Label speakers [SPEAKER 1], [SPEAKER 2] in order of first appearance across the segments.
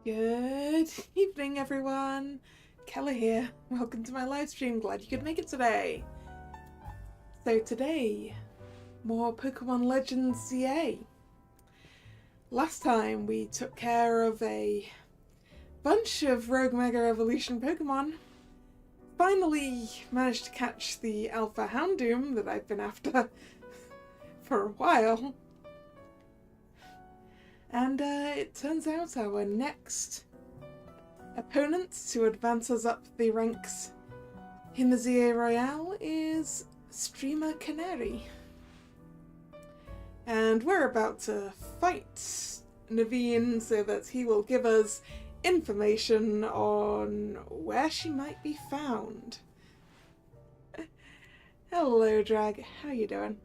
[SPEAKER 1] Good evening, everyone. Kalla here. Welcome to my live stream. Glad you could make it today. So today, more Pokemon Legends CA. Last time we took care of a bunch of Rogue Mega Evolution Pokemon. Finally managed to catch the Alpha Houndoom that I've been after for a while. And it turns out our next opponent to advance us up the ranks in the ZA Royale is Streamer Canary. And we're about to fight Naveen so that he will give us information on where she might be found. Hello, Drag. How you doing?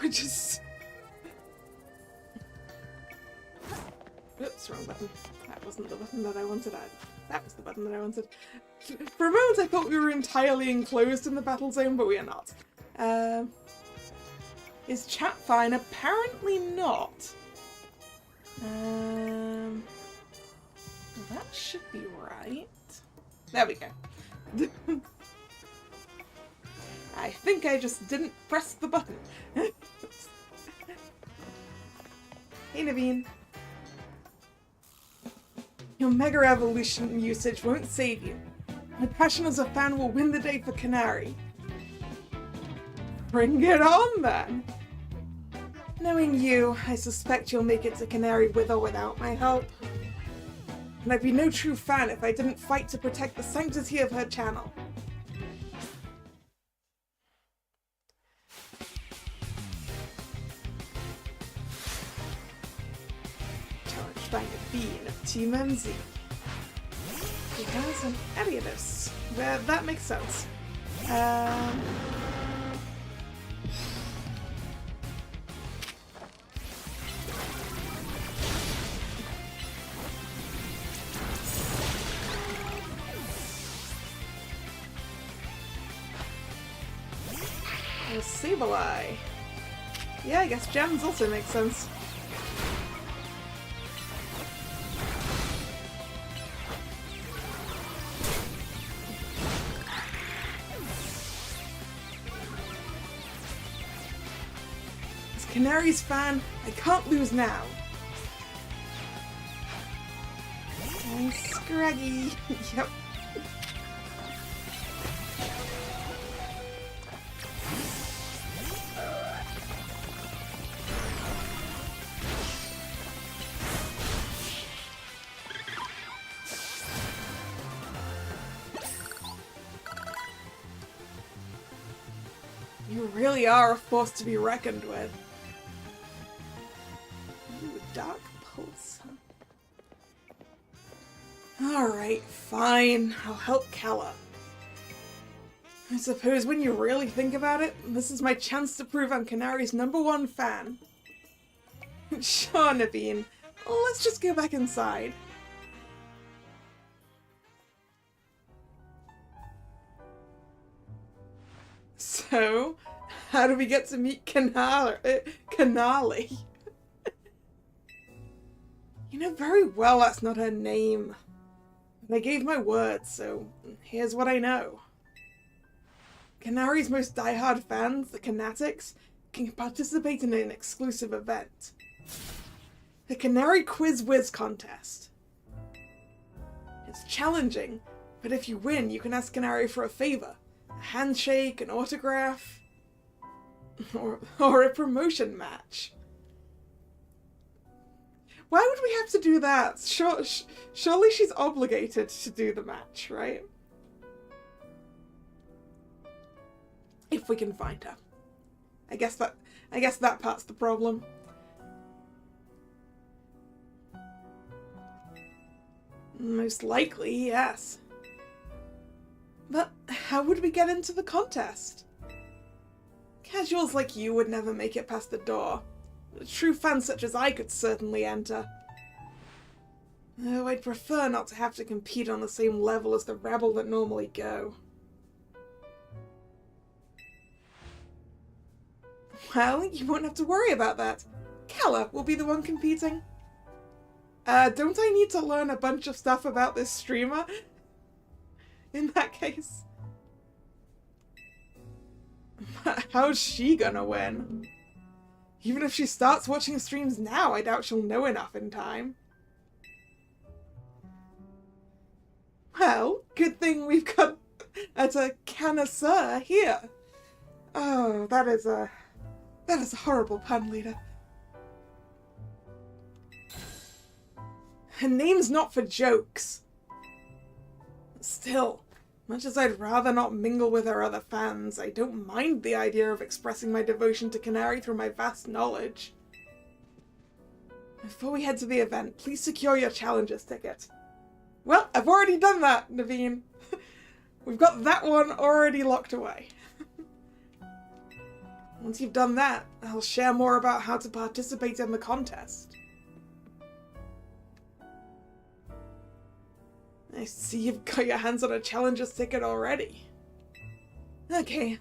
[SPEAKER 1] We're just... Oops, wrong button. That wasn't the button that I wanted either. That was the button that I wanted. For a moment I thought we were entirely enclosed in the battle zone, but we are not. Is chat fine? Apparently not. That should be right. There we go. I think I just didn't press the button. Hey, Naveen. Your Mega Evolution usage won't save you. My passion as a fan will win the day for Canary. Bring it on, then. Knowing you, I suspect you'll make it to Canary with or without my help. And I'd be no true fan if I didn't fight to protect the sanctity of her channel. By a bean of Team MZ. He has an Ariados. That makes sense. A Sableye. Yeah, I guess gems also make sense. Canary's fan, I can't lose now. And Scraggy. Yep. You really are a force to be reckoned with. Dark Pulse. Alright, fine. I'll help Kalla. I suppose when you really think about it, this is my chance to prove I'm Canary's #1 fan. Sure, Naveen. Let's just go back inside. So, how do we get to meet Canali? You know very well that's not her name. And I gave my word, so here's what I know. Canary's most diehard fans, the Canatics, can participate in an exclusive event. The Canary Quiz Whiz contest. It's challenging, but if you win, you can ask Canary for a favor. A handshake, an autograph, or a promotion match. Why would we have to do that? Surely she's obligated to do the match, right? If we can find her. I guess that part's the problem. Most likely, yes. But how would we get into the contest? Casuals like you would never make it past the door. A true fan such as I could certainly enter. Oh, I'd prefer not to have to compete on the same level as the rabble that normally go. Well, you won't have to worry about that. Kalla will be the one competing. Don't I need to learn a bunch of stuff about this streamer? In that case. How's she gonna win? Even if she starts watching streams now, I doubt she'll know enough in time. Well, good thing we've got a connoisseur here. Oh, that is a horrible pun, leader. Her name's not for jokes. Still, much as I'd rather not mingle with her other fans, I don't mind the idea of expressing my devotion to Canary through my vast knowledge. Before we head to the event, please secure your challenger's ticket. Well, I've already done that, Naveen. We've got that one already locked away. Once you've done that, I'll share more about how to participate in the contest. I see you've got your hands on a challenger's ticket already. Okay,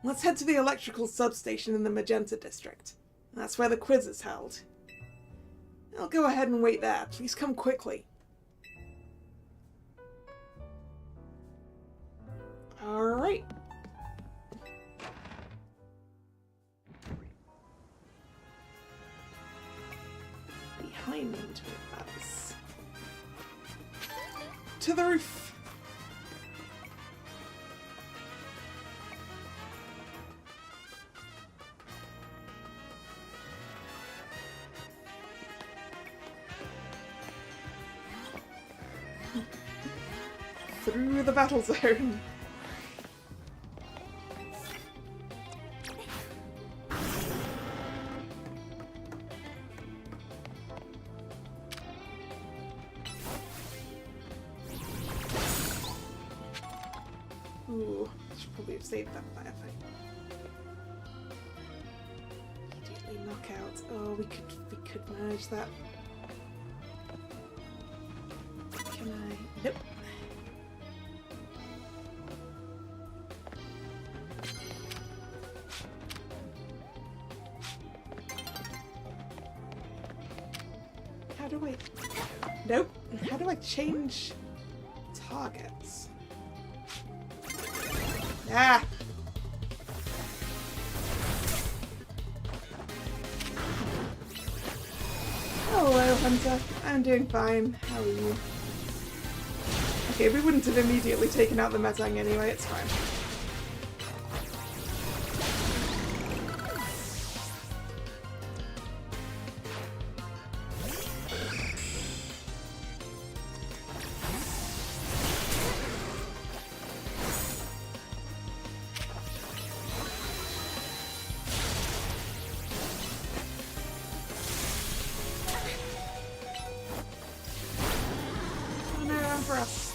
[SPEAKER 1] let's head to the electrical substation in the Magenta district. That's where the quiz is held. I'll go ahead and wait there. Please come quickly. Alright. Behind me to us. To the roof. Through the battle zone. Ooh, should probably have saved that fire fight. Immediately knockout. Oh, we could merge that. Can I? Nope. How do I? Nope. How do I change targets? Ah! Hello, Hunter. I'm doing fine. How are you? Okay, we wouldn't have immediately taken out the Metang anyway, it's fine. For us.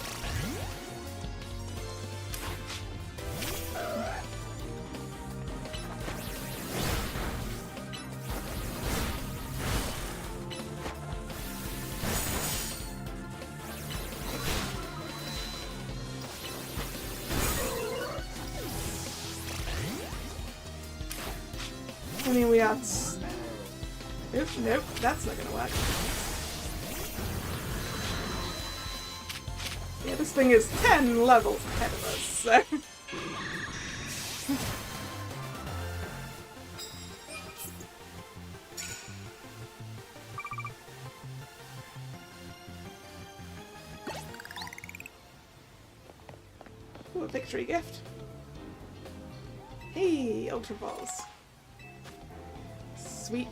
[SPEAKER 1] I mean, we are. Nope, that's not gonna work. Yeah, this thing is 10 levels ahead of us, so... Ooh, a victory gift. Hey, Ultra Balls. Sweet.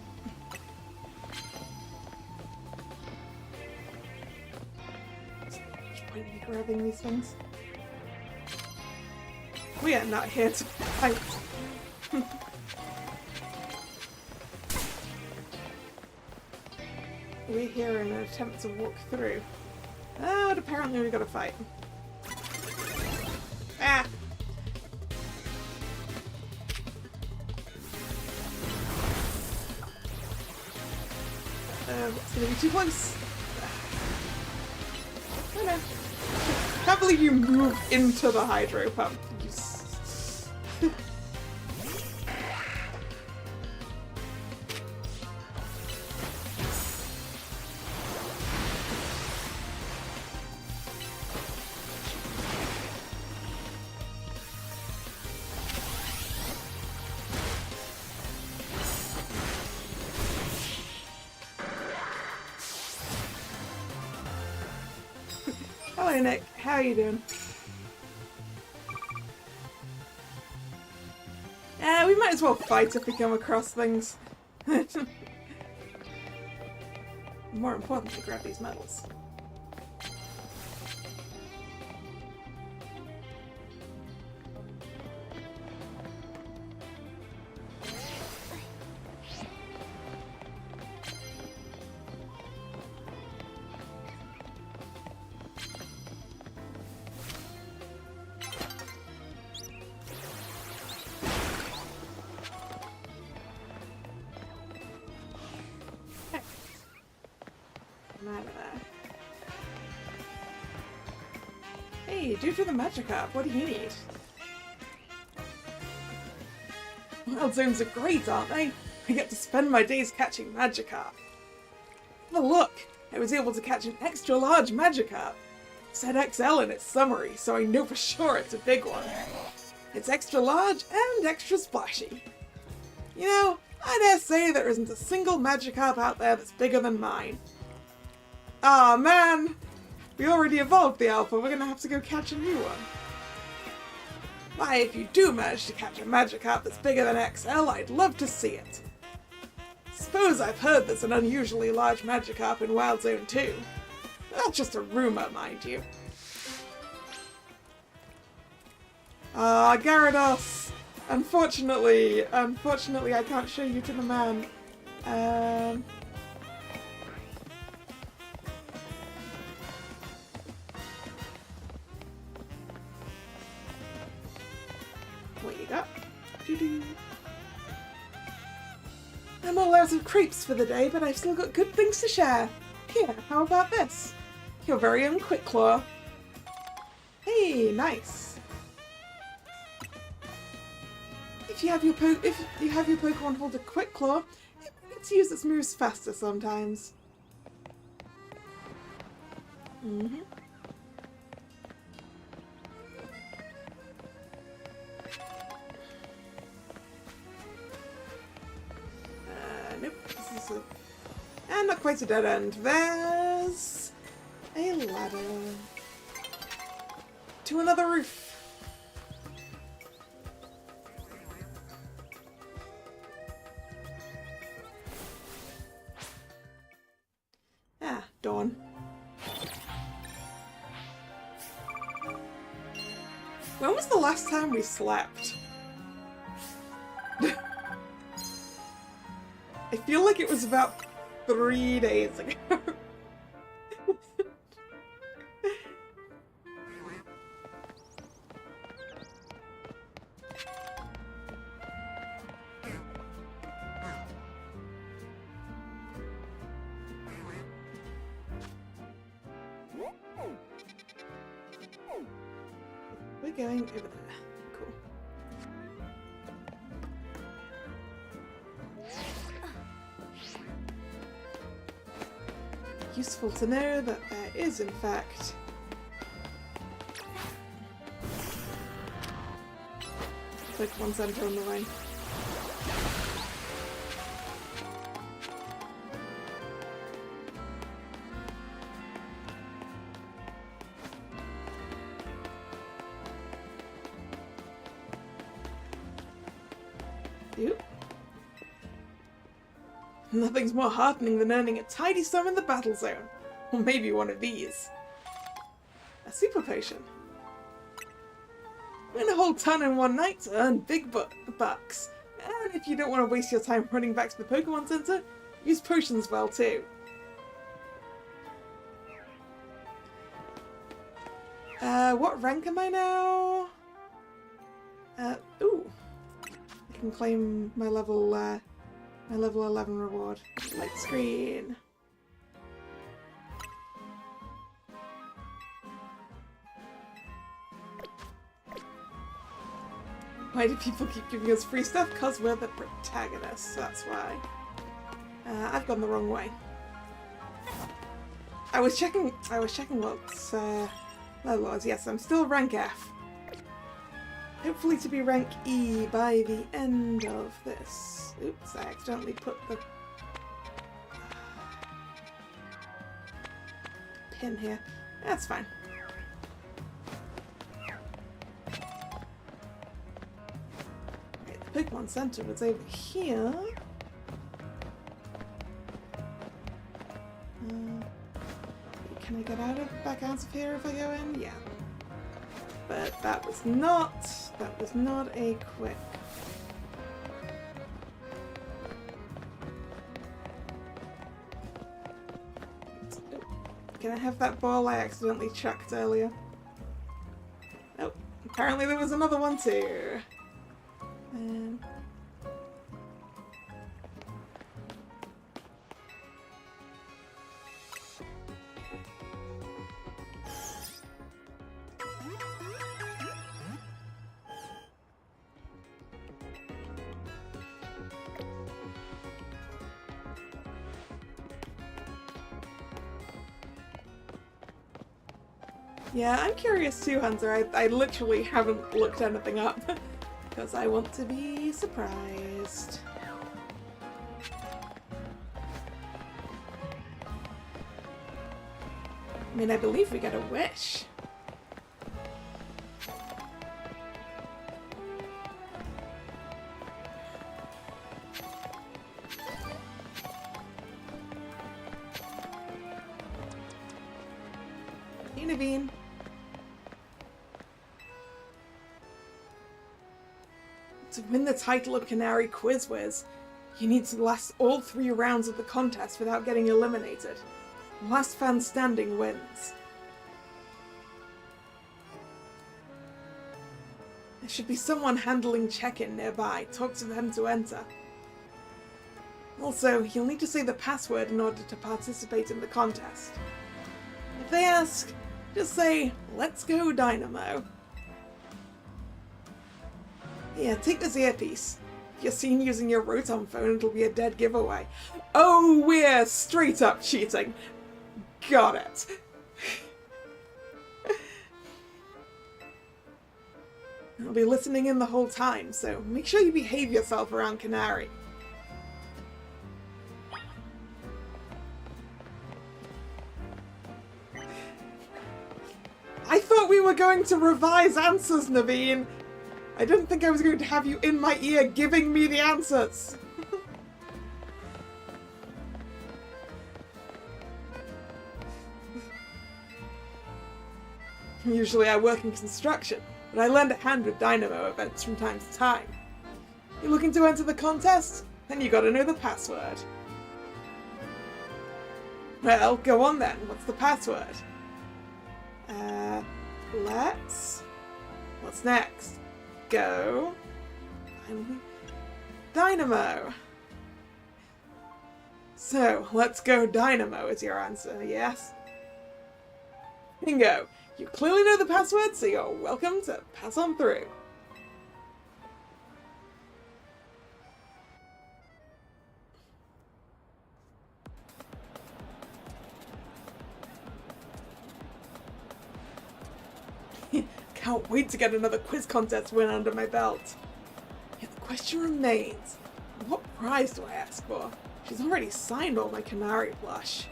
[SPEAKER 1] Grabbing these things. We are not here to fight. We're here in an attempt to walk through. Oh, but apparently we gotta fight. Ah! It's gonna be too close. Oh no. Can't believe you moved into the hydro pump. Hello Nick, how are you doing? We might as well fight if we come across things. More importantly, grab these medals. Out of there. Hey, due to the Magikarp, what do you need? Wild zones are great, aren't they? I get to spend my days catching Magikarp. But look, I was able to catch an extra large Magikarp. It said XL in its summary, so I know for sure it's a big one. It's extra large and extra splashy. You know, I dare say there isn't a single Magikarp out there that's bigger than mine. Aw, man! We already evolved the Alpha, we're gonna have to go catch a new one. Why, if you do manage to catch a Magikarp that's bigger than XL, I'd love to see it. Suppose I've heard there's an unusually large Magikarp in Wild Zone 2. That's just a rumour, mind you. Ah, Gyarados! Unfortunately, I can't show you to the man. What you got? Doo-doo. I'm all out of creeps for the day, but I've still got good things to share. Here, how about this? Your very own Quick Claw. Hey, nice. If you have your Pokemon hold a Quick Claw, it's use its moves faster sometimes. Nope. This is and not quite a dead end. There's a ladder to another roof. Ah, dawn. When was the last time we slept? I feel like it was about 3 days ago. We're going over there. Cool. Useful to know that there is, in fact, like one center on the way. Oop. Nothing's more heartening than earning a tidy sum in the battle zone. Or maybe one of these. A super potion. Win a whole ton in one night to earn big bucks. And if you don't want to waste your time running back to the Pokemon Center, use potions well too. What rank am I now? Ooh. I can claim my level 11 reward. Light screen. Why do people keep giving us free stuff? Because we're the protagonists, that's why. I've gone the wrong way. I was checking what's level was. Yes, I'm still rank F. Hopefully to be rank E by the end of this. Oops, I accidentally put the pin here. That's fine. Okay, the Pokemon Center was over here. Can I get back out of here if I go in? Yeah. But that was not a quick. Can I have that ball I accidentally chucked earlier? Nope. Apparently there was another one too. Yeah, I'm curious too, Hunter. I literally haven't looked anything up because I want to be surprised. I mean, I believe we get a wish. Hey, Naveen. To win the title of Canary Quiz Whiz, you need to last all 3 rounds of the contest without getting eliminated. Last fan standing wins. There should be someone handling check-in nearby. Talk to them to enter. Also, you'll need to say the password in order to participate in the contest. If they ask, just say, "Let's go Dynamo." Yeah, take this earpiece. If you're seen using your Rotom phone, it'll be a dead giveaway. Oh, we're straight up cheating. Got it. I'll be listening in the whole time, so make sure you behave yourself around Canary. I thought we were going to revise answers, Naveen. I didn't think I was going to have you in my ear giving me the answers. Usually I work in construction, but I lend a hand with Dynamo events from time to time. You looking to enter the contest? Then you gotta know the password. Well, go on then. What's the password? What's next? Go. Dynamo. So, let's go Dynamo is your answer, yes? Bingo. You clearly know the password, so you're welcome to pass on through. Can't wait to get another quiz contest win under my belt. Yet the question remains, what prize do I ask for? She's already signed all my Canary plush.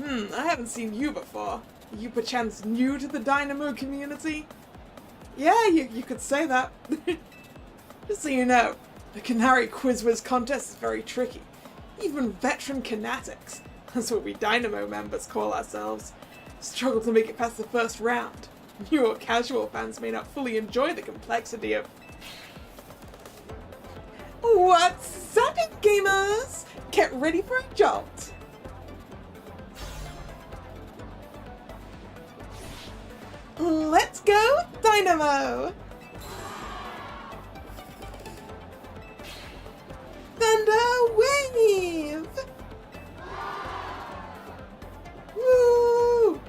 [SPEAKER 1] I haven't seen you before. Are you perchance new to the Dynamo community? Yeah, you could say that. Just so you know, the Canary Quiz Whiz contest is very tricky. Even veteran Canatics, that's what we Dynamo members call ourselves, struggle to make it past the first round. New or casual fans may not fully enjoy the complexity of... What's up, gamers? Get ready for a jolt. Let's go, Dynamo! Thunder Wave! Woo!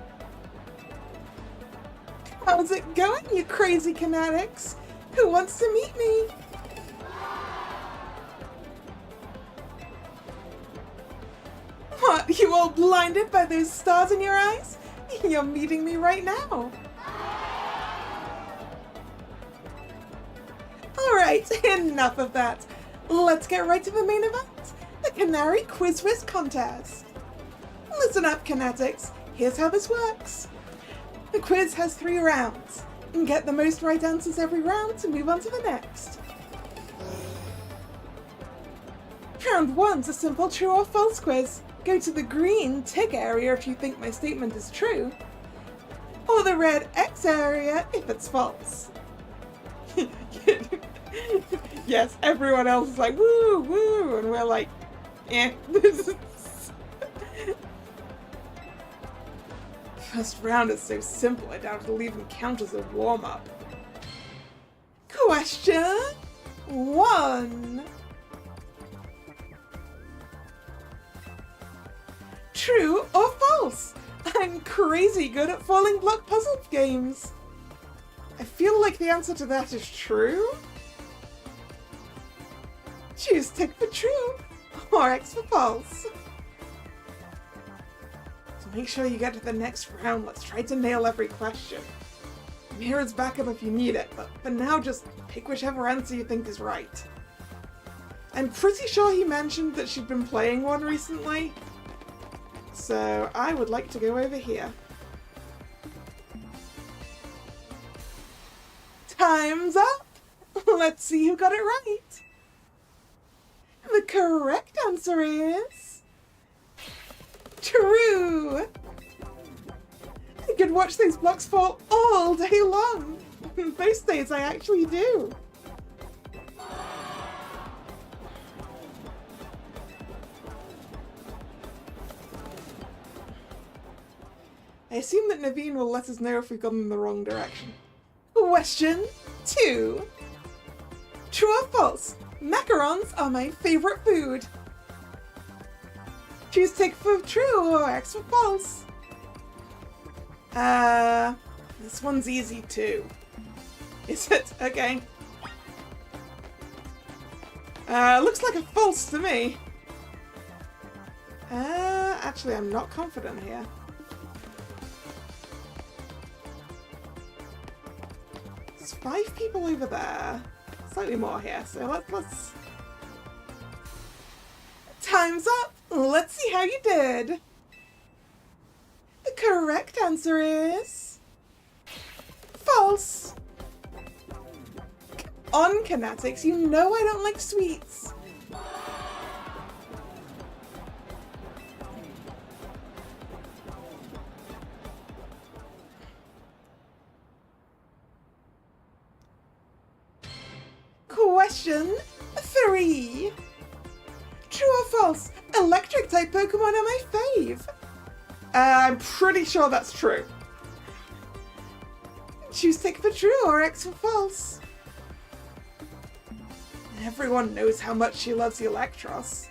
[SPEAKER 1] How's it going, you crazy Kinetics? Who wants to meet me? What, you all blinded by those stars in your eyes? You're meeting me right now. Alright, enough of that. Let's get right to the main event, the Canary Quiz Whiz Contest. Listen up, Kinetics. Here's how this works. The quiz has 3 rounds. Get the most right answers every round to move on to the next. Round 1's a simple true or false quiz. Go to the green tick area if you think my statement is true, or the red X area if it's false. Yes, everyone else is like, woo, woo, and we're like, eh. First round is so simple, I doubt it'll even count as a warm-up. Question 1. True or false? I'm crazy good at falling block puzzle games. I feel like the answer to that is true. Choose tick for true or X for false. So make sure you get to the next round. Let's try to nail every question. I'm here as backup if you need it, but for now just pick whichever answer you think is right. I'm pretty sure he mentioned that she'd been playing one recently, so I would like to go over here. Time's up! Let's see who got it right. The correct answer is true. I could watch those blocks fall all day long. Most days I actually do. I assume that Naveen will let us know if we've gone in the wrong direction. Question 2. True or false? Macarons are my favourite food. Choose tick for true or X for false. This one's easy too. Is it? Okay. Looks like a false to me. Actually, I'm not confident here. There's 5 people over there. Slightly more here, so let's... Time's up! Let's see how you did! The correct answer is... false! On Kinetics, you know I don't like sweets! Question 3. True or false? Electric type Pokemon are my fave. I'm pretty sure that's true. Choose tick for true or X for false. Everyone knows how much she loves Electros.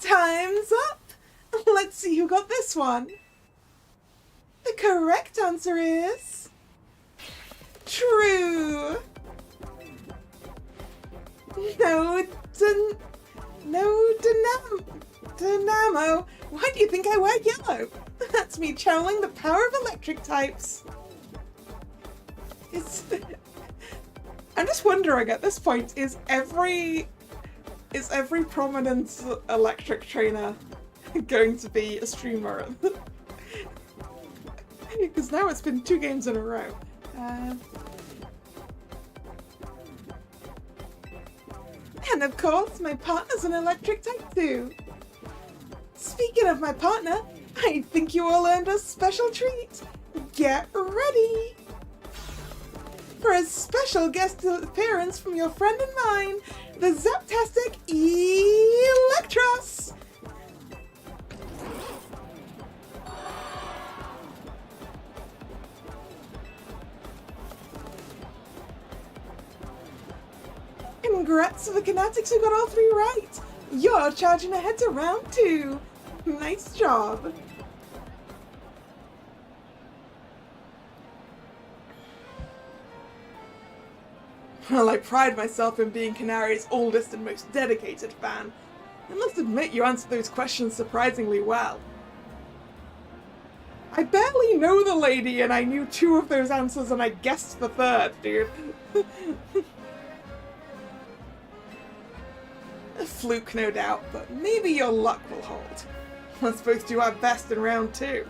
[SPEAKER 1] Time's up! Let's see who got this one. The correct answer is... true! Dynamo. Why do you think I wear yellow? That's me channeling the power of electric types. I'm just wondering at this point, is every prominent electric trainer going to be a streamer? Because now it's been 2 games in a row. And of course, my partner's an electric type too. Speaking of my partner, I think you all earned a special treat. Get ready for a special guest appearance from your friend and mine, the Zaptastic Electros. Congrats to the Kinetics who got all 3 right! You're charging ahead to round 2. Nice job. Well, I pride myself in being Canary's oldest and most dedicated fan. I must admit you answered those questions surprisingly well. I barely know the lady and I knew 2 of those answers and I guessed the 3rd, dude. A fluke, no doubt, but maybe your luck will hold. Let's both do our best in round 2.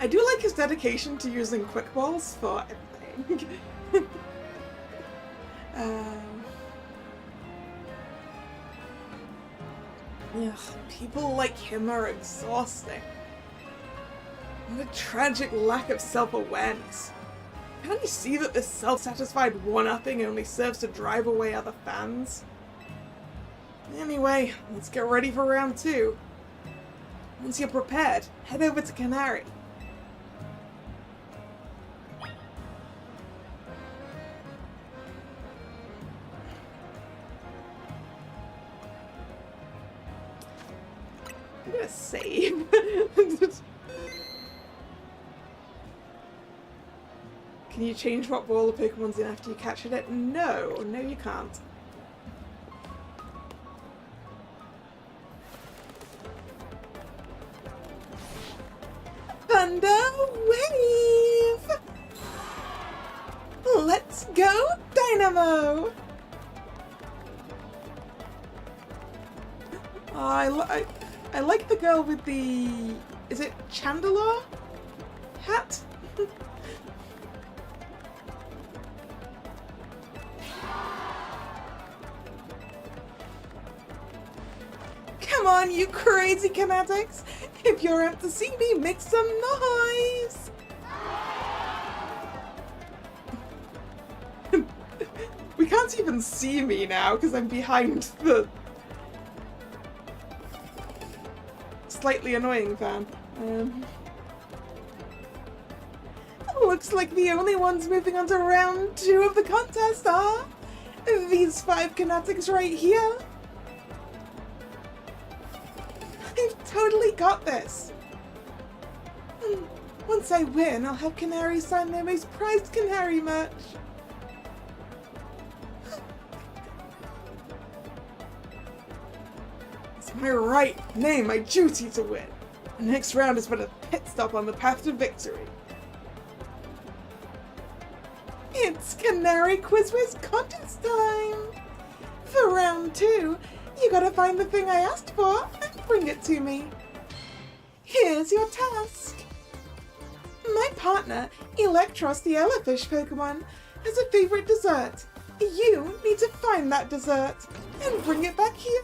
[SPEAKER 1] I do like his dedication to using quick balls for everything. People like him are exhausting. What a tragic lack of self-awareness. Can't you see that this self-satisfied one-upping only serves to drive away other fans? Anyway, let's get ready for round 2. Once you're prepared, head over to Canary. I'm gonna save. Can you change what ball the Pokemon's in after you captured it? No, you can't. Thunder Wave! Let's go, Dynamo! I like the girl with the... is it Chandelure? Hat? Come on, you crazy Kinetics! If you're amped to see me, make some noise! We can't even see me now because I'm behind the slightly annoying fan. Looks like the only ones moving on to round 2 of the contest are these 5 Kinetics right here. I've totally got this. Once I win, I'll have Canary sign their most prized Canary merch. It's my right, nay, my duty to win. The next round is but a pit stop on the path to victory. It's Canary Quiz Whiz contest time! For round 2, you gotta find the thing I asked for and bring it to me. Here's your task. My partner, Electros the Elefish Pokemon, has a favorite dessert. You need to find that dessert and bring it back here.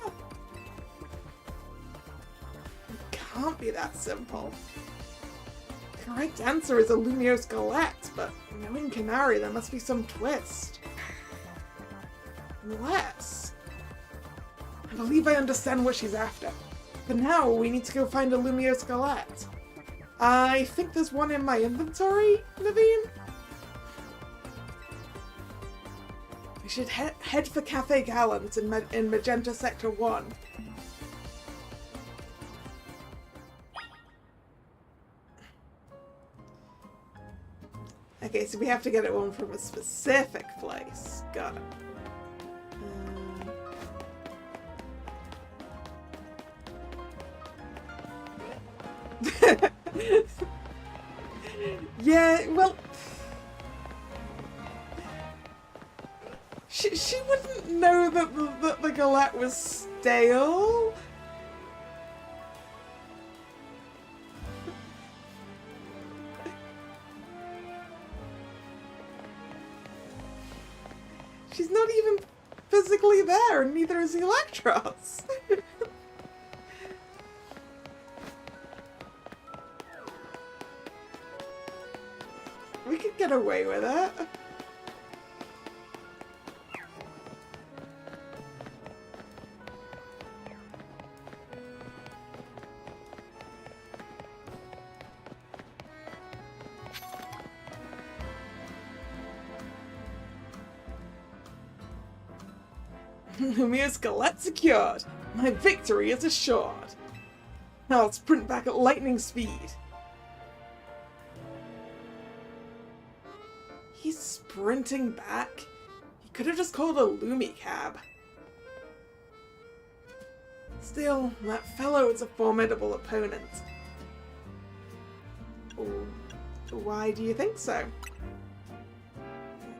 [SPEAKER 1] It can't be that simple. The correct answer is a Lumiose Galette, but knowing Canary, there must be some twist. Unless... I believe I understand what she's after. But now we need to go find a Lumiose Galette. I think there's one in my inventory, Naveen? We should head for Cafe Gallant in Magenta Sector 1. Okay, so we have to get it one from a specific place. Got it. Yeah, well... She wouldn't know that the Galette was stale. She's not even physically there, and neither is Electros. We could get away with it. Lumia Skelett secured. My victory is assured. Now I'll sprint back at lightning speed. He's sprinting back? He could have just called a Lumicab. Still, that fellow is a formidable opponent. Why do you think so?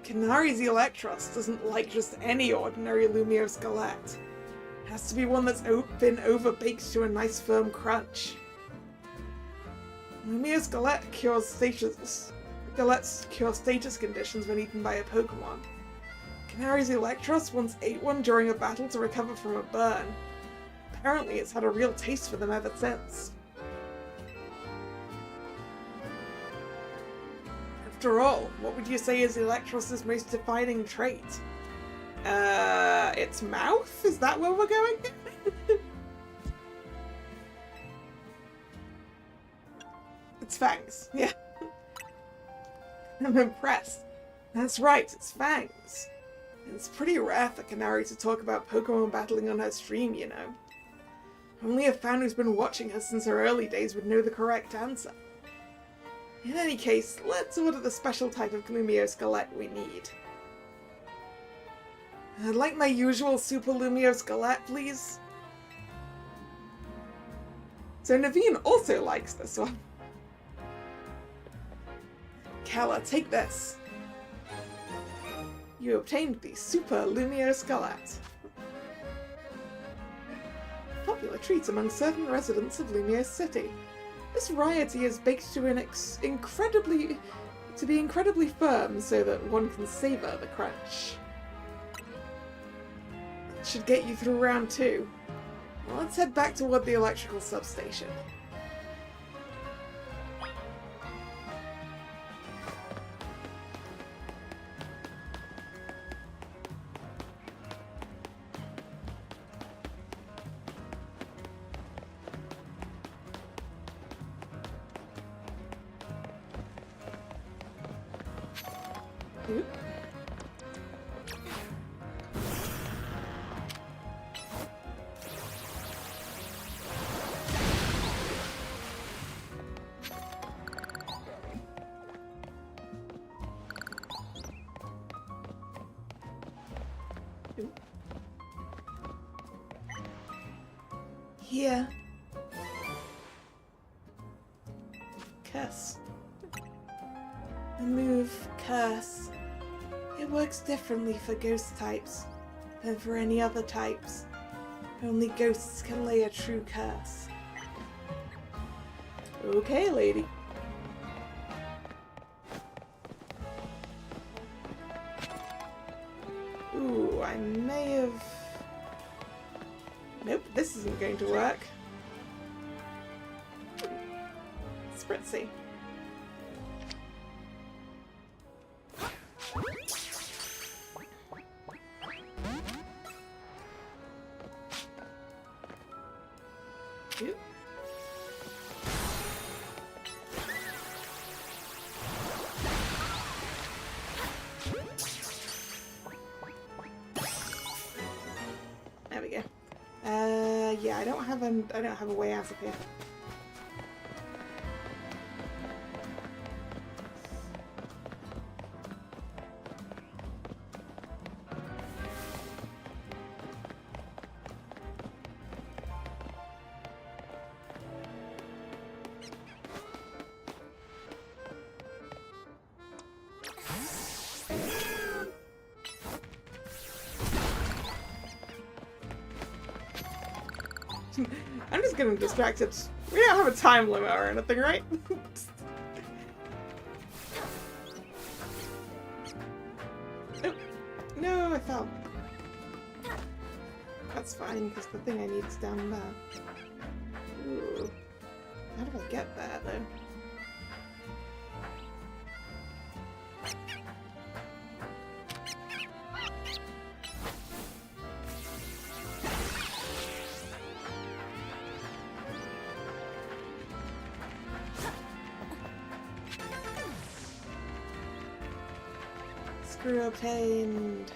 [SPEAKER 1] Canari's Electros doesn't like just any ordinary Lumio Skelett. It has to be one that's been overbaked to a nice firm crunch. Lumio Skelett cures status conditions when eaten by a Pokémon. Canari's Electros once ate one during a battle to recover from a burn. Apparently it's had a real taste for them ever since. After all, what would you say is Electros' most defining trait? Its mouth? Is that where we're going? Its fangs, yeah. I'm impressed. That's right, it's fangs. It's pretty rare for Canary to talk about Pokemon battling on her stream, you know. Only a fan who's been watching her since her early days would know the correct answer. In any case, let's order the special type of Lumio Skelett we need. I'd like my usual Super Lumio Skelett, please. So Naveen also likes this one. Kalla, take this. You obtained the Super Lumio Skelett. Popular treat among certain residents of Lumio City. This variety is baked to be incredibly firm so that one can savor the crunch. That should get you through round 2. Well, let's head back toward the electrical substation. Oop. Oop. Here. Curse. Remove curse. It works differently for ghost types than for any other types. Only ghosts can lay a true curse. Okay, lady. Ooh, I may have... Nope, this isn't going to work. Spritzy. Oop. There we go. Yeah, I don't have a way out of here. I'm just getting distracted. We don't have a time limit or anything, right? Oh, no, I fell. That's fine, because the thing I need is down there. Ooh. How do I get there, though? Screw obtained.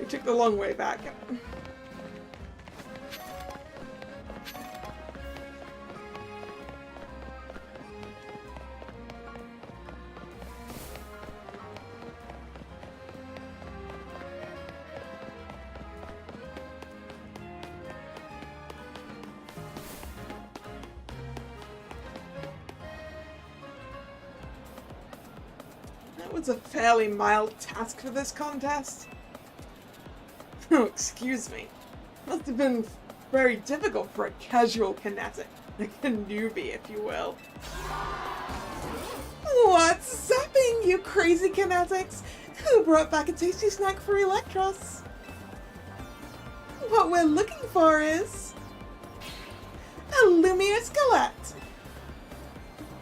[SPEAKER 1] We took the long way back. That was a fairly mild task for this contest. Oh, excuse me. Must have been very difficult for a casual kinetic, like a newbie, if you will. What's zapping, you crazy kinetics? Who brought back a tasty snack for Electros? What we're looking for is a Lumiere Skelette.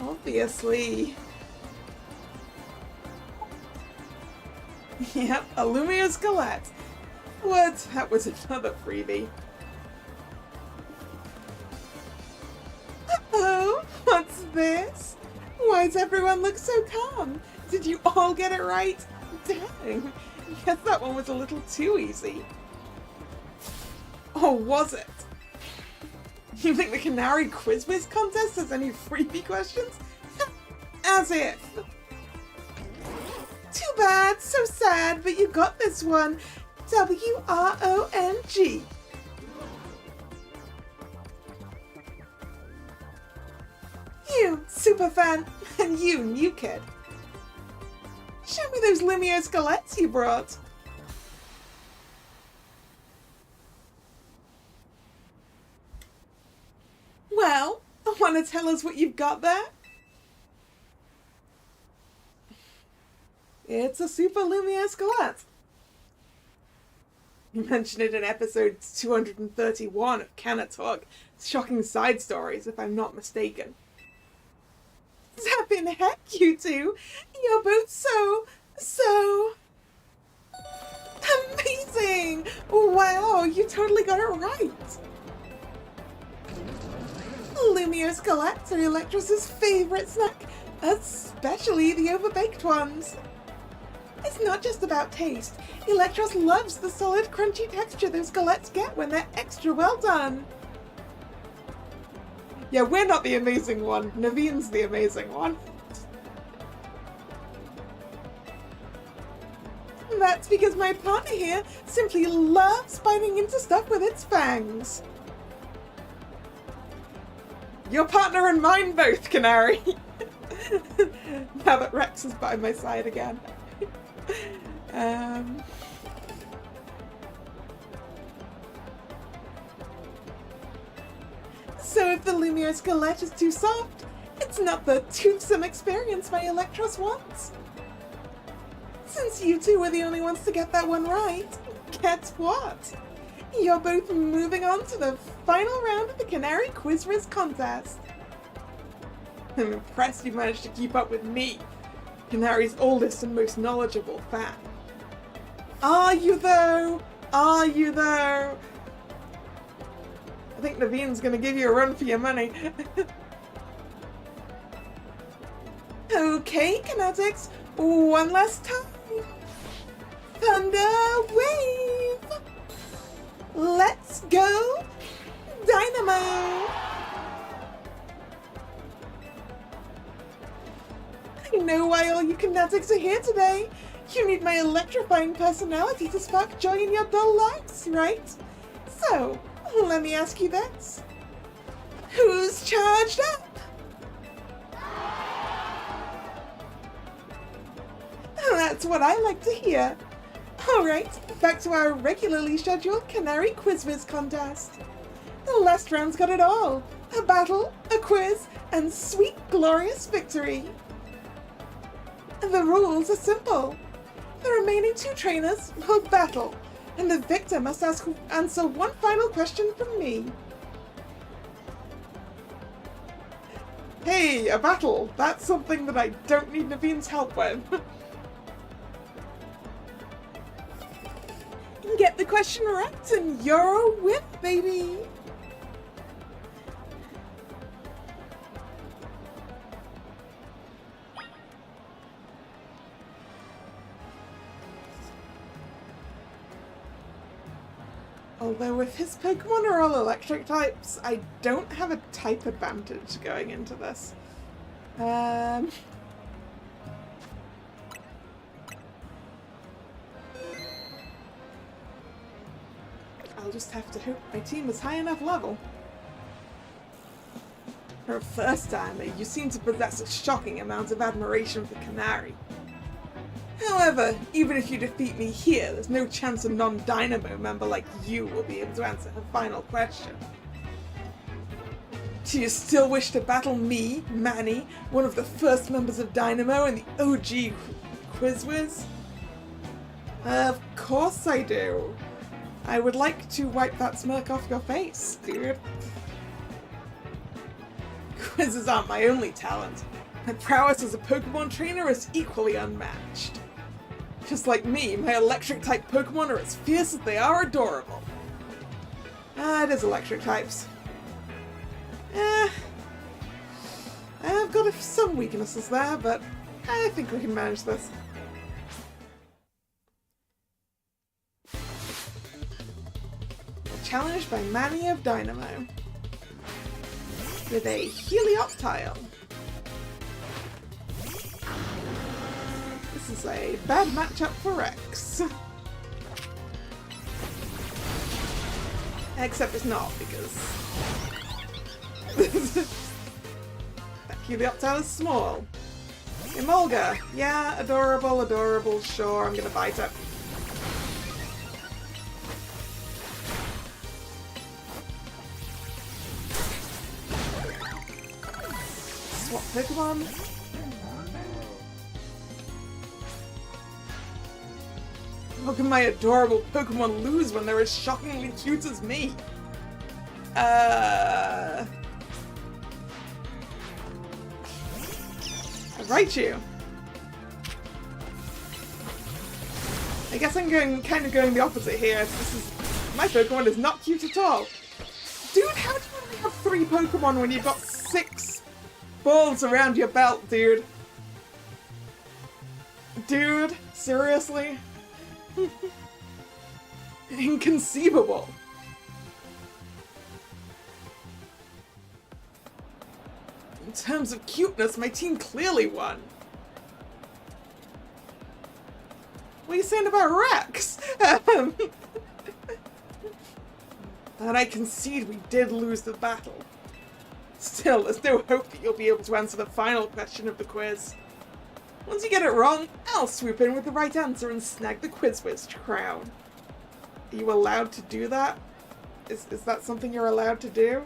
[SPEAKER 1] Obviously. Yep, a Lumiere Skelette. What? That was another freebie. Uh-oh, what's this? Why does everyone look so calm? Did you all get it right? Dang, guess that one was a little too easy. Or was it? You think the Canary Quiz Whiz contest has any freebie questions? As if. Too bad, so sad, but you got this one. WRONG. You, superfan, and you, new kid. Show me those Lumiere Skelettes you brought. Well, want to tell us what you've got there? It's a Super Lumiere Skelette. You mentioned it in episode 231 of Canna Talk. Shocking side stories, if I'm not mistaken. Zappin' heck, you two! You're both so amazing! Wow, you totally got it right! Lumiere Skelettes are Electros' favourite snack, especially the overbaked ones. It's not just about taste. Electros loves the solid, crunchy texture those Skelettes get when they're extra well done. Yeah, we're not the amazing one. Naveen's the amazing one. That's because my partner here simply loves biting into stuff with its fangs. Your partner and mine both, Canary. Now that Rex is by my side again. So if the Lumiere Skelette is too soft, it's not the toothsome experience my Electros wants. Since you two were the only ones to get that one right, guess what? You're both moving on to the final round of the Canary Quiz Whiz contest. I'm impressed you managed to keep up with me, Canary's oldest and most knowledgeable fan. Are you though? Are you though? I think Naveen's gonna give you a run for your money. Okay, Kinetics, one last time. Thunder Wave! Let's go! Dynamo! I know why all you Kinetics are here today. You need my electrifying personality to spark joy in your dull lives, right? So, let me ask you this. Who's charged up? That's what I like to hear. Alright, back to our regularly scheduled Canary Quiz Whiz contest. The last round's got it all. A battle, a quiz, and sweet, glorious victory. The rules are simple. The remaining two trainers will battle, and the victor must answer one final question from me. Hey, a battle! That's something that I don't need Naveen's help with. Get the question right and you're a win, baby! Although if his Pokemon are all electric types, I don't have a type advantage going into this. I'll just have to hope my team is high enough level. For a first timer, you seem to possess a shocking amount of admiration for Canary. However, even if you defeat me here, there's no chance a non-Dynamo member like you will be able to answer her final question. Do you still wish to battle me, Manny, one of the first members of Dynamo and the OG Quizwiz? Of course I do. I would like to wipe that smirk off your face, dude. Quizzes aren't my only talent. My prowess as a Pokemon trainer is equally unmatched. Just like me, my electric-type Pokemon are as fierce as they are adorable. It is electric types. I've got some weaknesses there, but I think we can manage this. Challenged by Manny of Dynamo. With a Helioptile. This is a bad matchup for Rex. Except it's not, because that Helioptile is small. Emolga. Yeah, adorable, adorable, sure, I'm gonna bite it. Swap Pokemon. How can my adorable Pokemon lose when they're as shockingly cute as me? Raichu. I guess I'm kind of going the opposite here. My Pokemon is not cute at all. Dude, how do you only have 3 Pokemon when you've got 6 balls around your belt, dude? Dude, seriously? Inconceivable. In terms of cuteness, my team clearly won. What are you saying about Rex? And I concede we did lose the battle. Still, there's no hope that you'll be able to answer the final question of the quiz. Once you get it wrong, I'll swoop in with the right answer and snag the Quizwiz crown. Are you allowed to do that? Is that something you're allowed to do?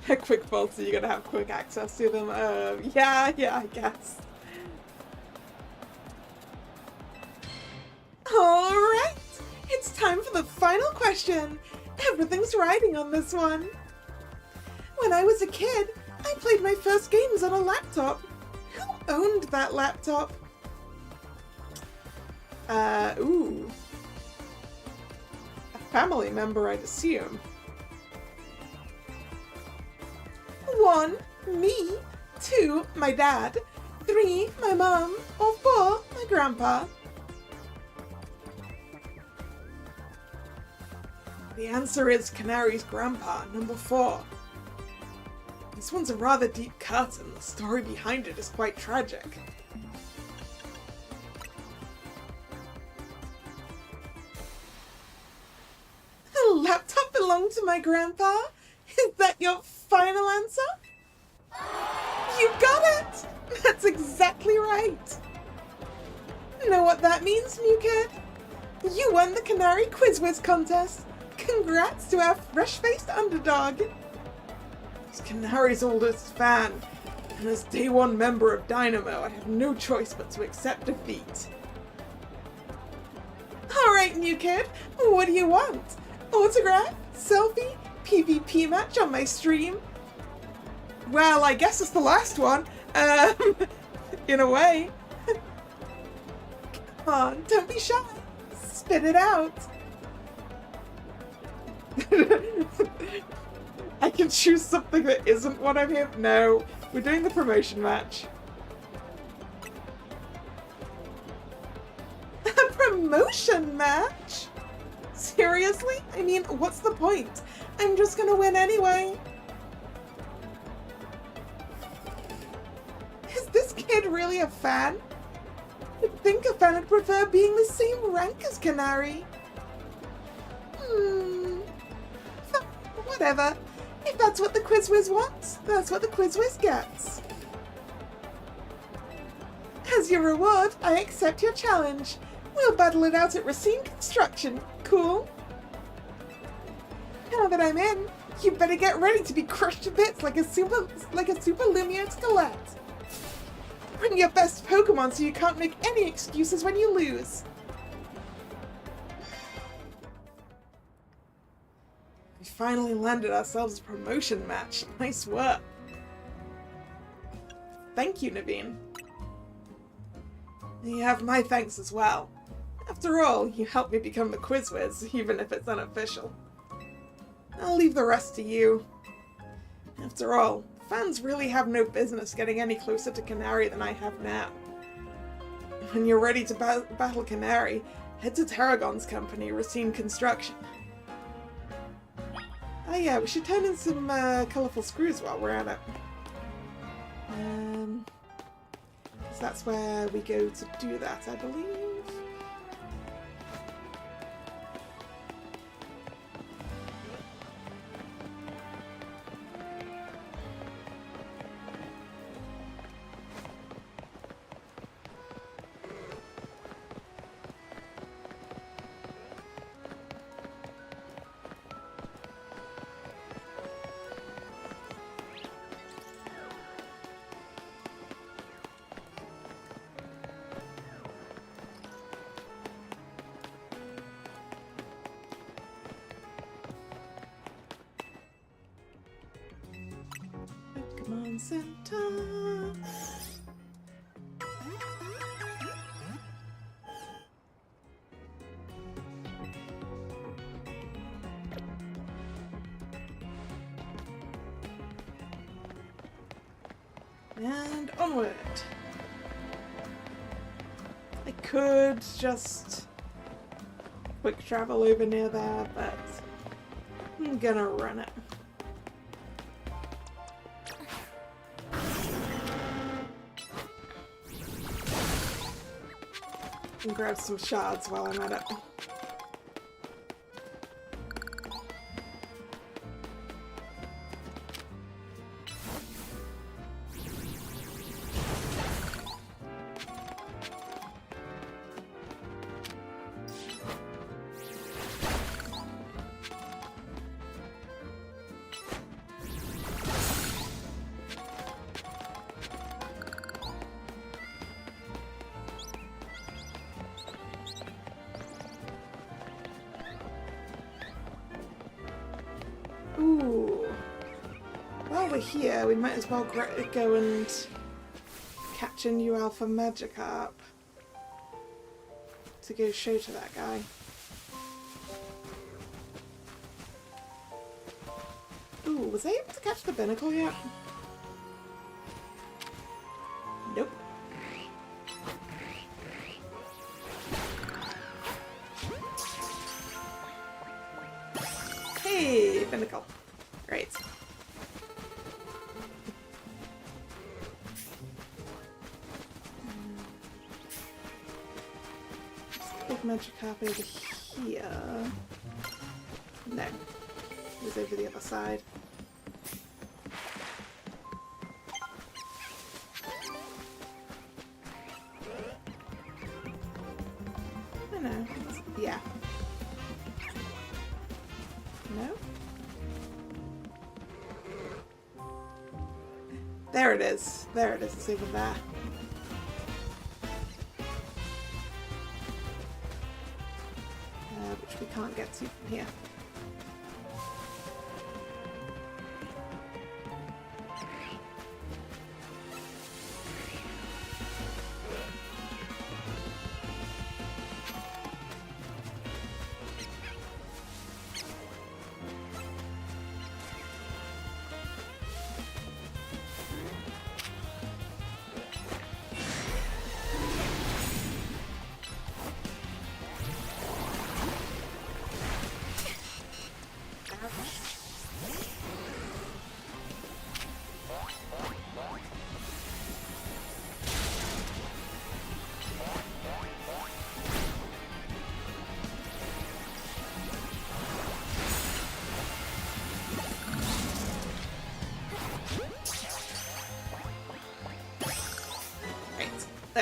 [SPEAKER 1] A quick fault, so you're gonna have quick access to them. Yeah, I guess. Alright! It's time for the final question! Everything's riding on this one. When I was a kid, I played my first games on a laptop. Who owned that laptop? Ooh. A family member, I'd assume. 1, me. 2, my dad. 3, my mom. Or 4, my grandpa. The answer is Canary's grandpa, number 4. This one's a rather deep cut, and the story behind it is quite tragic. The laptop belonged to my grandpa? Is that your final answer? You got it! That's exactly right. Know what that means, new kid? You won the Canary Quizwiz contest. Congrats to our fresh-faced underdog! He's Canary's oldest fan, and as day 1 member of Dynamo, I have no choice but to accept defeat. Alright, new kid, what do you want? Autograph? Selfie? PvP match on my stream? Well, I guess it's the last one. In a way. Come on, don't be shy. Spit it out. I can choose something that isn't what I'm here. No, we're doing the promotion match. promotion match? Seriously? I mean, what's the point? I'm just gonna win anyway. Is this kid really a fan? You'd think a fan would prefer being the same rank as Canary. Whatever. If that's what the Quiz Whiz wants, that's what the Quiz Whiz gets. As your reward, I accept your challenge. We'll battle it out at Racine Construction. Cool? Now that I'm in, you better get ready to be crushed to bits like a super Lumio Skelette. Bring your best Pokemon so you can't make any excuses when you lose. We finally landed ourselves a promotion match. Nice work. Thank you, Naveen. You have my thanks as well. After all, you helped me become the Quiz Whiz, even if it's unofficial. I'll leave the rest to you. After all, fans really have no business getting any closer to Canary than I have now. When you're ready to battle Canary, head to Tarragon's company, Racine Construction. Oh yeah, we should turn in some colourful screws while we're at it. Because that's where we go to do that, I believe. Pokemon Center. And onward. I could just quick travel over near there, but I'm gonna run it. And grab some shards while I'm at it. Ooh. While we're here, we might as well go and catch a new Alpha Magikarp to go show to that guy. Ooh, was I able to catch the Binnacle yet? Nope. Hey, Binnacle. Great. Big Magikarp over here. No. It was over the other side. I know. Yeah. No? There it is. There it is. It's over there. Which we can't get to from here.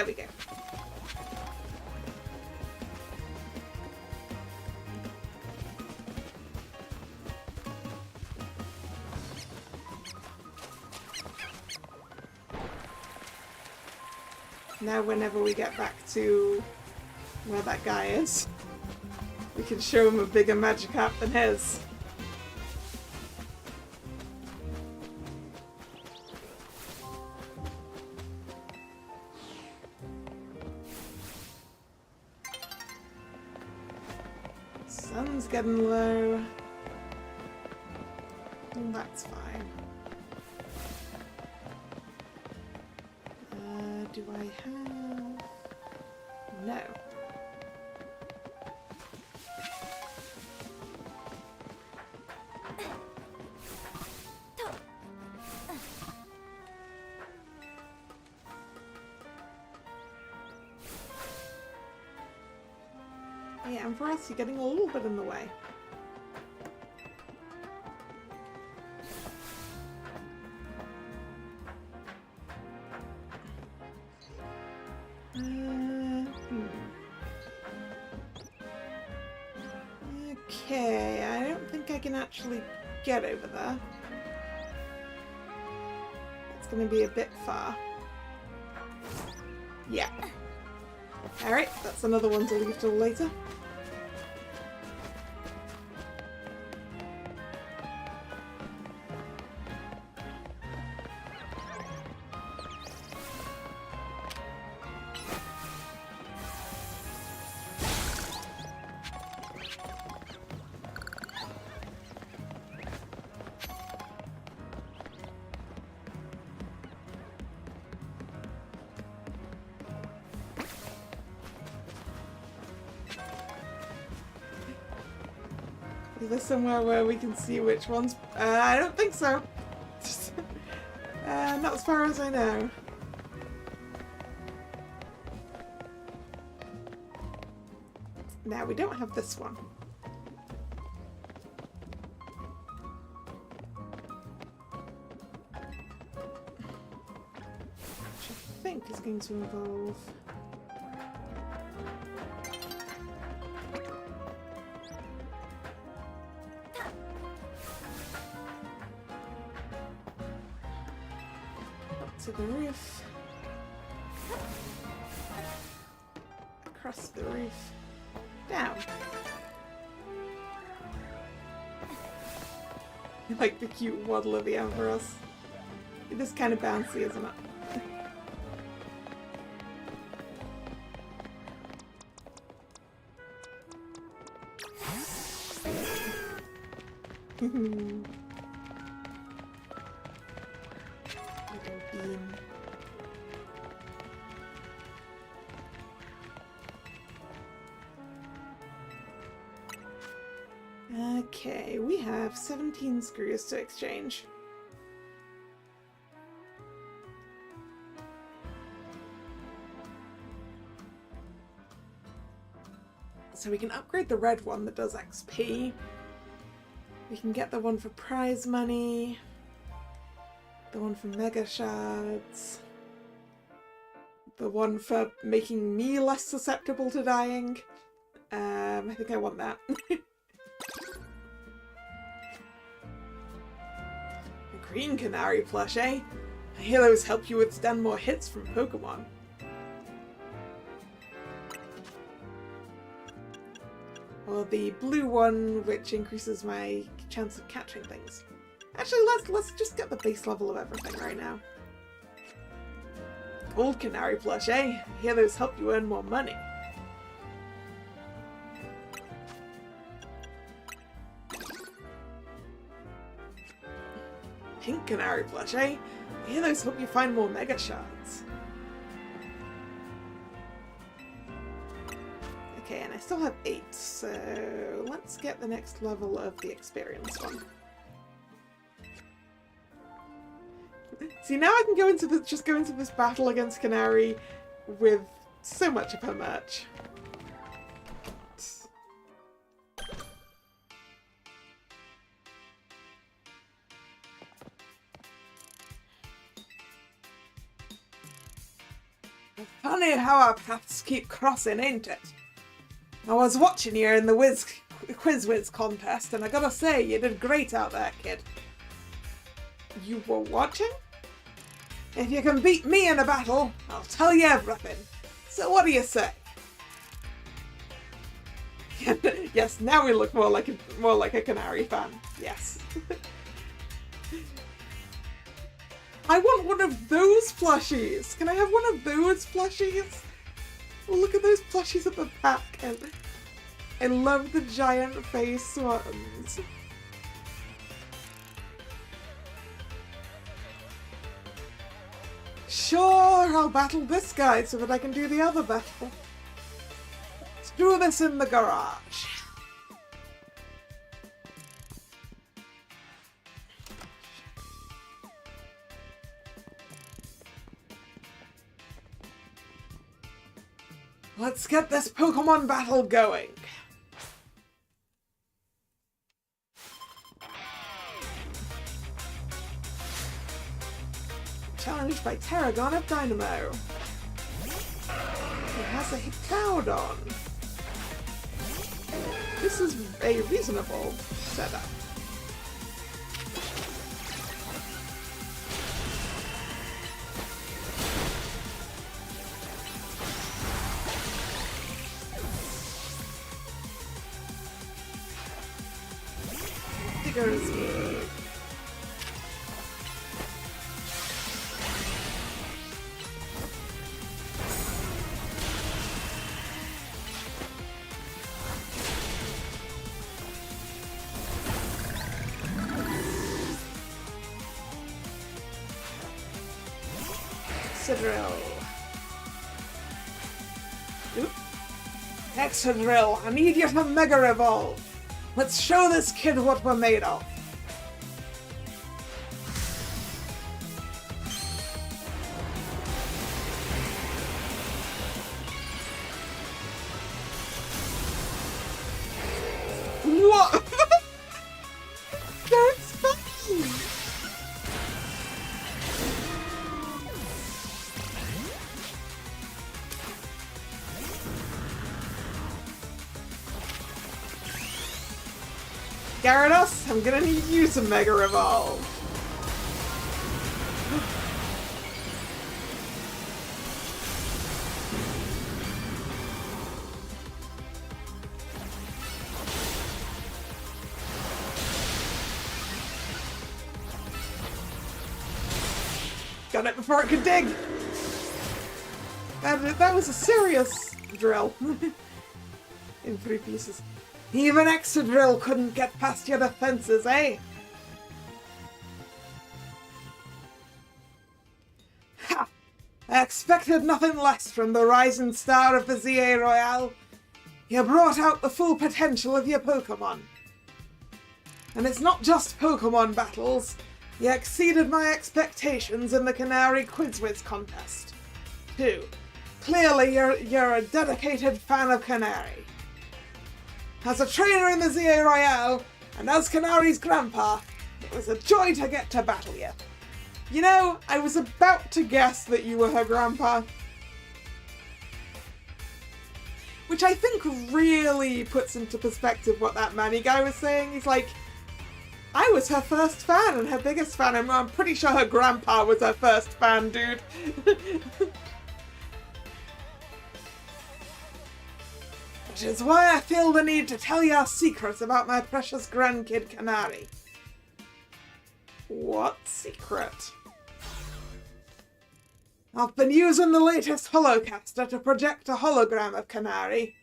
[SPEAKER 1] There we go. Now whenever we get back to where that guy is, we can show him a bigger Magikarp than his. Sun's getting low. That's fine. Do I have... No. Yeah, and for us, you're getting a little bit in the way. Okay, I don't think I can actually get over there. It's going to be a bit far. Yeah. Alright, that's another one to leave till later. Is there somewhere where we can see which ones? I don't think so. Not as far as I know. Now, we don't have this one. Which I think is going to involve... to the roof, across the roof, down. I like the cute waddle of the Ampharos. It is kind of bouncy, isn't it? Okay, we have 17 screws to exchange. So we can upgrade the red one that does XP. We can get the one for prize money. The one for mega shards. The one for making me less susceptible to dying. I think I want that. A green canary plush, eh? I hear those help you withstand more hits from Pokémon. Or the blue one, which increases my chance of catching things. Actually, let's just get the base level of everything right now. Gold canary plush, eh? I hear those help you earn more money. Pink canary plush, eh? I hear those help you find more mega shards. Okay, and I still have 8, so let's get the next level of the experience one. See, now I can go into this, just go into this battle against Canary with so much of her merch. The fun funny how our paths keep crossing, ain't it? I was watching you in the Quiz Whiz contest, and I gotta say, you did great out there, kid. You were watching? If you can beat me in a battle, I'll tell you everything. So what do you say? Yes, now we look more like a Canary fan. Yes. I want one of those plushies. Can I have one of those plushies? Oh, look at those plushies at the back. I love the giant face ones. Sure, I'll battle this guy so that I can do the other battle. Let's do this in the garage. Let's get this Pokemon battle going. Challenged by Tarragon of Dynamo. He has a Cloudon. This is a reasonable setup. Diggersby. Hexadrill. Oop. Hexadrill, I need you to Mega Evolve. Let's show this kid what we're made of. What? That's funny. Gyarados, I'm gonna need you to Mega Evolve. Got it before it could dig! That was a serious drill. In 3 pieces. Even Excadrill couldn't get past your defenses, eh? Ha! I expected nothing less from the rising star of the ZA Royale. You brought out the full potential of your Pokémon. And it's not just Pokémon battles. You exceeded my expectations in the Canary Quiz Whiz contest. 2. Clearly you're a dedicated fan of Canary. As a trainer in the ZA Royale, and as Canary's grandpa, it was a joy to get to battle you. You know, I was about to guess that you were her grandpa. Which I think really puts into perspective what that Manny guy was saying. He's like, I was her first fan and her biggest fan, and I'm pretty sure her grandpa was her first fan, dude. Which is why I feel the need to tell you our secrets about my precious grandkid Canary. What secret? I've been using the latest holocaster to project a hologram of Canary.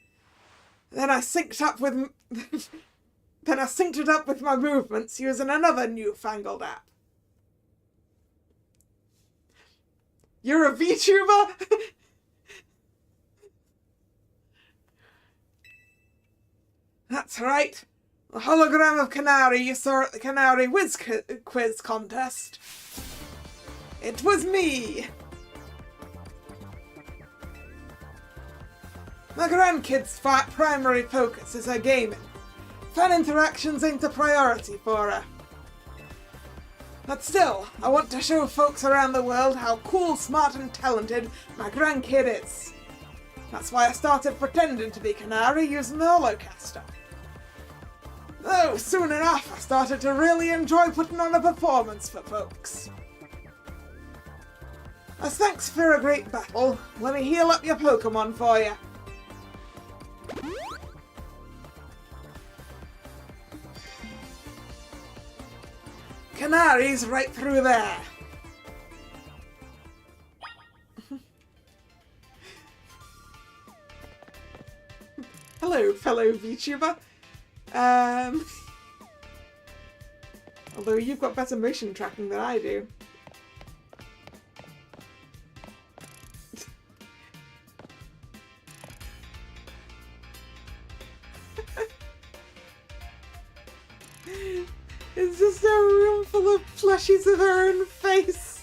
[SPEAKER 1] Then I synced it up with my movements using another newfangled app. You're a VTuber? That's right. The hologram of Canary you saw at the Canary Quiz contest. It was me! My grandkid's primary focus is her gaming. Fan interactions ain't a priority for her. But still, I want to show folks around the world how cool, smart and talented my grandkid is. That's why I started pretending to be Canary using the Holocaster. Though, soon enough, I started to really enjoy putting on a performance for folks. As thanks for a great battle, let me heal up your Pokémon for you. Canary's right through there. Hello, fellow VTuber. Although you've got better motion tracking than I do. It's just a room full of plushies of her own face.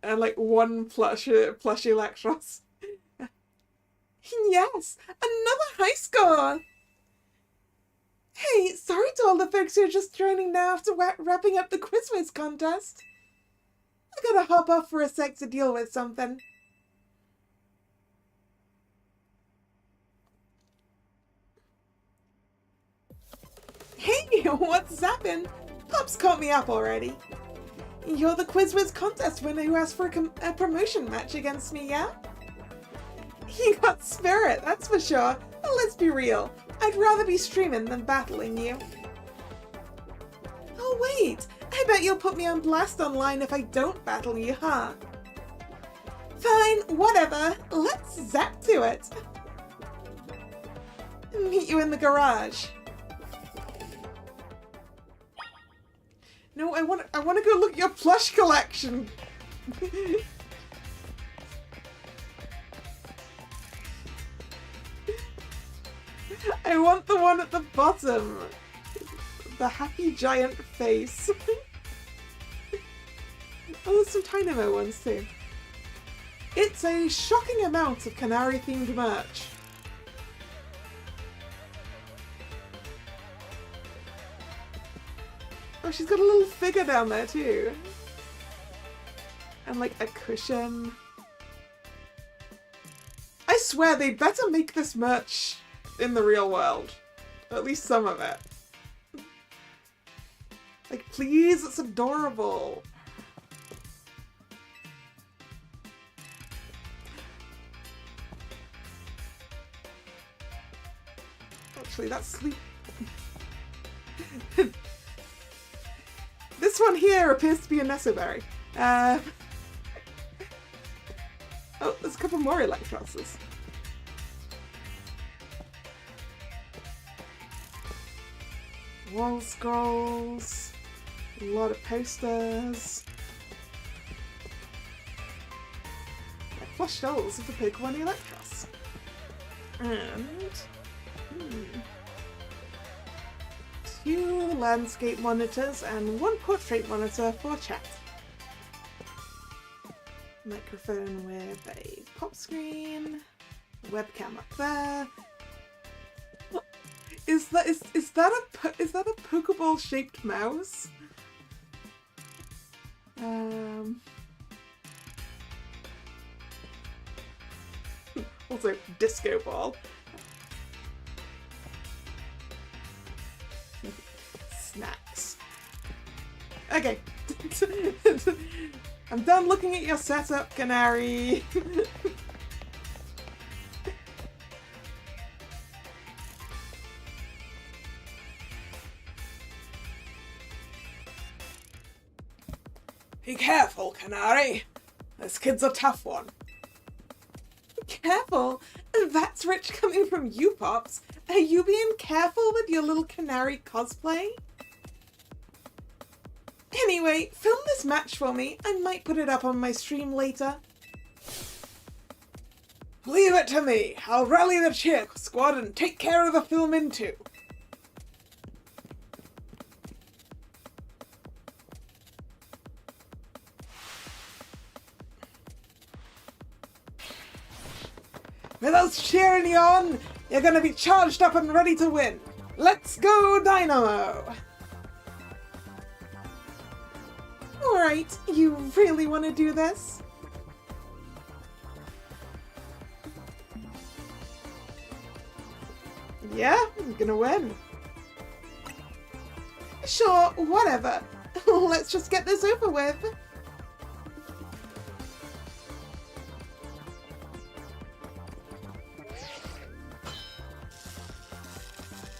[SPEAKER 1] And like one plushie Electros. Yes, another high score. Hey, sorry to all the folks who are just joining now after wrapping up the Quiz Whiz contest. I gotta hop off for a sec to deal with something. Hey, what's zappin'? Pop's caught me up already. You're the Quiz Whiz contest winner who asked for a promotion match against me, yeah? You got spirit, that's for sure. But let's be real. I'd rather be streaming than battling you. Oh wait, I bet you'll put me on blast online if I don't battle you, huh? Fine, whatever. Let's zap to it. Meet you in the garage. No, I want to go look at your plush collection. I want the one at the bottom. The happy giant face. Oh, there's some Dynamo ones too. It's a shocking amount of Canary-themed merch. Oh, she's got a little figure down there too. And like a cushion. I swear they'd better make this merch in the real world. At least some of it. Like, please, it's adorable. Actually, that's sleep. This one here appears to be a Nesoberry. Oh, there's a couple more Electroses. Wall scrolls, a lot of posters. Like plush dolls of the Pokémon Electros. And 2 landscape monitors and 1 portrait monitor for chat. Microphone with a pop screen, webcam up there. Is that a Pokeball shaped mouse? Also, disco ball. Snacks. Okay. I'm done looking at your setup, Canary. Be careful, Canary. This kid's a tough one. Careful? That's rich coming from you, Pops. Are you being careful with your little Canary cosplay? Anyway, film this match for me. I might put it up on my stream later. Leave it to me. I'll rally the cheer squad and take care of the filming too. crowd's cheering you on. You're gonna be charged up and ready to win. Let's go, Dynamo! Alright, you really want to do this? Yeah, I'm gonna win. Sure, whatever. Let's just get this over with.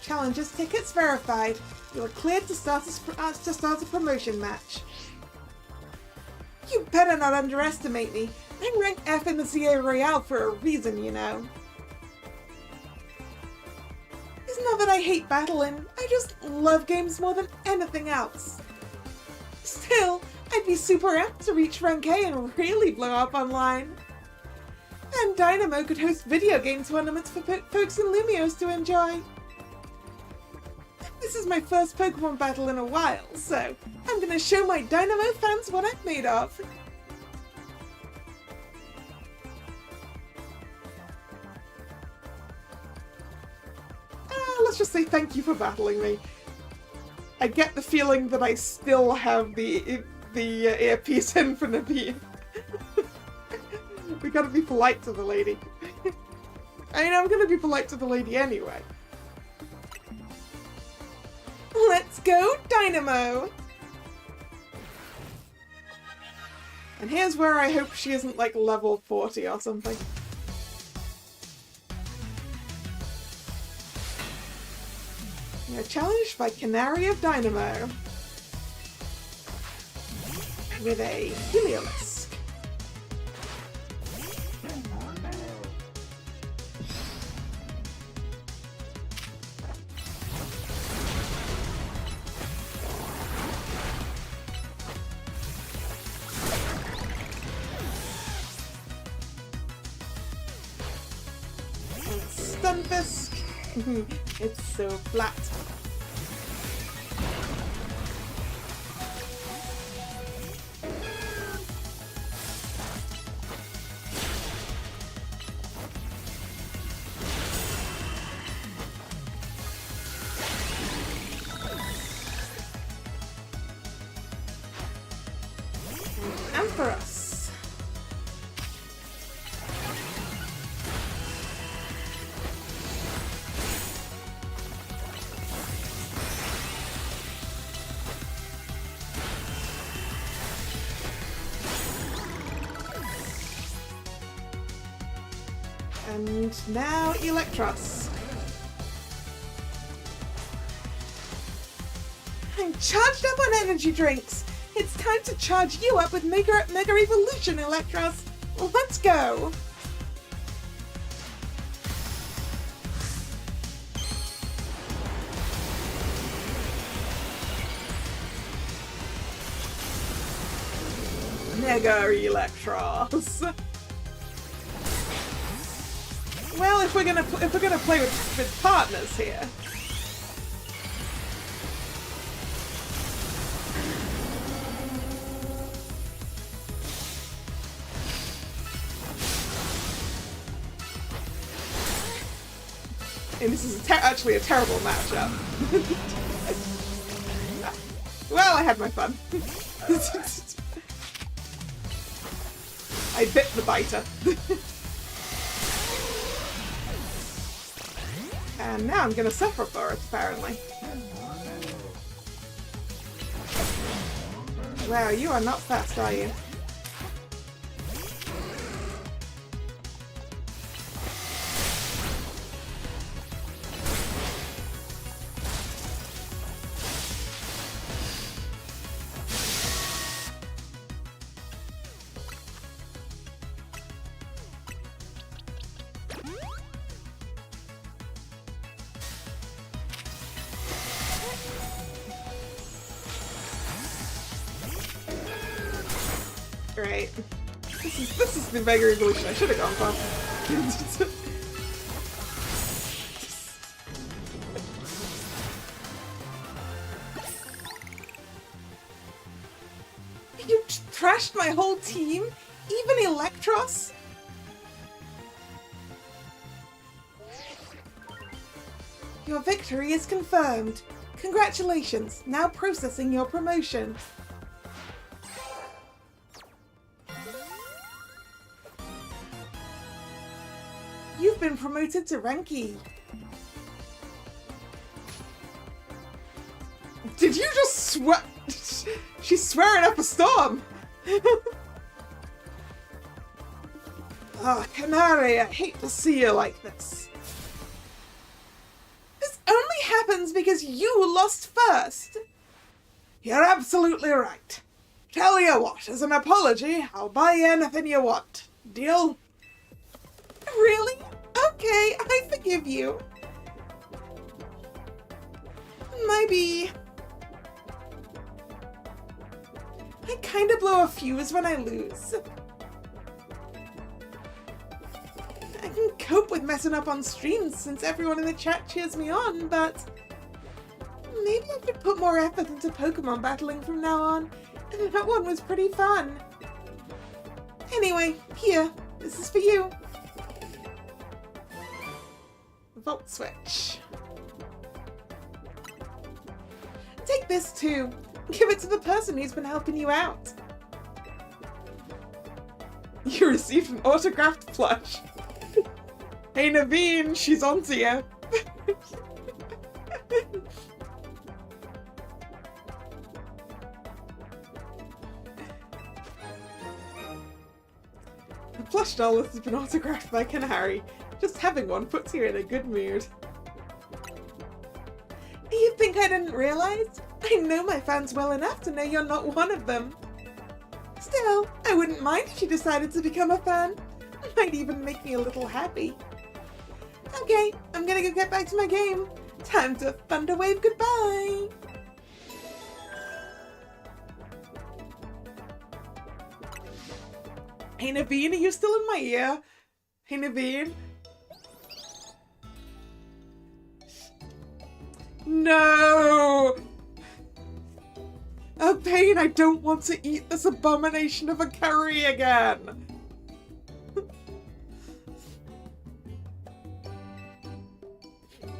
[SPEAKER 1] Challengers tickets verified. You are cleared to start a promotion match. You better not underestimate me. I'm ranked F in the CA Royale for a reason, you know. It's not that I hate battling, I just love games more than anything else. Still, I'd be super amped to reach rank A and really blow up online. And Dynamo could host video game tournaments for folks in Lumios to enjoy. This is my first Pokemon battle in a while, so I'm gonna show my Dynamo fans what I'm made of. Let's just say thank you for battling me. I get the feeling that I still have the earpiece in front of you. We gotta be polite to the lady. I mean, I'm gonna be polite to the lady anyway. Let's go, Dynamo! And here's where I hope she isn't like level 40 or something. You're challenged by Canary of Dynamo with a Heliolisk. Stunfisk. It's so flat. Ampharos. And now Electros. I'm charged up on energy drinks. It's time to charge you up with Mega Evolution, Electros. Let's go. Mega Electros. Well, if we're gonna play with partners here. And this is actually a terrible matchup. Well, I had my fun. I bit the biter. And now I'm gonna suffer for it, apparently. Wow, you are not fast, are you? Right. This is the Mega Evolution I should have gone for. You trashed my whole team? Even Electros? Your victory is confirmed. Congratulations, now processing your promotion. You've been promoted to rank E. Did you just swear? She's swearing up a storm. Oh, Canary, I hate to see you like this. This only happens because you lost first. You're absolutely right. Tell you what, as an apology, I'll buy you anything you want. Deal? Really? Okay, I forgive you. Maybe... I kinda blow a fuse when I lose. I can cope with messing up on streams since everyone in the chat cheers me on, but... maybe I could put more effort into Pokemon battling from now on. And that one was pretty fun. Anyway, here, this is for you. Volt switch. Take this too. Give it to the person who's been helping you out. You received an autographed plush. Hey Naveen, she's onto you. The plush doll has been autographed by Canary. Just having one puts you in a good mood. You think I didn't realize? I know my fans well enough to know you're not one of them. Still, I wouldn't mind if you decided to become a fan. It might even make me a little happy. Okay, I'm gonna go get back to my game. Time to Thunderwave goodbye! Hey Naveen, are you still in my ear? Hey Naveen? No! Oh, Pain, I don't want to eat this abomination of a curry again!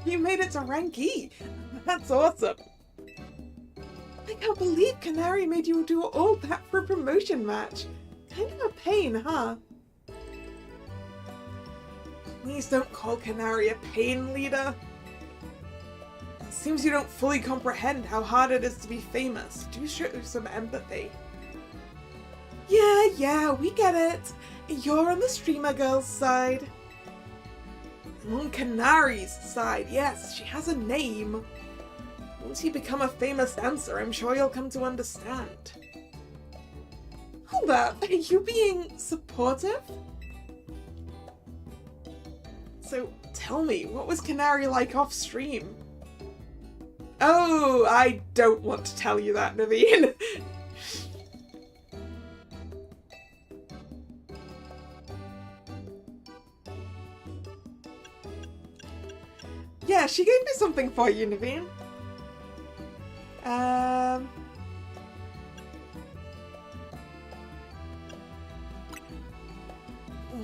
[SPEAKER 1] You made it to rank E! That's awesome! I can't believe Canary made you do all that for a promotion match. Kind of a pain, huh? Please don't call Canary a pain, leader. It seems you don't fully comprehend how hard it is to be famous. Do show some empathy. Yeah, we get it. You're on the streamer girl's side. I'm on Canary's side, yes, she has a name. Once you become a famous dancer, I'm sure you'll come to understand. Hold up, are you being supportive? So, tell me, what was Canary like off stream? Oh, I don't want to tell you that, Naveen. Yeah, she gave me something for you, Naveen.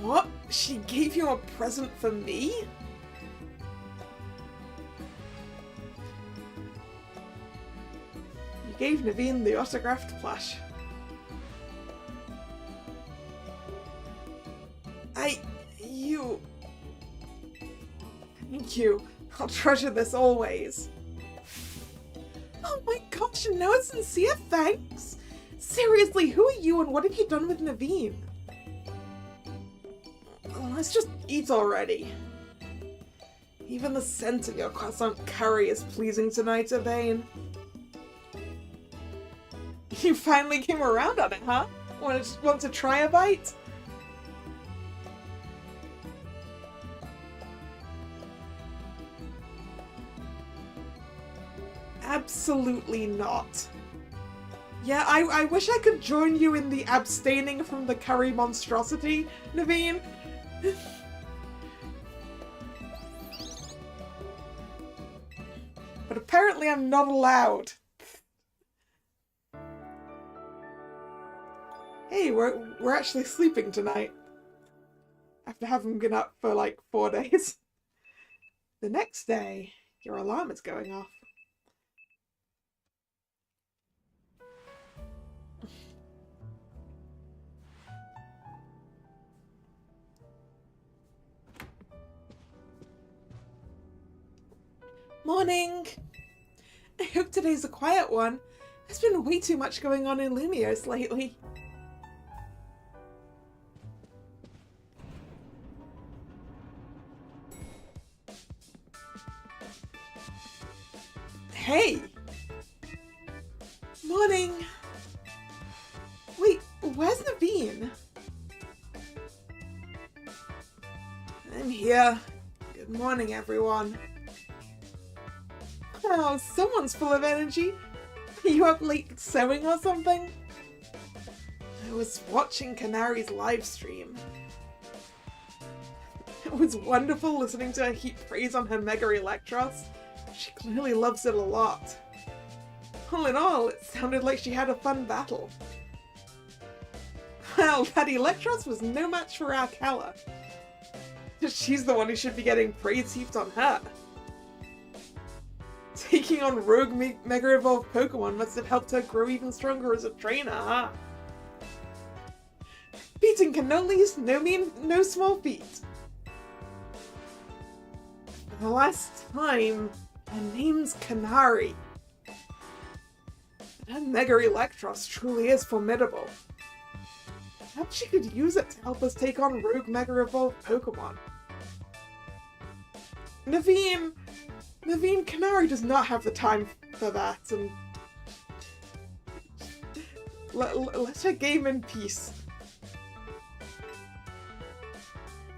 [SPEAKER 1] What? She gave you a present for me? You gave Naveen the autographed plush. Thank you. I'll treasure this always. Oh my gosh, no sincere thanks! Seriously, who are you and what have you done with Naveen? Let's just eat already. Even the scent of your croissant curry is pleasing tonight, Urbane. You finally came around on it, huh? Want to try a bite? Absolutely not. Yeah, I wish I could join you in the abstaining from the curry monstrosity, Naveen. But apparently I'm not allowed. Hey, we're actually sleeping tonight. After having been up for like 4 days. The next day, Your alarm is going off. Morning! I hope today's a quiet one. There's been way too much going on in Lumios lately. Hey! Morning! Wait, where's Naveen? I'm here. Good morning, everyone. Oh, someone's full of energy. Are you up late sewing or something? I was watching Canari's live stream. It was wonderful listening to her heap praise on her Mega Electros. She clearly loves it a lot. All in all, it sounded like she had a fun battle. Well, that Electros was no match for our Kalla. She's the one who should be getting praise heaped on her. Taking on rogue Mega Evolved Pokemon must have helped her grow even stronger as a trainer, huh? Beating Cannolis, no small feat. For the last time, her name's Canary. Her Mega Electros truly is formidable. Perhaps she could use it to help us take on rogue Mega Evolved Pokemon. Naveen, Canary does not have the time for that, and let her game in peace.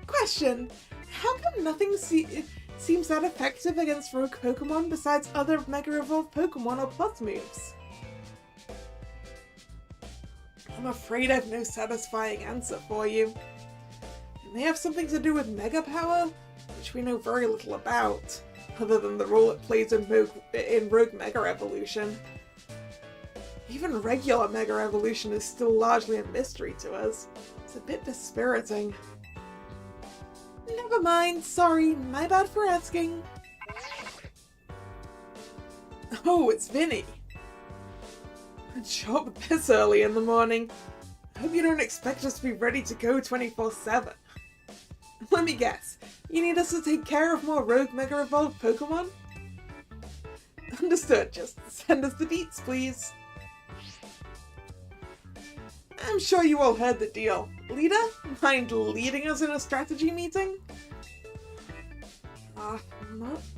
[SPEAKER 1] Question: how come nothing seems that effective against rogue Pokemon besides other Mega Evolved Pokemon or Plus moves? I'm afraid I've no satisfying answer for you. It may have something to do with Mega Power, which we know very little about, other than the role it plays in Rogue Mega Evolution. Even regular Mega Evolution is still largely a mystery to us. It's a bit dispiriting. Never mind, sorry, my bad for asking. Oh, it's Vinny. Job this early in the morning. I hope you don't expect us to be ready to go 24/7. Let me guess, you need us to take care of more rogue Mega Evolved Pokemon? Understood, just send us the deets, please. I'm sure you all heard the deal. Leader, mind leading us in a strategy meeting?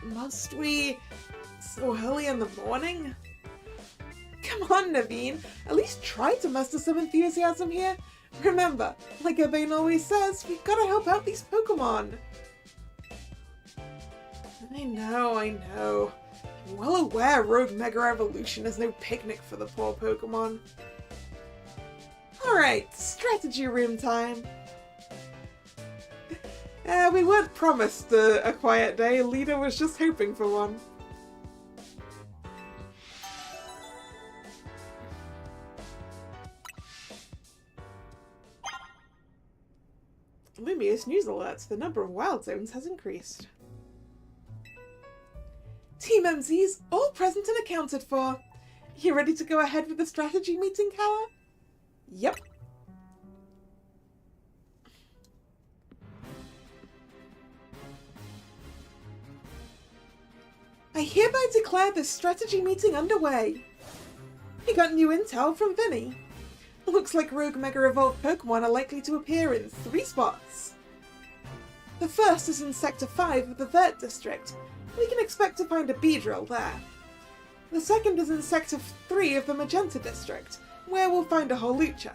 [SPEAKER 1] Must we? So early in the morning? Come on, Naveen, at least try to muster some enthusiasm here. Remember, like Urbane always says, we've got to help out these Pokemon. I know. I'm well aware Rogue Mega Evolution is no picnic for the poor Pokemon. Alright, strategy room time. We weren't promised a quiet day, Leader was just hoping for one. Lumious news alerts, the number of wild zones has increased. Team MZs, all present and accounted for. You ready to go ahead with the strategy meeting, Kalla? Yep. I hereby declare this strategy meeting underway. We got new intel from Vinny. Looks like rogue Mega Evolved Pokemon are likely to appear in 3 spots. The first is in Sector 5 of the Vert District. We can expect to find a Beedrill there. The second is in Sector 3 of the Magenta District, where we'll find a Hawlucha.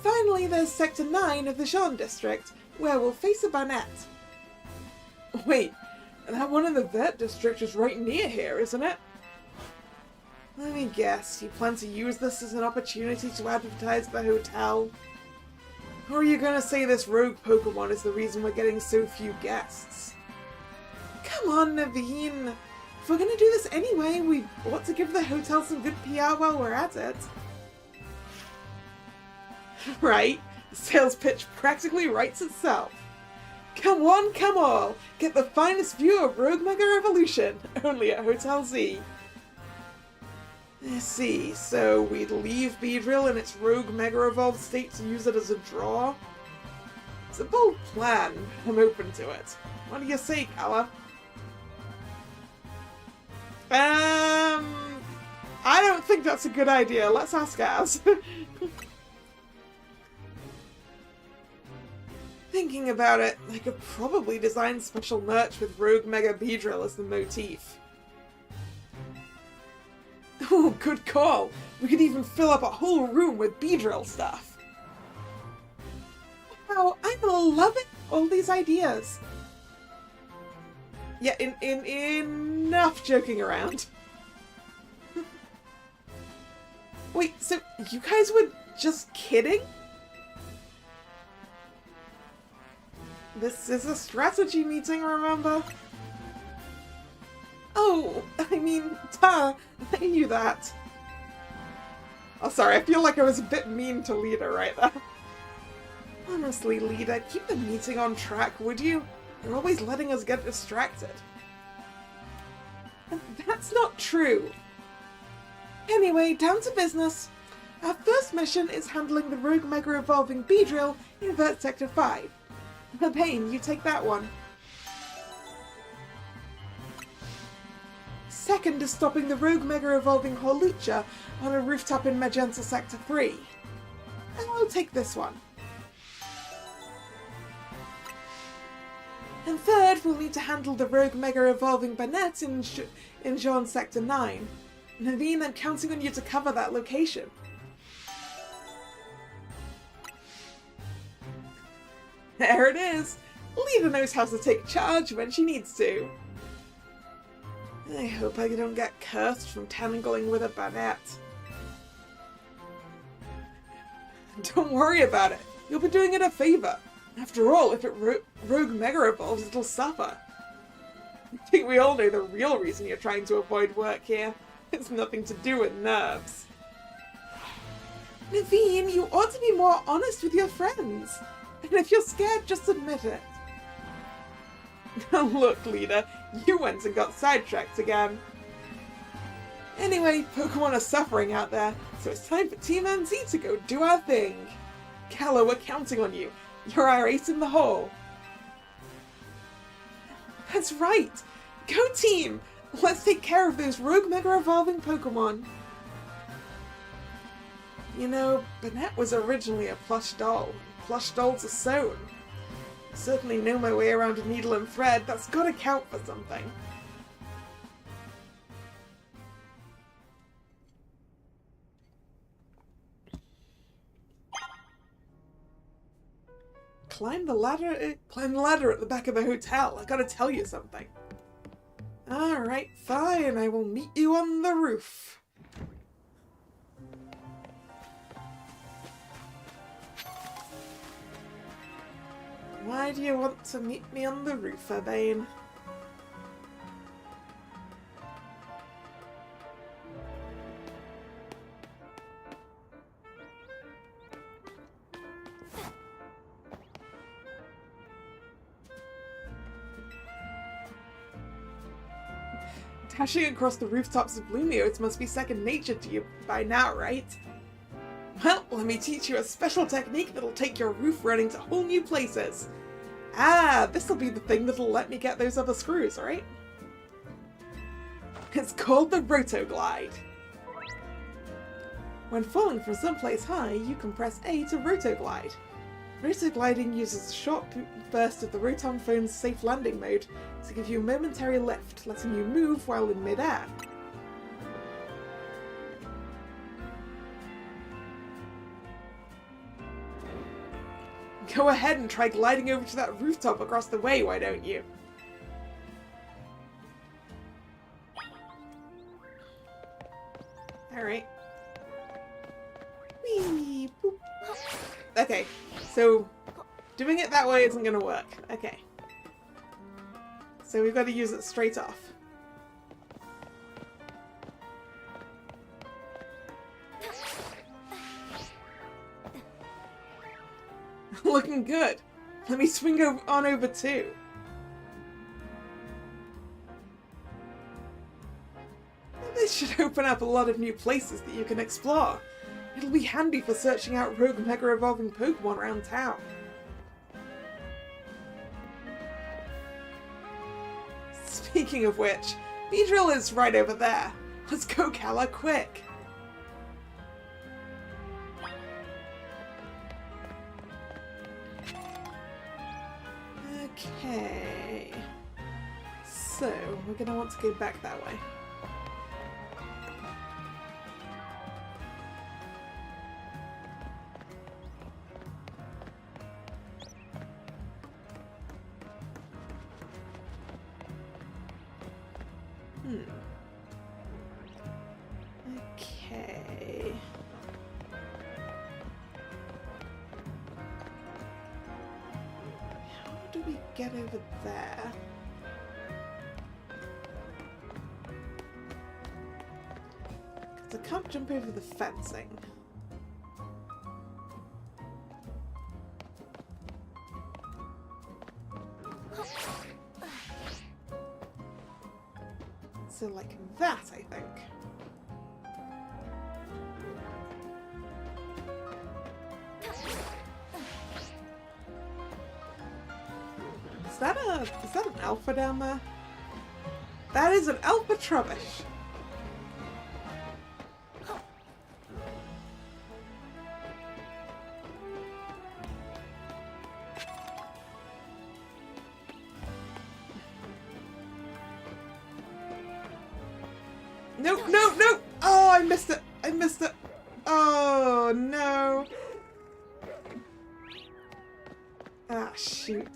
[SPEAKER 1] Finally, there's Sector 9 of the Jean District, where we'll face a Banette. Wait, that one in the Vert District is right near here, isn't it? Let me guess, you plan to use this as an opportunity to advertise the hotel? Or are you gonna say this rogue Pokemon is the reason we're getting so few guests? Come on, Naveen! If we're gonna do this anyway, we ought to give the hotel some good PR while we're at it. Right, the sales pitch practically writes itself. Come one, come all! Get the finest view of Rogue Mega Revolution, only at Hotel Z. Let's see, so we'd leave Beedrill in its Rogue Mega Evolved state to use it as a draw? It's a bold plan, I'm open to it. What do you say, Kalla? I don't think that's a good idea. Let's ask Az. Thinking about it, I could probably design special merch with Rogue Mega Beedrill as the motif. Oh, good call. We could even fill up a whole room with Beedrill stuff. Wow, I'm loving all these ideas. Yeah, enough joking around. Wait, so you guys were just kidding? This is a strategy meeting, remember? Oh, I mean, duh, I knew that. Oh, sorry, I feel like I was a bit mean to Lita right there. Honestly, Lita, keep the meeting on track, would you? You're always letting us get distracted. That's not true. Anyway, down to business. Our first mission is handling the Rogue Mega Evolving Beedrill in Vert Sector 5. Pain, you take that one. Second is stopping the Rogue Mega Evolving Hawlucha on a rooftop in Magenta Sector 3. And I'll take this one. And third, we'll need to handle the Rogue Mega Evolving Banette in Jean Sector 9. Naveen, I'm counting on you to cover that location. There it is! Lita knows how to take charge when she needs to. I hope I don't get cursed from tangling with a Banette. Don't worry about it. You'll be doing it a favour. After all, if it Rogue Mega Evolves, it'll suffer. I think we all know the real reason you're trying to avoid work here. It's nothing to do with nerves. Naveen, you ought to be more honest with your friends. And if you're scared, just admit it. Now look, Lita, you went and got sidetracked again. Anyway, Pokemon are suffering out there, so it's time for Team MZ to go do our thing. Kalla, we're counting on you. You're our ace in the hole. That's right. Go team! Let's take care of those Rogue Mega Evolving Pokemon. You know, Banette was originally a plush doll. Plush dolls are sewn. I certainly know my way around a needle and thread. That's gotta count for something. Climb the ladder at the back of the hotel. I gotta tell you something. Alright, fine. I will meet you on the roof. Why do you want to meet me on the roof, Urbane? Dashing across the rooftops of Blumiotes must be second nature to you by now, right? Well, let me teach you a special technique that'll take your roof running to whole new places. Ah, this'll be the thing that'll let me get those other screws, right? It's called the Rotoglide. When falling from someplace high, you can press A to Rotoglide. Rotogliding uses a short burst of the Rotom phone's safe landing mode to give you a momentary lift, letting you move while in mid-air. Go ahead and try gliding over to that rooftop across the way, why don't you? Alright. Whee! Boop. Okay, so doing it that way isn't gonna work. Okay. So we've got to use it straight off. Looking good. Let me swing on over too. This should open up a lot of new places that you can explore. It'll be handy for searching out rogue mega evolving Pokemon around town. Speaking of which, Beedrill is right over there. Let's go, Kalla, quick! Okay. So, we're gonna want to go back that way. Okay. How do we get over there? Because I can't jump over the fencing. So like that, I think. Is that an alpha down there? That is an alpha Trubbish. No, no, no! Oh, I missed it! I missed it! Oh, no! Ah, shoot.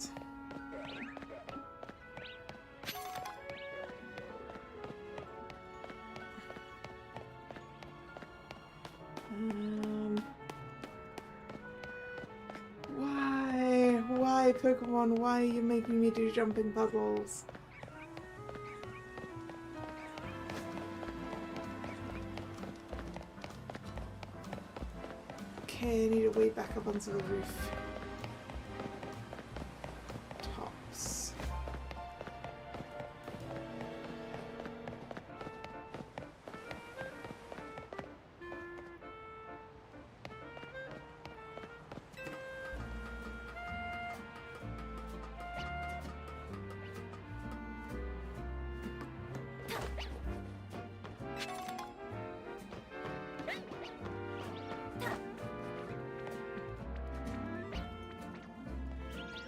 [SPEAKER 1] Why, Pokemon? Why are you making me do jumping puzzles? Okay, I need to way back up onto the roof. Tops.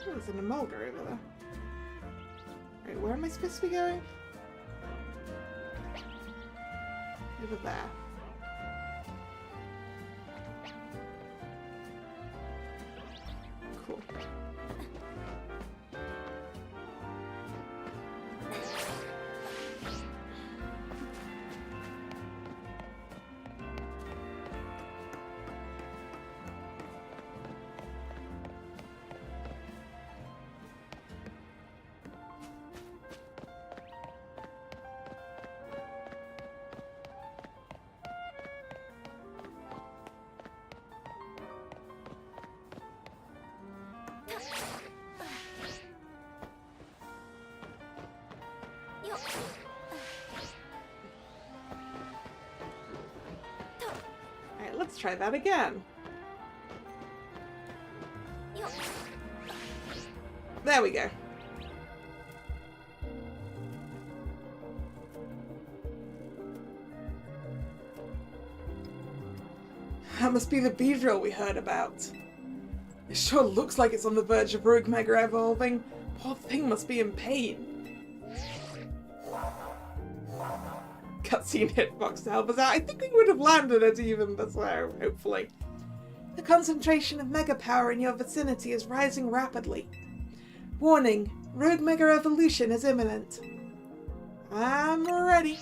[SPEAKER 1] There's an Emolga over there. Right, where am I supposed to be going? Over there. Cool. Alright, let's try that again. There we go. That must be the Beedrill we heard about. It sure looks like it's on the verge of rogue mega evolving. Poor thing must be in pain. Cutscene hitbox to help us out. I think we would have landed it even before, hopefully. The concentration of mega power in your vicinity is rising rapidly. Warning, rogue mega evolution is imminent. I'm ready.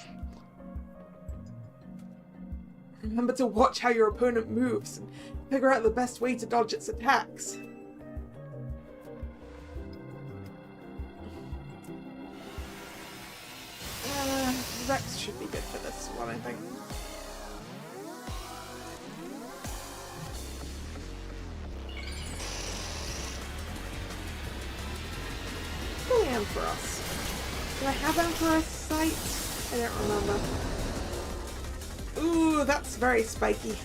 [SPEAKER 1] Remember to watch how your opponent moves and figure out the best way to dodge its attacks. Rex should be good for this one, I think. Ampharos. Do I have Ampharos sight? I don't remember. Ooh, that's very spiky.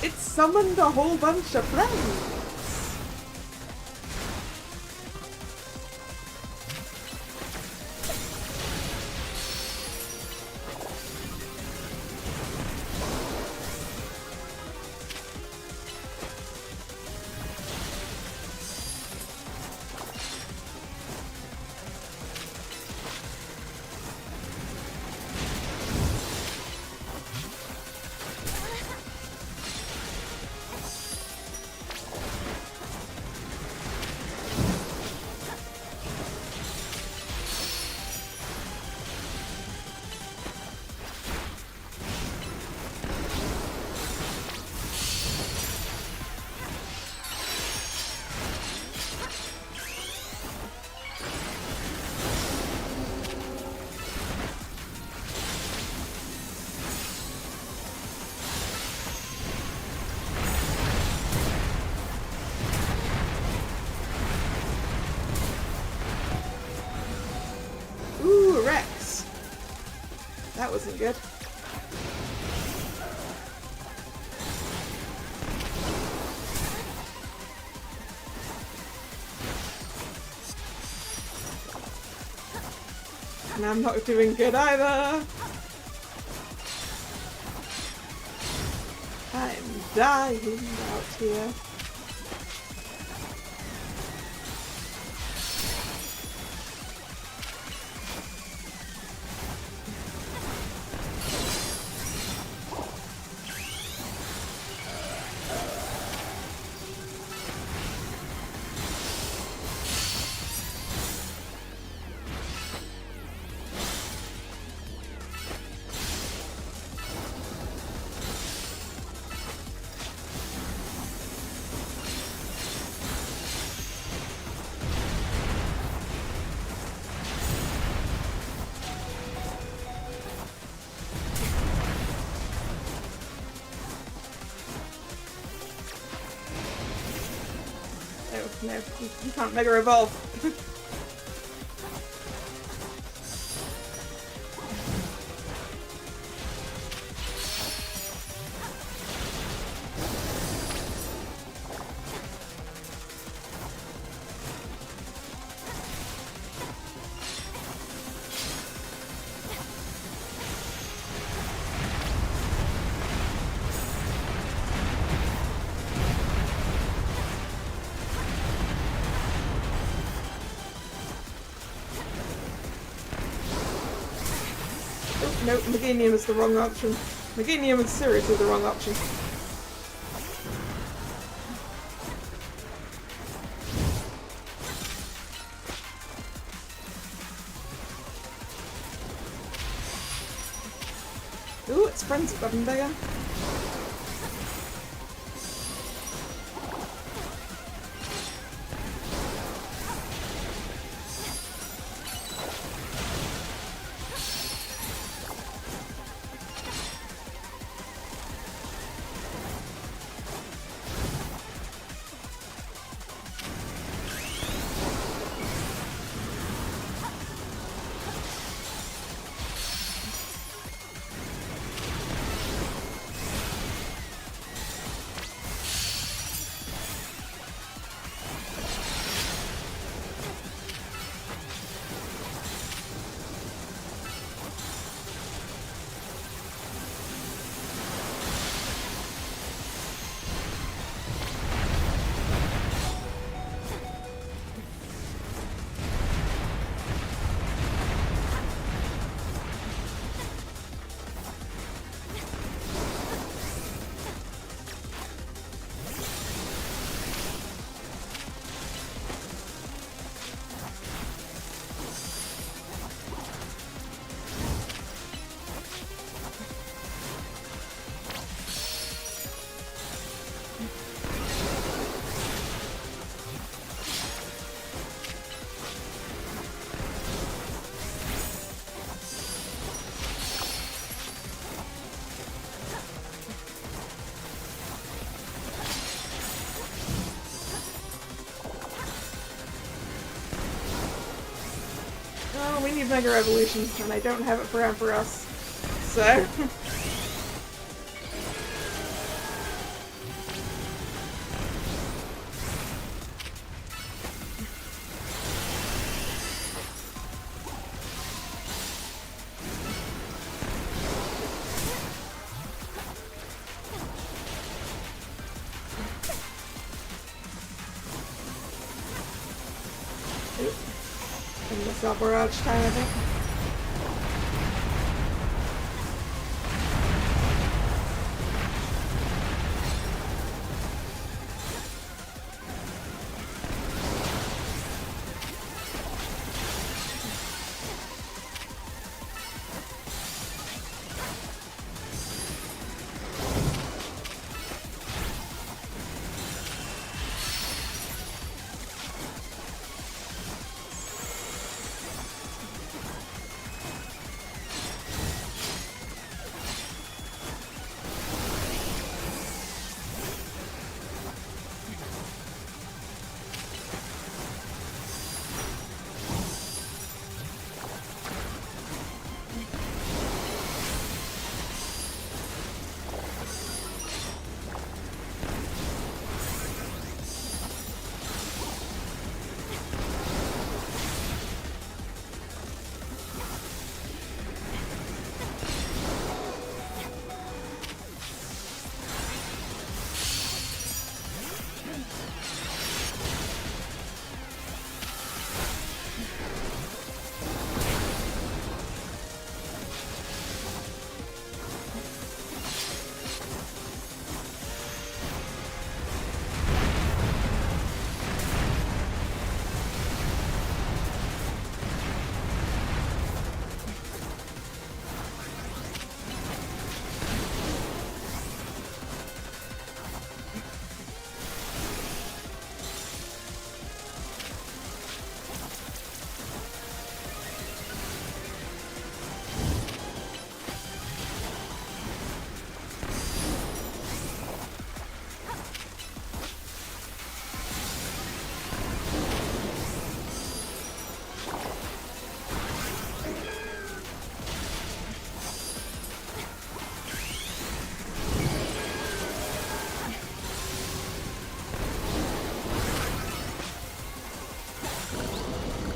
[SPEAKER 1] It summoned a whole bunch of friends. That wasn't good. And I'm not doing good either. I'm dying out here. No, you can't Mega Evolve. No, Meganium is the wrong option. Meganium is seriously the wrong option. Ooh, its friends have gotten bigger. Well, we need Mega Evolution, and I don't have it for Ampharos. So... barrage time, I think.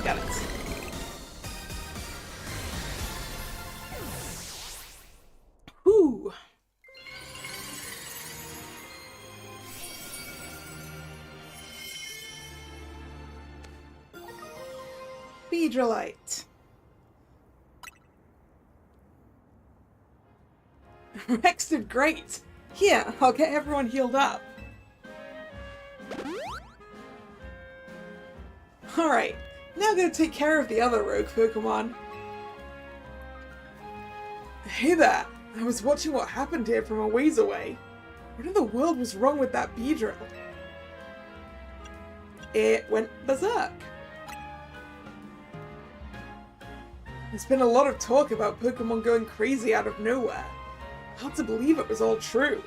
[SPEAKER 1] Got it. Whew. Beedrillite. Rex did great. Here, I'll get everyone healed up. Alright, now go take care of the other rogue Pokemon. Hey there, I was watching what happened here from a ways away. What in the world was wrong with that Beedrill? It went berserk. There's been a lot of talk about Pokemon going crazy out of nowhere. Hard to believe it was all true.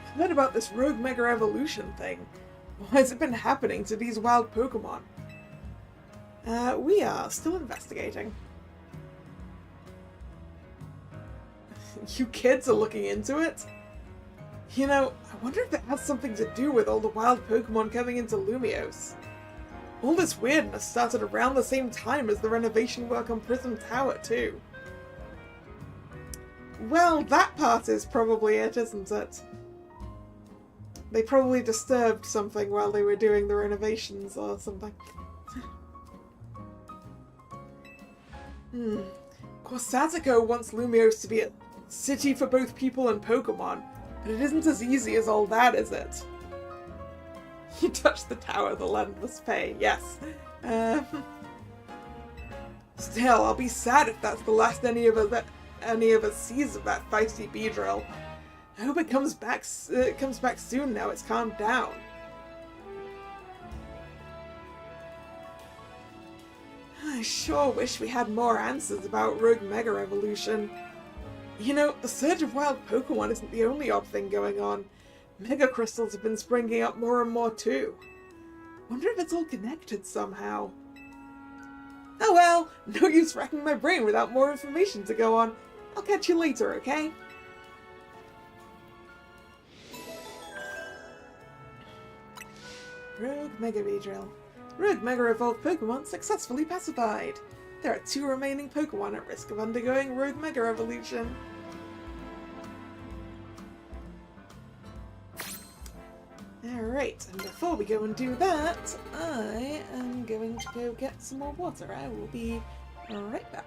[SPEAKER 1] I heard about this rogue Mega Evolution thing. Why has it been happening to these wild Pokemon? We are still investigating. You kids are looking into it? You know, I wonder if it has something to do with all the wild Pokemon coming into Lumiose. All this weirdness started around the same time as the renovation work on Prism Tower, too. Well, that part is probably it, isn't it? They probably disturbed something while they were doing the renovations or something. Quasatico wants Lumiose to be a city for both people and Pokemon, but it isn't as easy as all that, is it? You touched the tower, the land must pay, yes. Still, I'll be sad if that's the last any of us sees of that feisty Beedrill. I hope it comes back soon now it's calmed down. I sure wish we had more answers about Rogue Mega Evolution. You know, the surge of wild Pokemon isn't the only odd thing going on. Mega Crystals have been springing up more and more too. Wonder if it's all connected somehow. Oh well, no use racking my brain without more information to go on. I'll catch you later, okay? Rogue Mega Beedrill. Rogue Mega Evolved Pokémon successfully pacified. There are 2 remaining Pokémon at risk of undergoing Rogue Mega Evolution. Alright, and before we go and do that, I am going to go get some more water. I will be right back.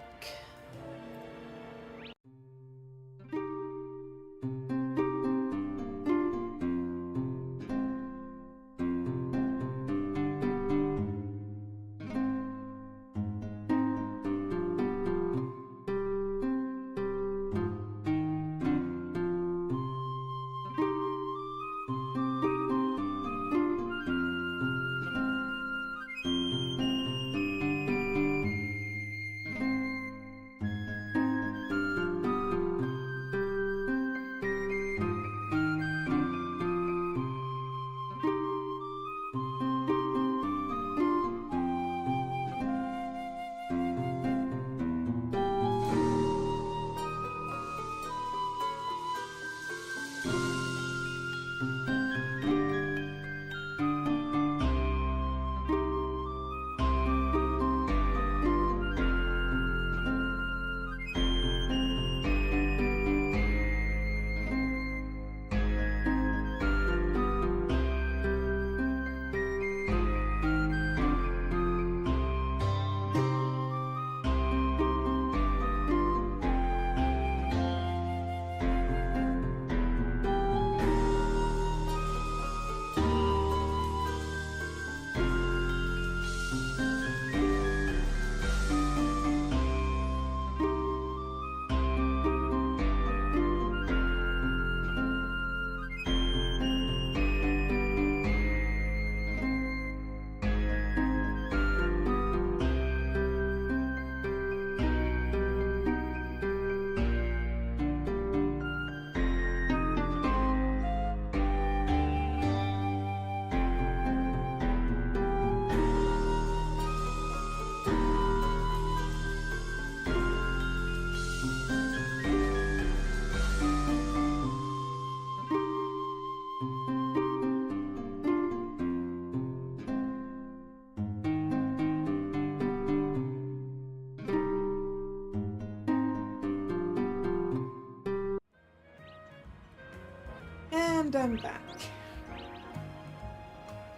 [SPEAKER 1] And I'm back.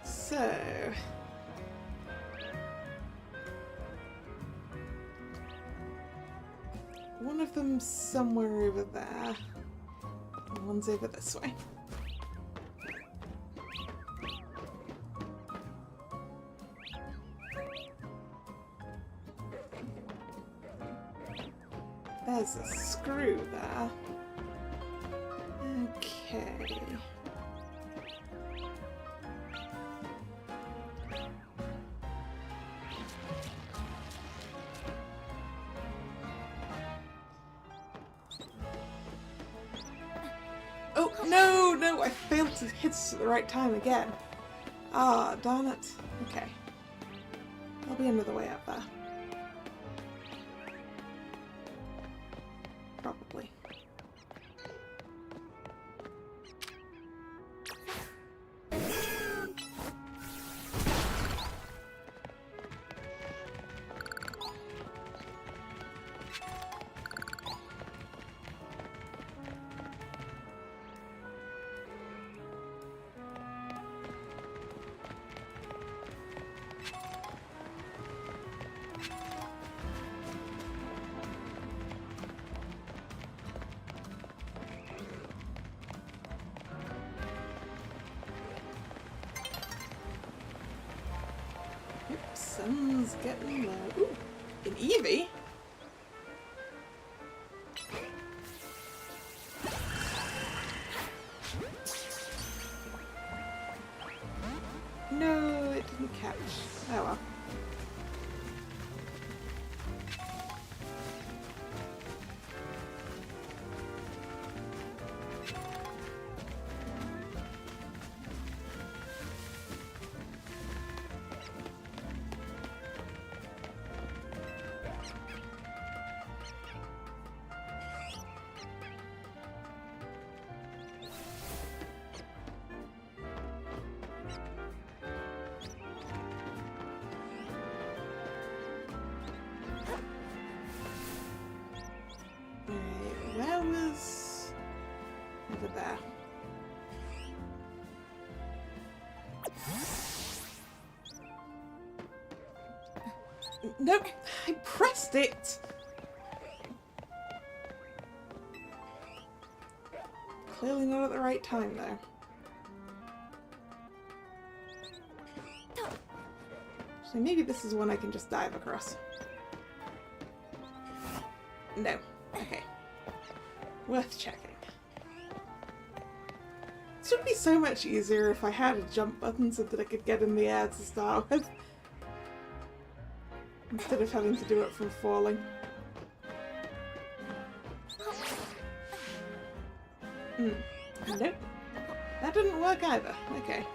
[SPEAKER 1] So... one of them's somewhere over there. And one's over this way. There's a screw there. Okay. Oh, no, I failed to hit at the right time again. Ah, darn it. Okay. There'll be another way up there. Probably. Sun's getting low. Ooh, an Eevee? No, it didn't catch. Oh well. over there. No, I pressed it! Clearly not at the right time, though. So maybe this is one I can just dive across. No. Okay. Worth checking. This would be so much easier if I had a jump button so that I could get in the air to start with. Instead of having to do it from falling. Nope. That didn't work either. Okay.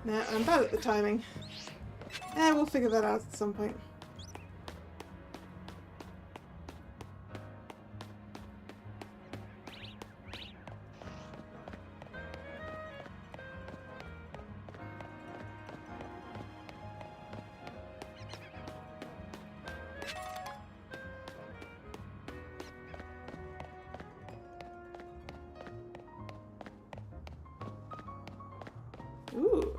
[SPEAKER 1] Nah, I'm bad at the timing. We'll figure that out at some point. Ooh.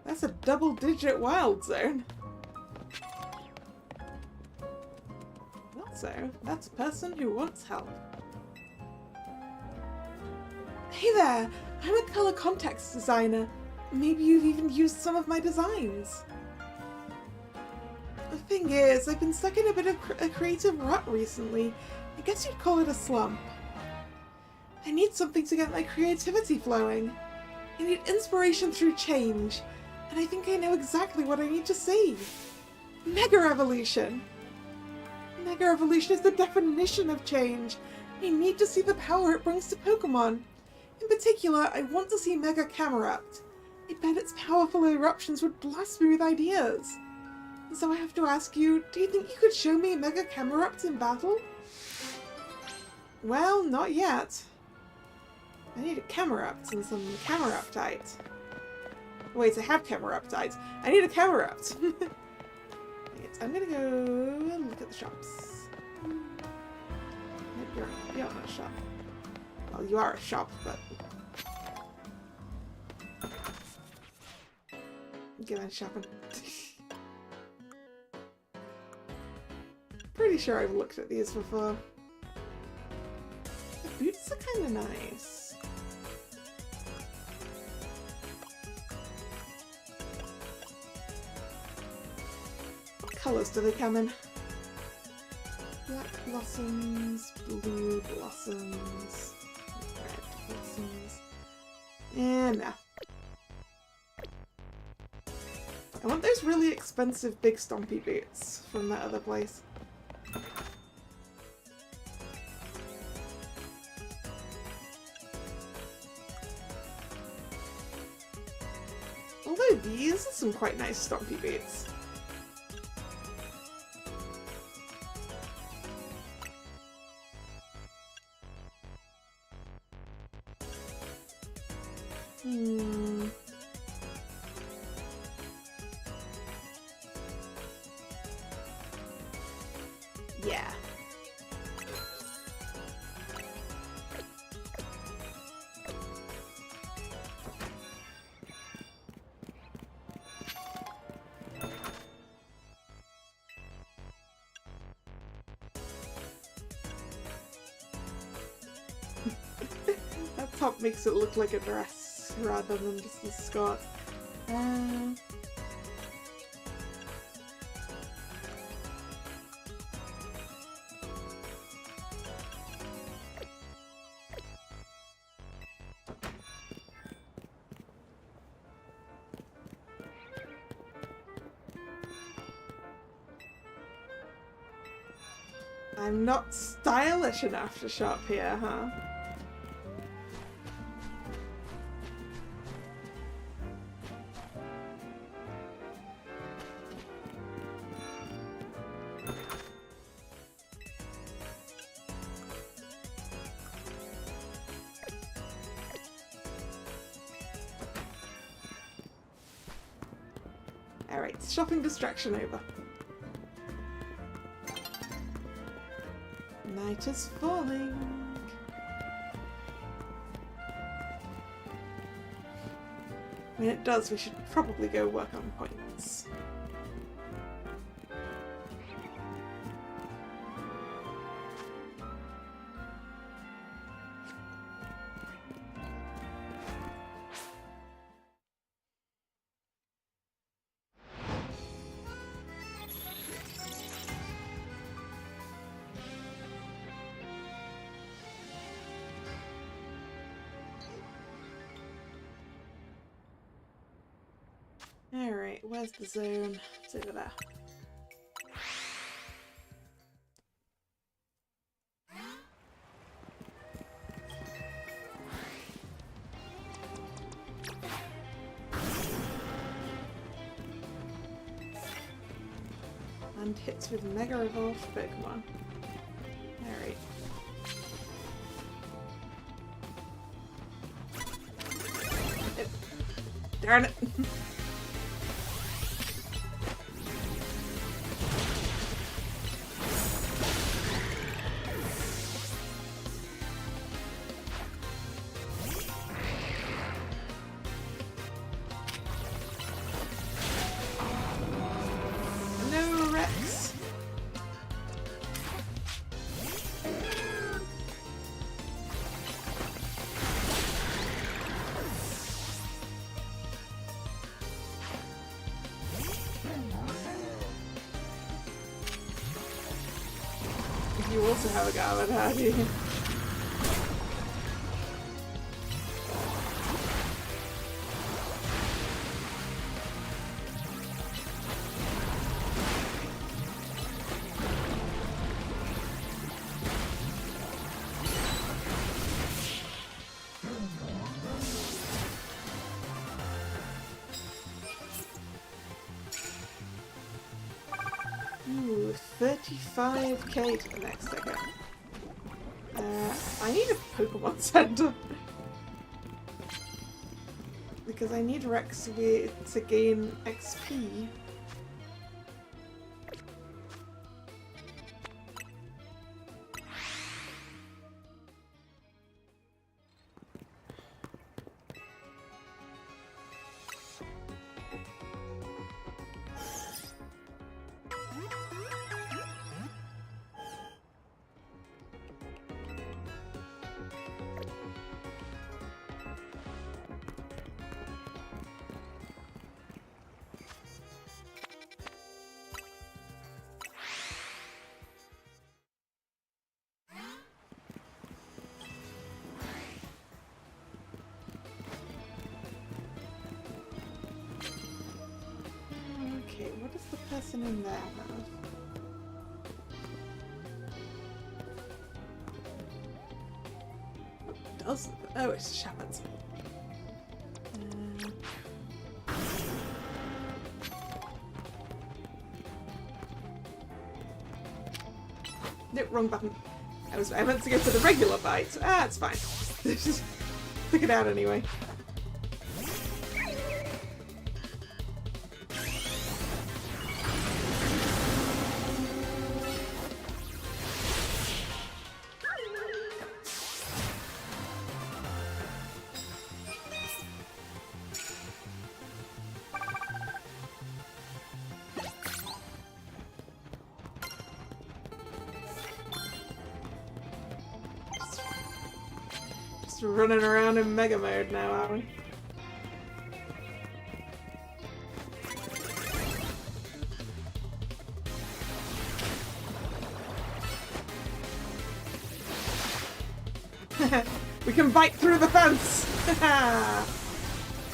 [SPEAKER 1] That's a double-digit wild zone. Also, that's a person who wants help. Hey there! I'm a color context designer. Maybe you've even used some of my designs. The thing is, I've been stuck in a bit of a creative rut recently. I guess you'd call it a slump. I need something to get my creativity flowing. I need inspiration through change. And I think I know exactly what I need to see. Mega Evolution! Mega Evolution is the definition of change. I need to see the power it brings to Pokémon. In particular, I want to see Mega Camerupt. I bet its powerful eruptions would blast me with ideas. And so I have to ask you, do you think you could show me Mega Camerupt in battle? Well, not yet. I need a Camerupt and some Cameruptite. Wait, I have Cameruptite. I need a Camerupt. I'm gonna go look at the shops. Nope, you're not a shop. Well, you are a shop, but... Get on shopping. Pretty sure I've looked at these before. The boots are kind of nice. Colours do they come in? Black blossoms, blue blossoms, red blossoms, and nah. I want those really expensive big stompy boots from that other place. Although these are some quite nice stompy boots. Yeah. That top makes it look like a dress rather than just a skirt. I'm not stylish enough to shop here, huh? Alright, shopping distraction over. Night is falling. When it does, we should probably go work on points. Alright, where's the zone? It's over there. And hits with Mega Evolved Pokemon. Alright. Darn it! No, Rex! You also have a goblin, how do you? Ooh, 35k to the next second. I need a Pokemon Center. Because I need Rex to gain XP. Okay, what does the person in there have? What does? Oh, it's Shepherds. Nope, wrong button. I meant to go for the regular bite. Ah, it's fine. Just stick it out anyway. Just running around in Mega Mode now, aren't we? We can bite through the fence!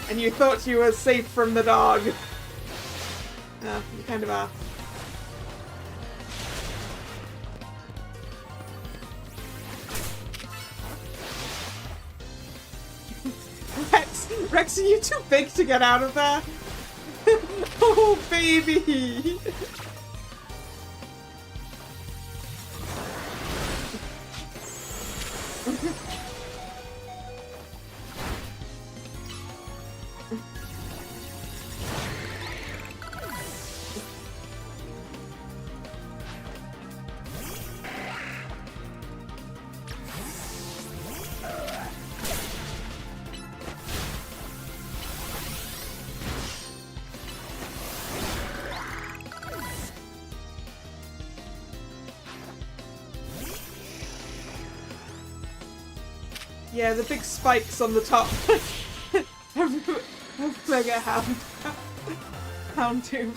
[SPEAKER 1] And you thought you were safe from the dog. Oh, you kind of are. Rex, are you too big to get out of there? Oh, baby! Yeah, the big spikes on the top. Mega hound tube.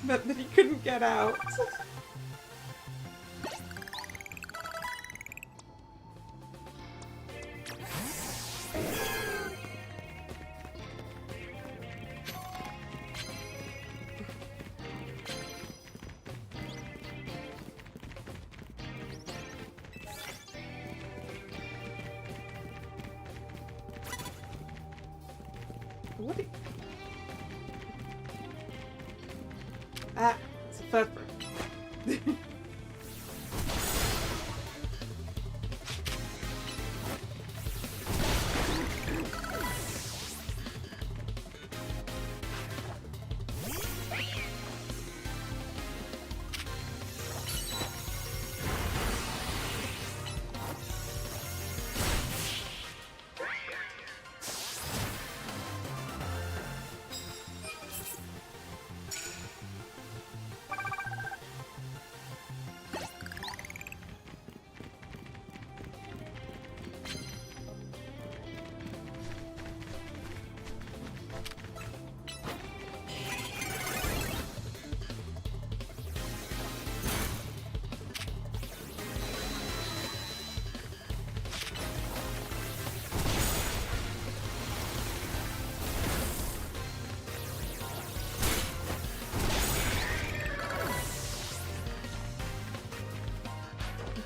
[SPEAKER 1] But that he couldn't get out. What? Ah, it's a pepper.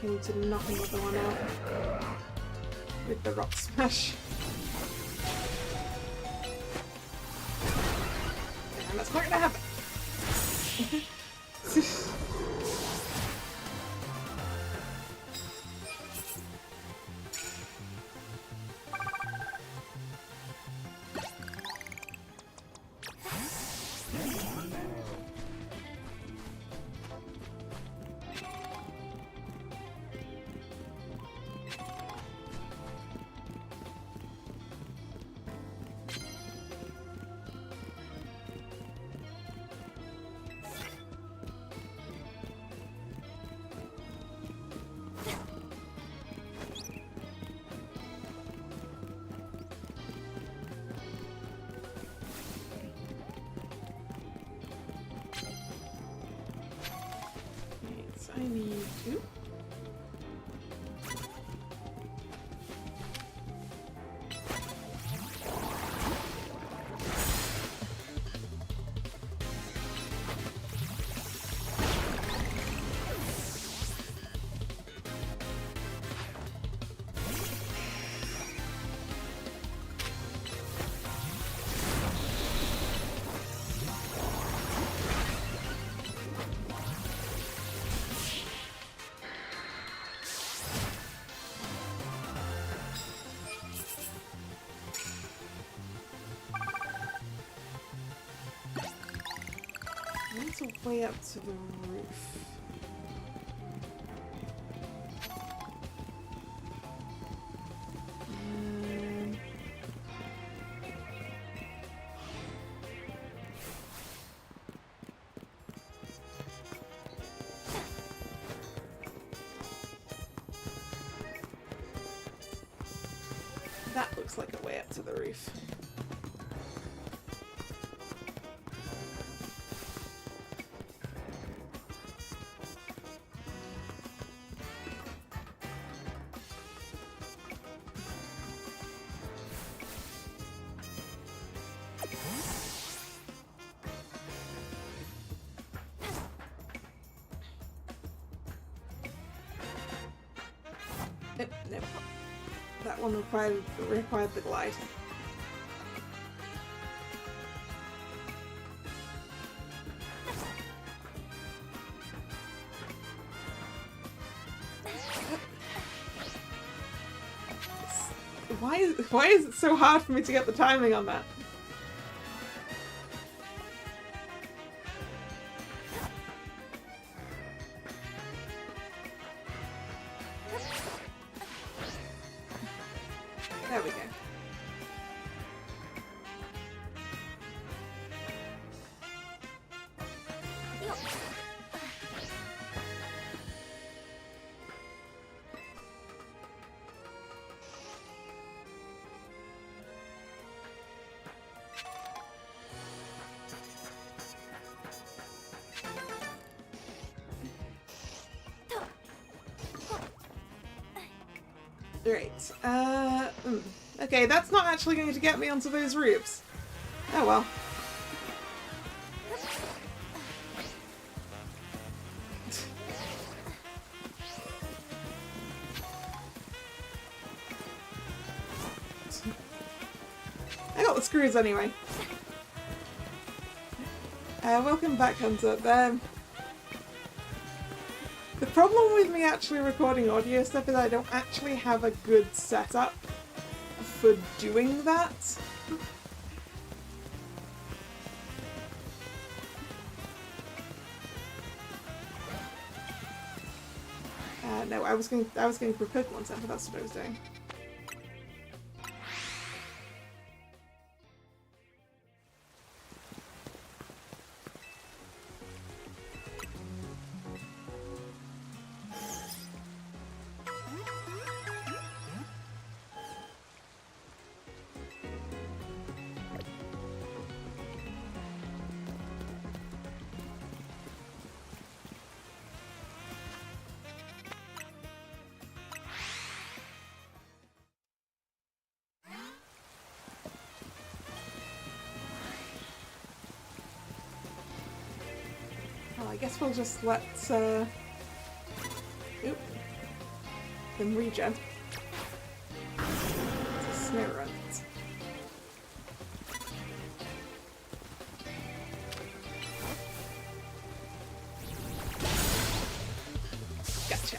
[SPEAKER 1] I need to knock another one out with the rock smash. And that's not gonna happen. I need to. It's a way up to the roof. That looks like a way up to the roof. No, that one required the glide. Why is it so hard for me to get the timing on that? There we go. Great. Okay, that's not actually going to get me onto those roofs. Oh well. I got the screws anyway. Welcome back, Hunter. The problem with me actually recording audio stuff is I don't actually have a good setup for doing that. No, I was going for a Pokemon Center, that's what I was doing. I guess we'll just let them regen. It's a snare run. Gotcha.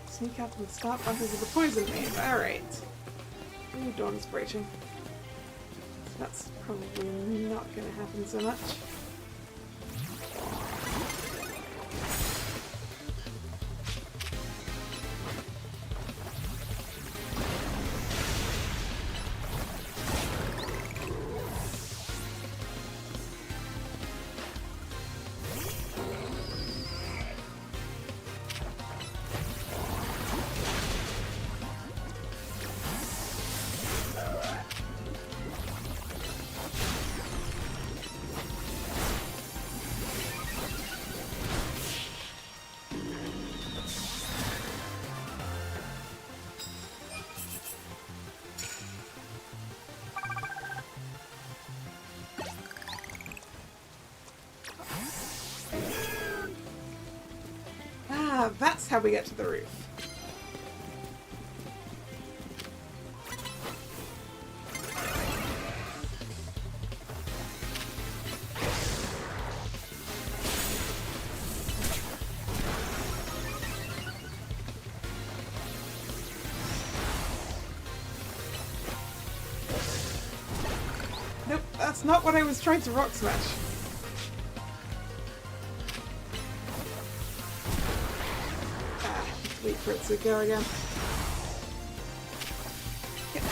[SPEAKER 1] Sneak out and start buttons of the poison wave. Alright. Ooh, dawn's breaching. That's probably not going to happen so much. That's how we get to the roof. Nope, that's not what I was trying to rock smash. Wait for it to go again. Yep.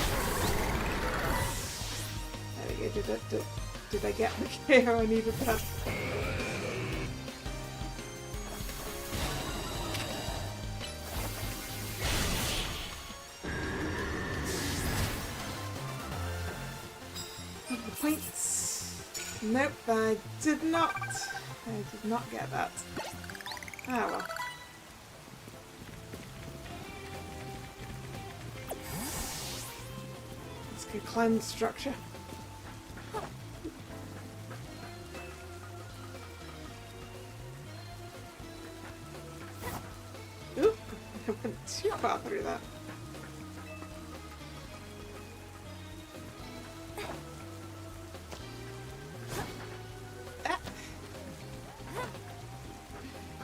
[SPEAKER 1] There we go. Did I get the KO I needed that? The points. Nope, I did not. I did not get that. Ah well. Climb the structure. Oop! I went too far through that. Ah.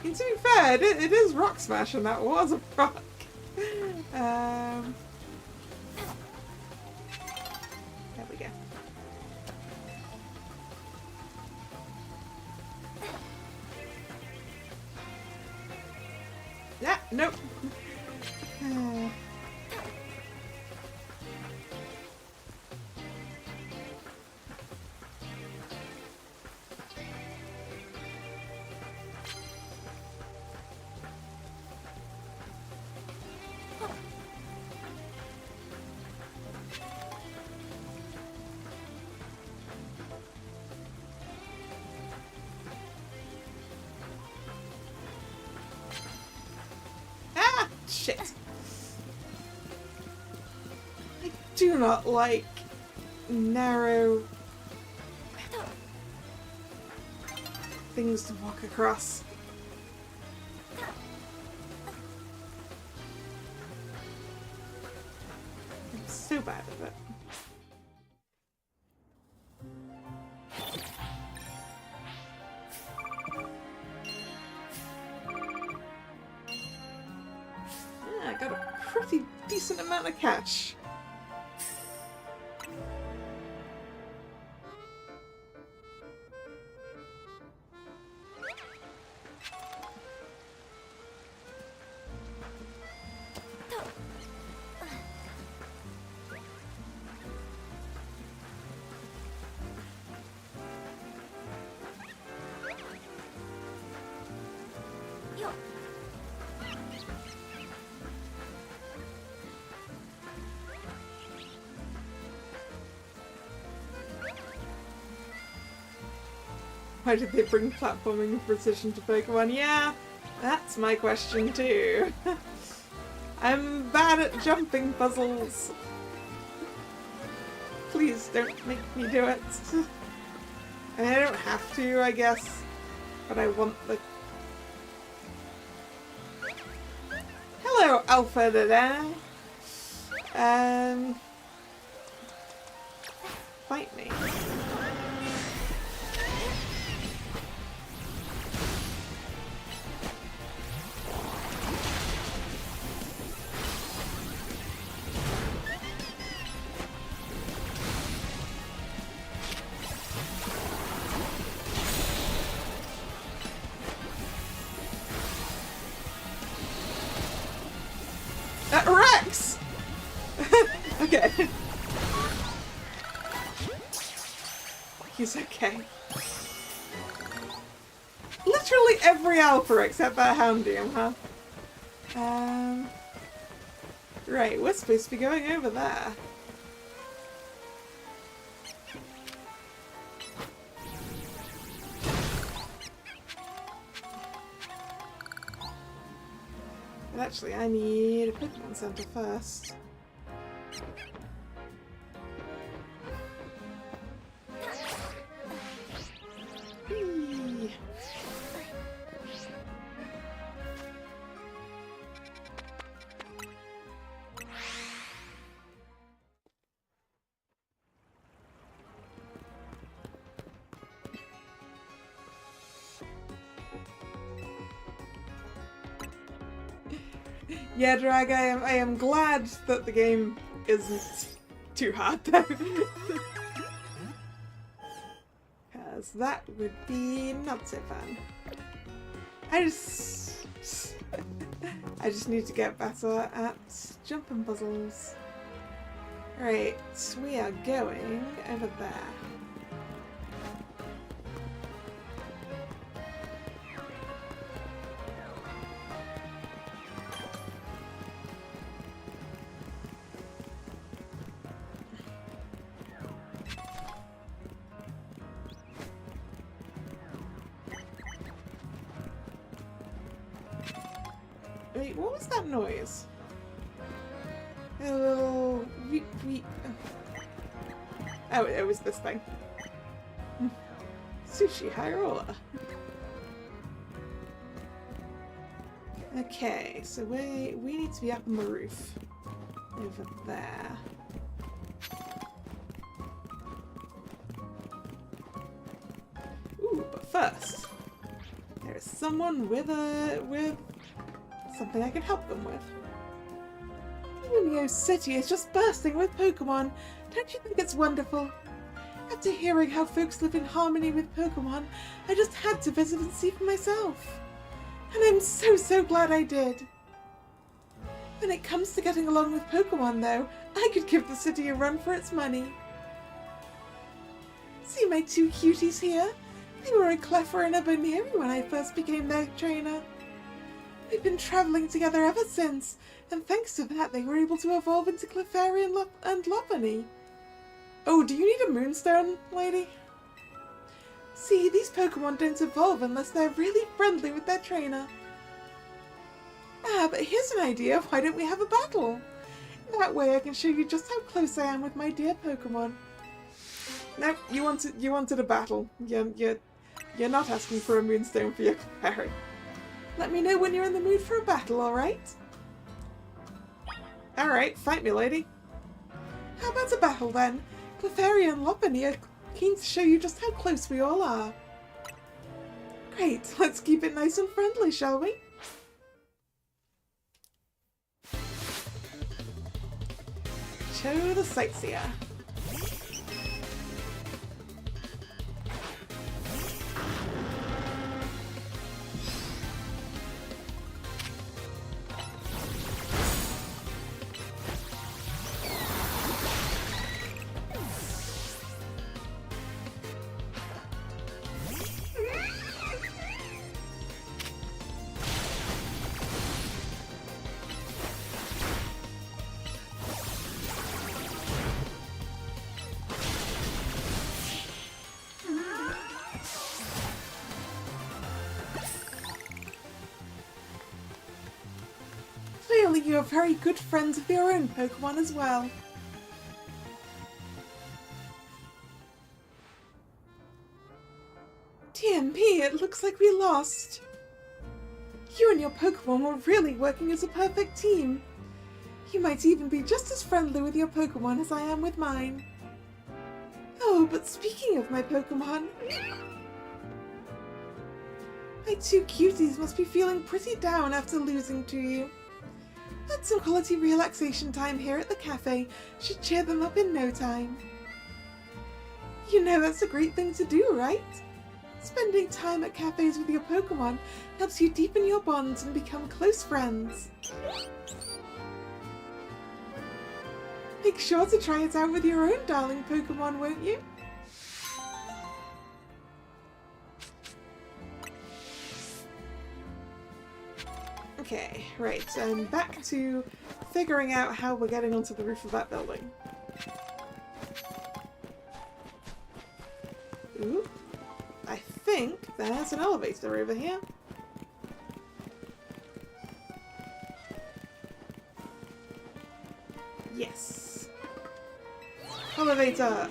[SPEAKER 1] And to be fair, it is rock smash, and that was a rock. There we go. Yeah, nope. Shit. I do not like narrow things to walk across. I'm so bad at it. Yeah, I got a pretty decent amount of cash. Why did they bring platforming and precision to Pokemon? Yeah, that's my question too. I'm bad at jumping puzzles. Please don't make me do it. I mean, I don't have to, I guess, but I want the... Hello, Alpha Dada. Fight me. Rex! Okay. He's okay. Literally every Alpha except that Houndium, huh? Right, we're supposed to be going over there. But actually, I need a Pokemon Center first. Whee. Yeah, Drag, I am glad that the game isn't too hard though. Because that would be not so fun. I just need to get better at jumping puzzles. Right, we are going over there. Wait, what was that noise? A little... Oh, it was this thing. Sushi Hyrule. Okay, so we need to be up on the roof. Over there. Ooh, but first, there is someone with something I can help them with. Lumio City is just bursting with Pokemon. Don't you think it's wonderful? After hearing how folks live in harmony with Pokemon, I just had to visit and see for myself. And I'm so glad I did. When it comes to getting along with Pokemon though, I could give the city a run for its money. See my two cuties here? They were a Clefairy and a Boneri when I first became their trainer. We've been travelling together ever since, and thanks to that they were able to evolve into Clefairy and Lopunny. Oh, do you need a Moonstone, lady? See, these Pokemon don't evolve unless they're really friendly with their trainer. Ah, but here's an idea. Why don't we have a battle? That way I can show you just how close I am with my dear Pokemon. No, you wanted a battle. You're not asking for a moonstone for your Clefairy. Let me know when you're in the mood for a battle, alright? Alright, fight me, lady. How about a battle then? Clefairy and Lopunny are keen to show you just how close we all are. Great, let's keep it nice and friendly, shall we? Cho the Sightseer. Clearly you are very good friends with your own Pokemon as well. TMP, it looks like we lost. You and your Pokemon were really working as a perfect team. You might even be just as friendly with your Pokemon as I am with mine. Oh, but speaking of my Pokemon, my two cuties must be feeling pretty down after losing to you. But some quality relaxation time here at the cafe should cheer them up in no time. You know that's a great thing to do, right? Spending time at cafes with your Pokemon helps you deepen your bonds and become close friends. Make sure to try it out with your own darling Pokemon, won't you? Okay, right, back to figuring out how we're getting onto the roof of that building. Ooh, I think there's an elevator over here. Yes. Elevator!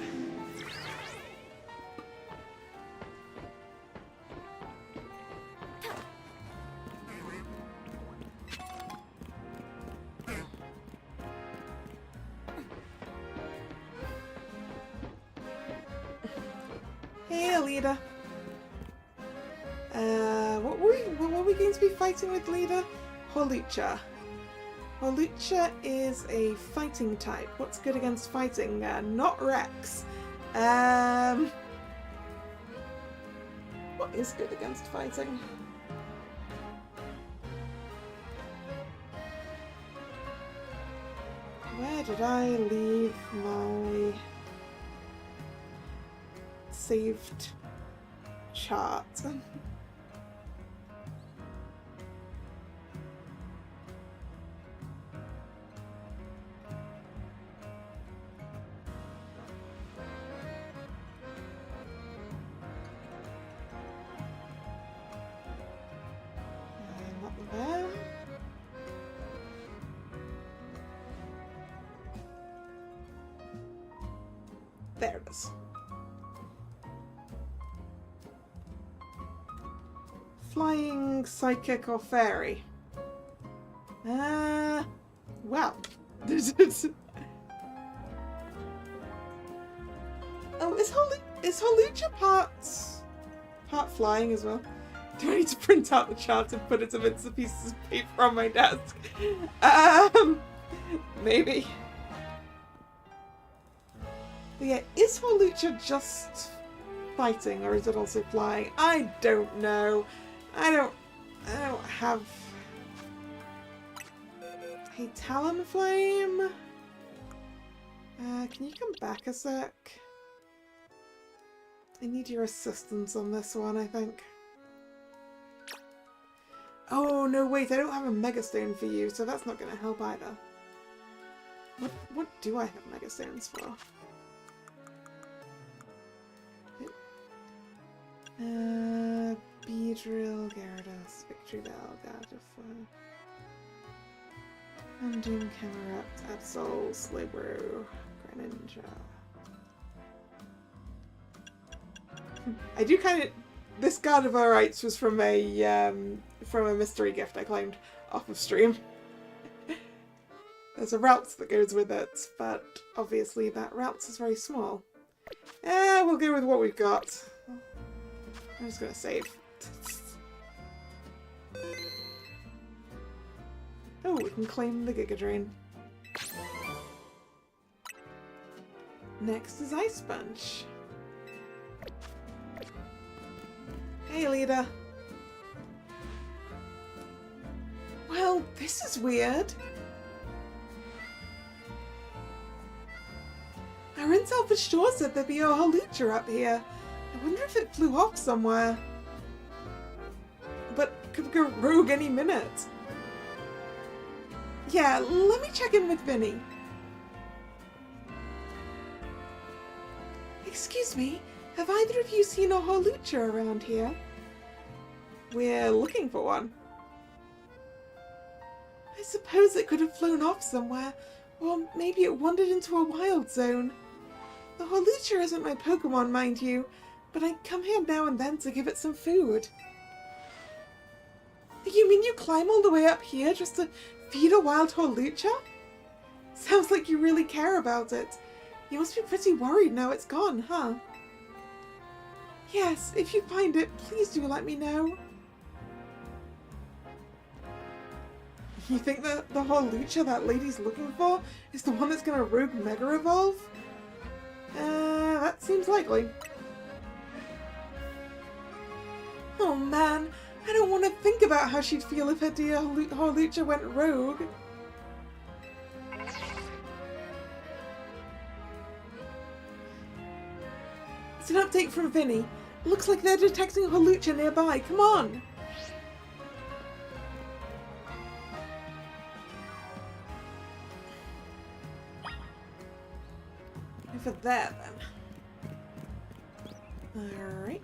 [SPEAKER 1] Hey, Alida. What were we going to be fighting with, Lida? Hawlucha. Hawlucha is a fighting type. What's good against fighting? Not Rex. What is good against fighting? Where did I leave my saved chart? Not there. There it is. Flying, psychic, or fairy? Well. Oh, is Hawlucha part flying as well? Do I need to print out the chart and put it amidst the pieces of paper on my desk? Maybe. But yeah, is Hawlucha just fighting, or is it also flying? I don't know. I don't have a Talonflame. Can you come back a sec? I need your assistance on this one, I think. Oh no, wait, I don't have a Megastone for you, so that's not going to help either. What do I have Megastones for? Beedrill, Gyarados, Victory Bell, Gardevoir. Doom Camerat, Absol, Slowbro, Greninja. I do kind of... This Gardevoir Rights was from a mystery gift I claimed off of stream. There's a route that goes with it, but obviously that route is very small. We'll go with what we've got. I'm just gonna save. Oh, we can claim the Giga Drain. Next is Ice Sponge. Hey, Lita. Well, this is weird. Our intel for sure said there'd be a Hawlucha up here. I wonder if it flew off somewhere. But could go rogue any minute. Yeah, let me check in with Vinny. Excuse me, have either of you seen a Hawlucha around here? We're looking for one. I suppose it could have flown off somewhere, or maybe it wandered into a wild zone. The Hawlucha isn't my Pokémon, mind you, but I come here now and then to give it some food. You mean you climb all the way up here just to feed a wild Hawlucha? Sounds like you really care about it. You must be pretty worried now it's gone, huh? Yes, if you find it, please do let me know. You think the Hawlucha that lady's looking for is the one that's gonna rogue Mega Evolve? That seems likely. Oh man, I don't want to think about how she'd feel if her dear Hawlucha went rogue. It's an update from Vinny. Looks like they're detecting Hawlucha nearby. Come on! Over there, then. Alright.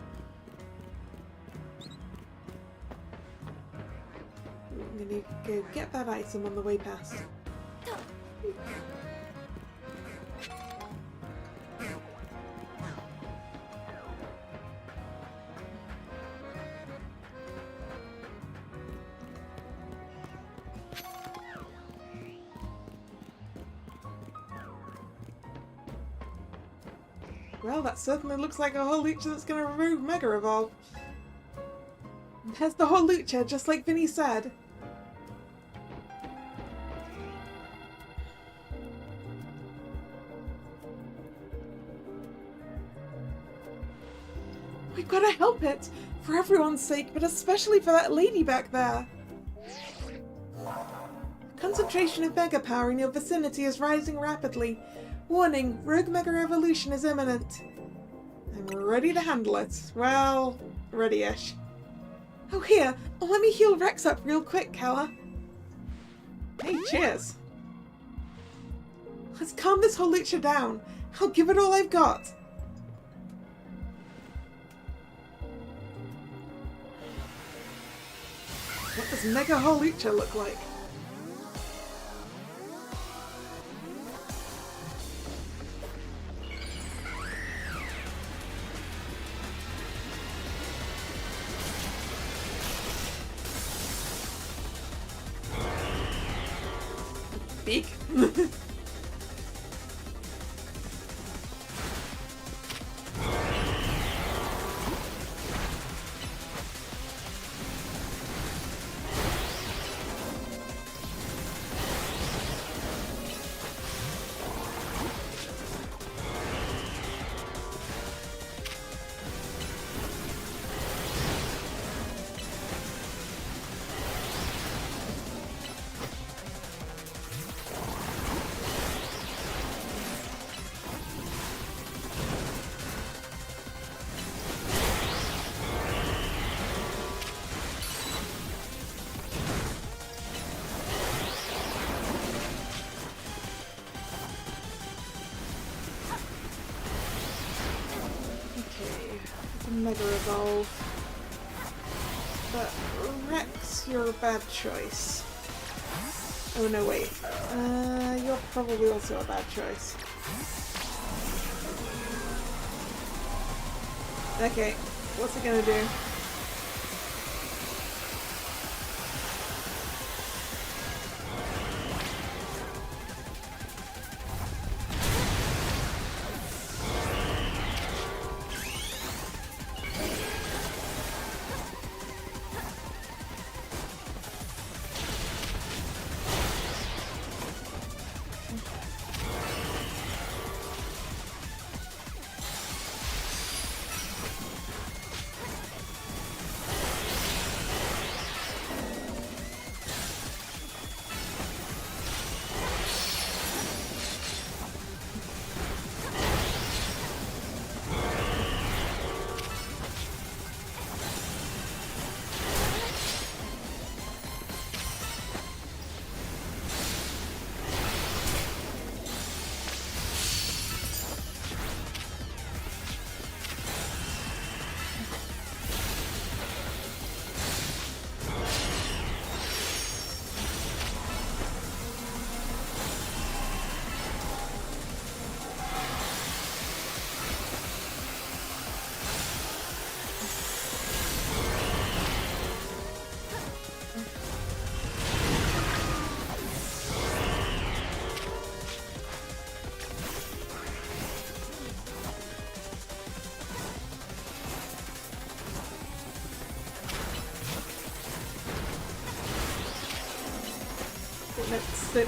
[SPEAKER 1] I'm gonna go get that item on the way past. Well, that certainly looks like a Hawlucha that's going to remove Mega Evolve. There's the Hawlucha, just like Vinny said. We've got to help it, for everyone's sake, but especially for that lady back there. Concentration of Mega Power in your vicinity is rising rapidly. Warning, rogue Mega Evolution is imminent. I'm ready to handle it. Well, ready-ish. Oh, here, let me heal Rex up real quick, Kalla. Hey, cheers. Let's calm this Hawlucha down. I'll give it all I've got. What does Mega Hawlucha look like? Beak. Mega Evolve. But Rex, you're a bad choice. Oh no, wait. You're probably also a bad choice. Okay, what's it gonna do?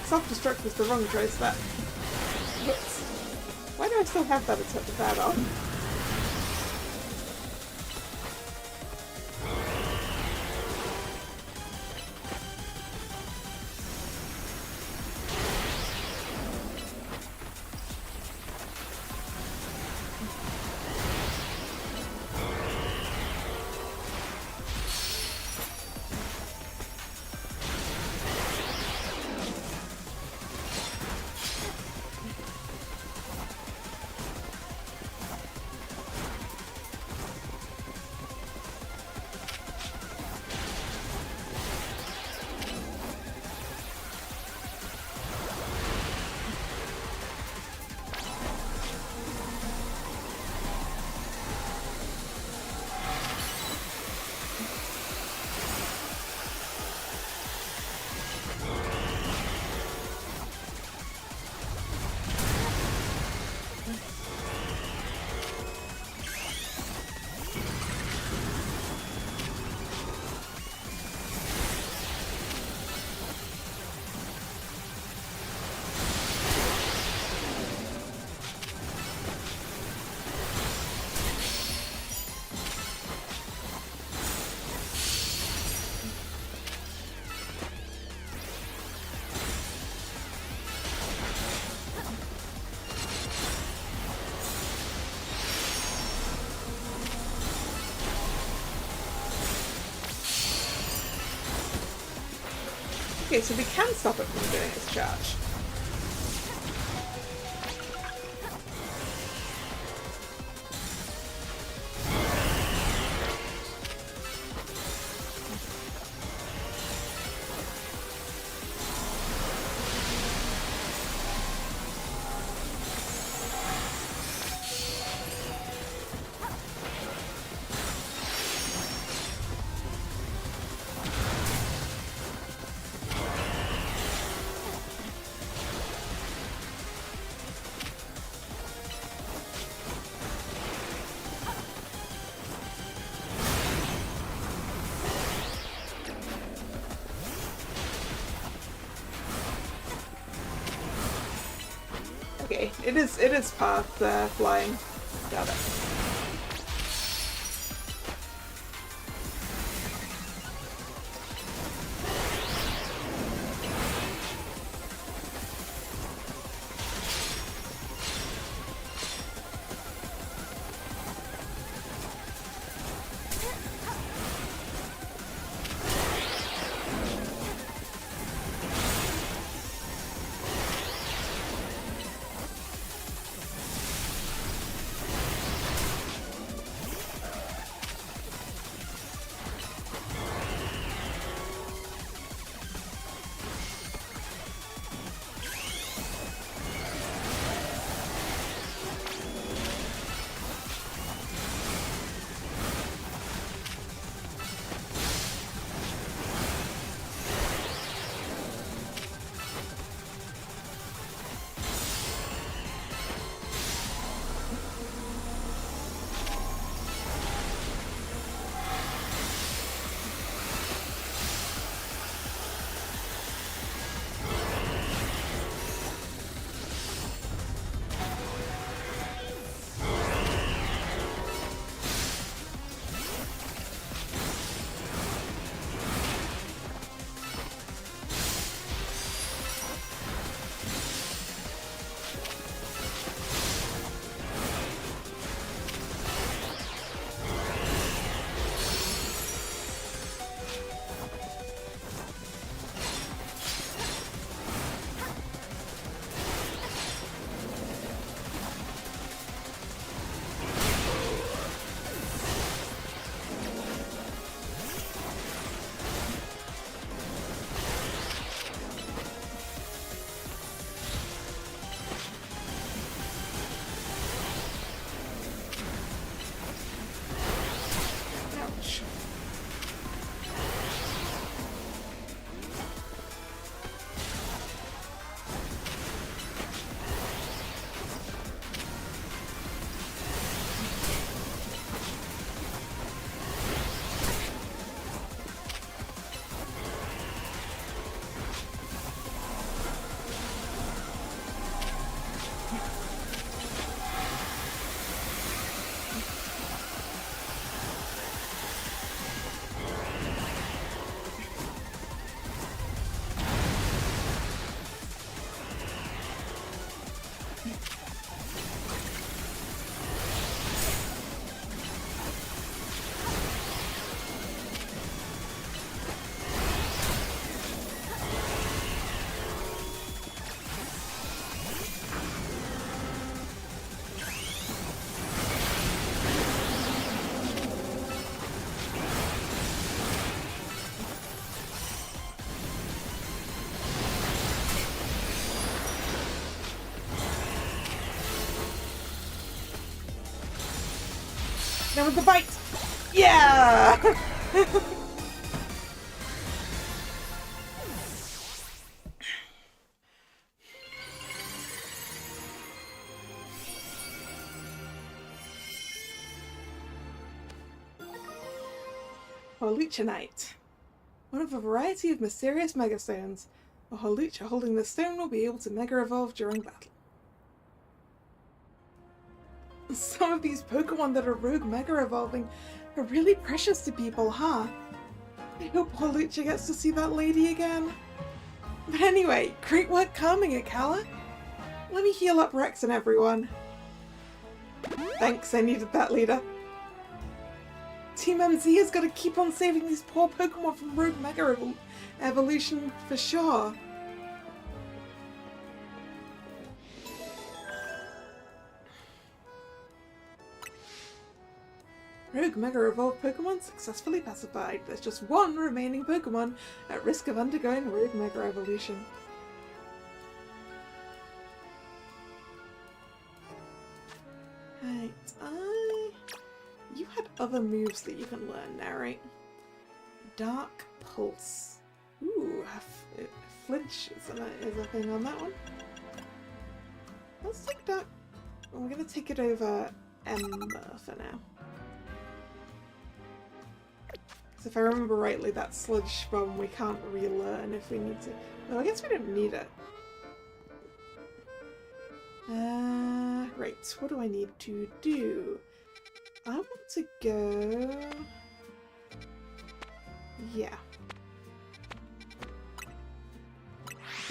[SPEAKER 1] Self-destruct was the wrong choice, that. Whoops. Why do I still have that except for that on? Okay, so we can stop it from doing its charge. Okay, it is path flying. Got it. Now with the bite! Yeah! Holuchanite. One of a variety of mysterious megastones. A Holucha holding the stone will be able to mega evolve during battle. Some of these Pokemon that are rogue mega evolving are really precious to people, huh? I hope Holucha gets to see that lady again. But anyway, great work calming it, Kalla. Let me heal up Rex and everyone. Thanks, I needed that, leader. Team MZ has got to keep on saving these poor Pokemon from rogue mega evolution for sure. Rogue Mega Evolved Pokemon successfully pacified. There's just one remaining Pokemon at risk of undergoing Rogue Mega Evolution. Right, you had other moves that you can learn now, right? Dark Pulse. Ooh, Flinch is a thing on that one. Let's take Dark... We're going to take it over Ember for now. Because if I remember rightly, that Sludge Bomb we can't relearn if we need to. No, I guess we don't need it. Right, what do I need to do? I want to go... Yeah.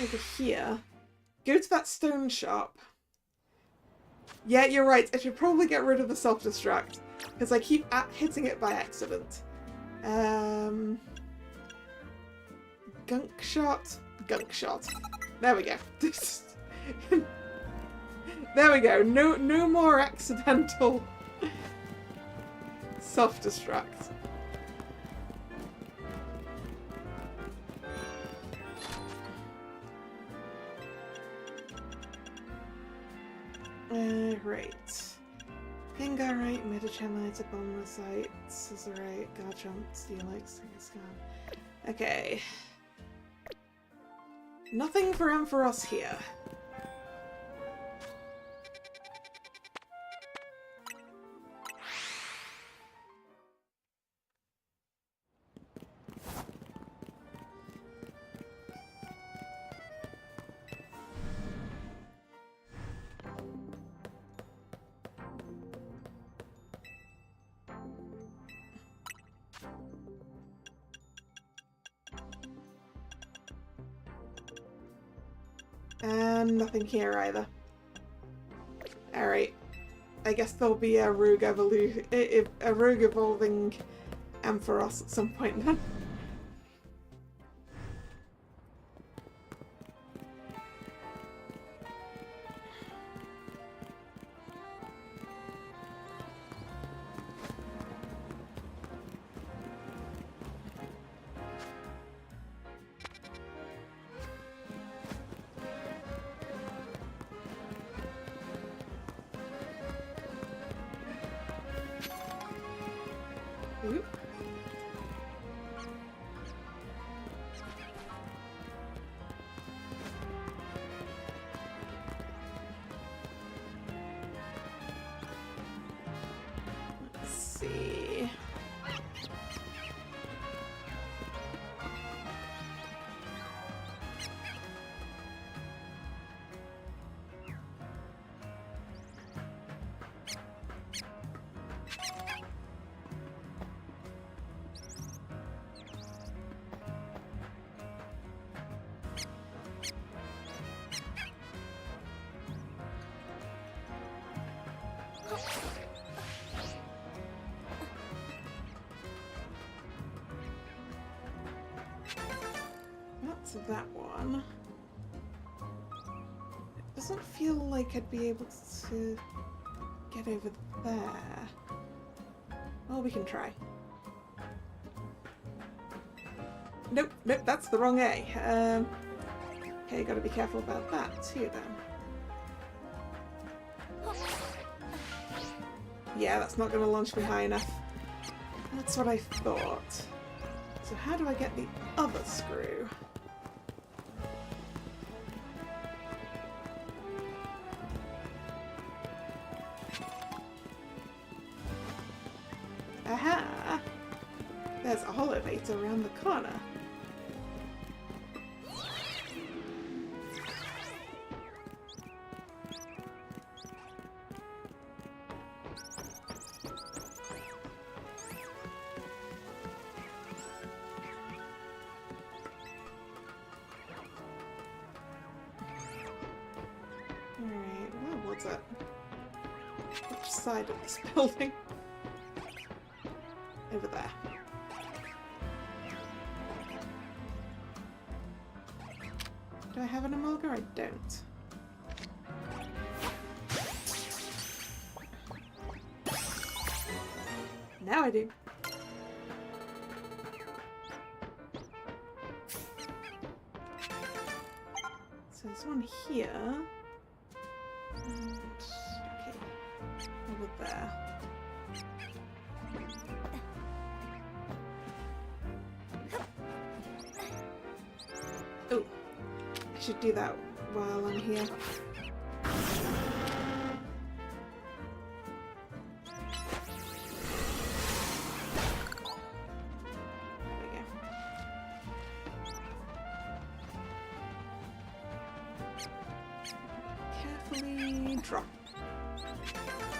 [SPEAKER 1] Over here. Go to that stone shop. Yeah, you're right. I should probably get rid of the self-destruct. Because I keep hitting it by accident. Gunk shot. Gunk shot. There we go. There we go. No more accidental self-destruct. Right. Gengarite, Metachamite, Abomasite, Scissorite, Garchomp, Steelix, Kangaskhan. Okay. Nothing for Ampharos here. And nothing here either. Alright. I guess there'll be a rogue evolving Ampharos at some point then. Oop. Let's see. That's that one. It doesn't feel like I'd be able to get over there. Well, we can try. Nope, nope, that's the wrong A. Okay, gotta be careful about that too then. Yeah, that's not going to launch me high enough. That's what I thought. So how do I get the other screw? Aha! There's a elevator around the corner. Alright, where was it? Which side of this building? Over there. Do I have an emulger? I don't. Now I do. So there's one here. And, okay, over there. Oh, I should do that while I'm here. Carefully drop.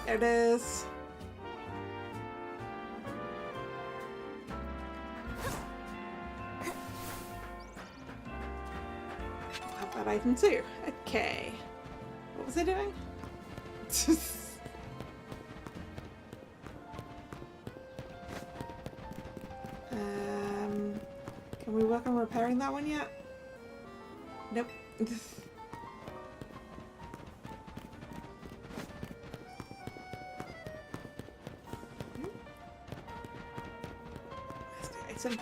[SPEAKER 1] There it is. I'll have that item too. Okay. What was I doing? Can we work on repairing that one yet? Nope. That's the item.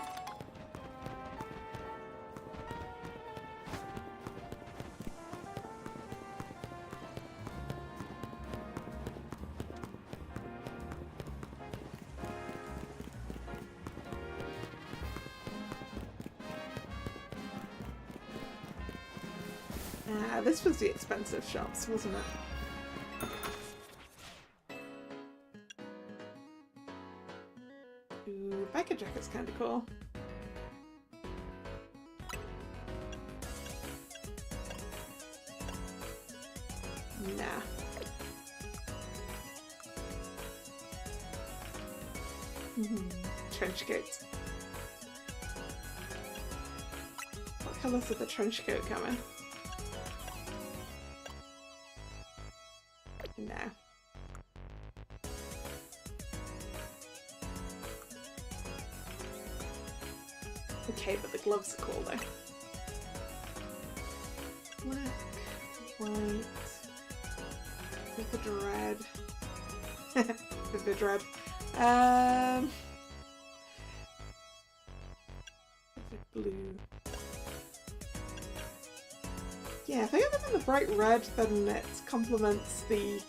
[SPEAKER 1] This was the expensive shops, wasn't it? Ooh, biker jacket's kind of cool. Nah. Trench coat. What colours are the trench coat coming? No. Okay, but the gloves are cool though. Black, white, vivid red. Vivid red. Vivid blue. Yeah, if I get them in the bright red, then it complements the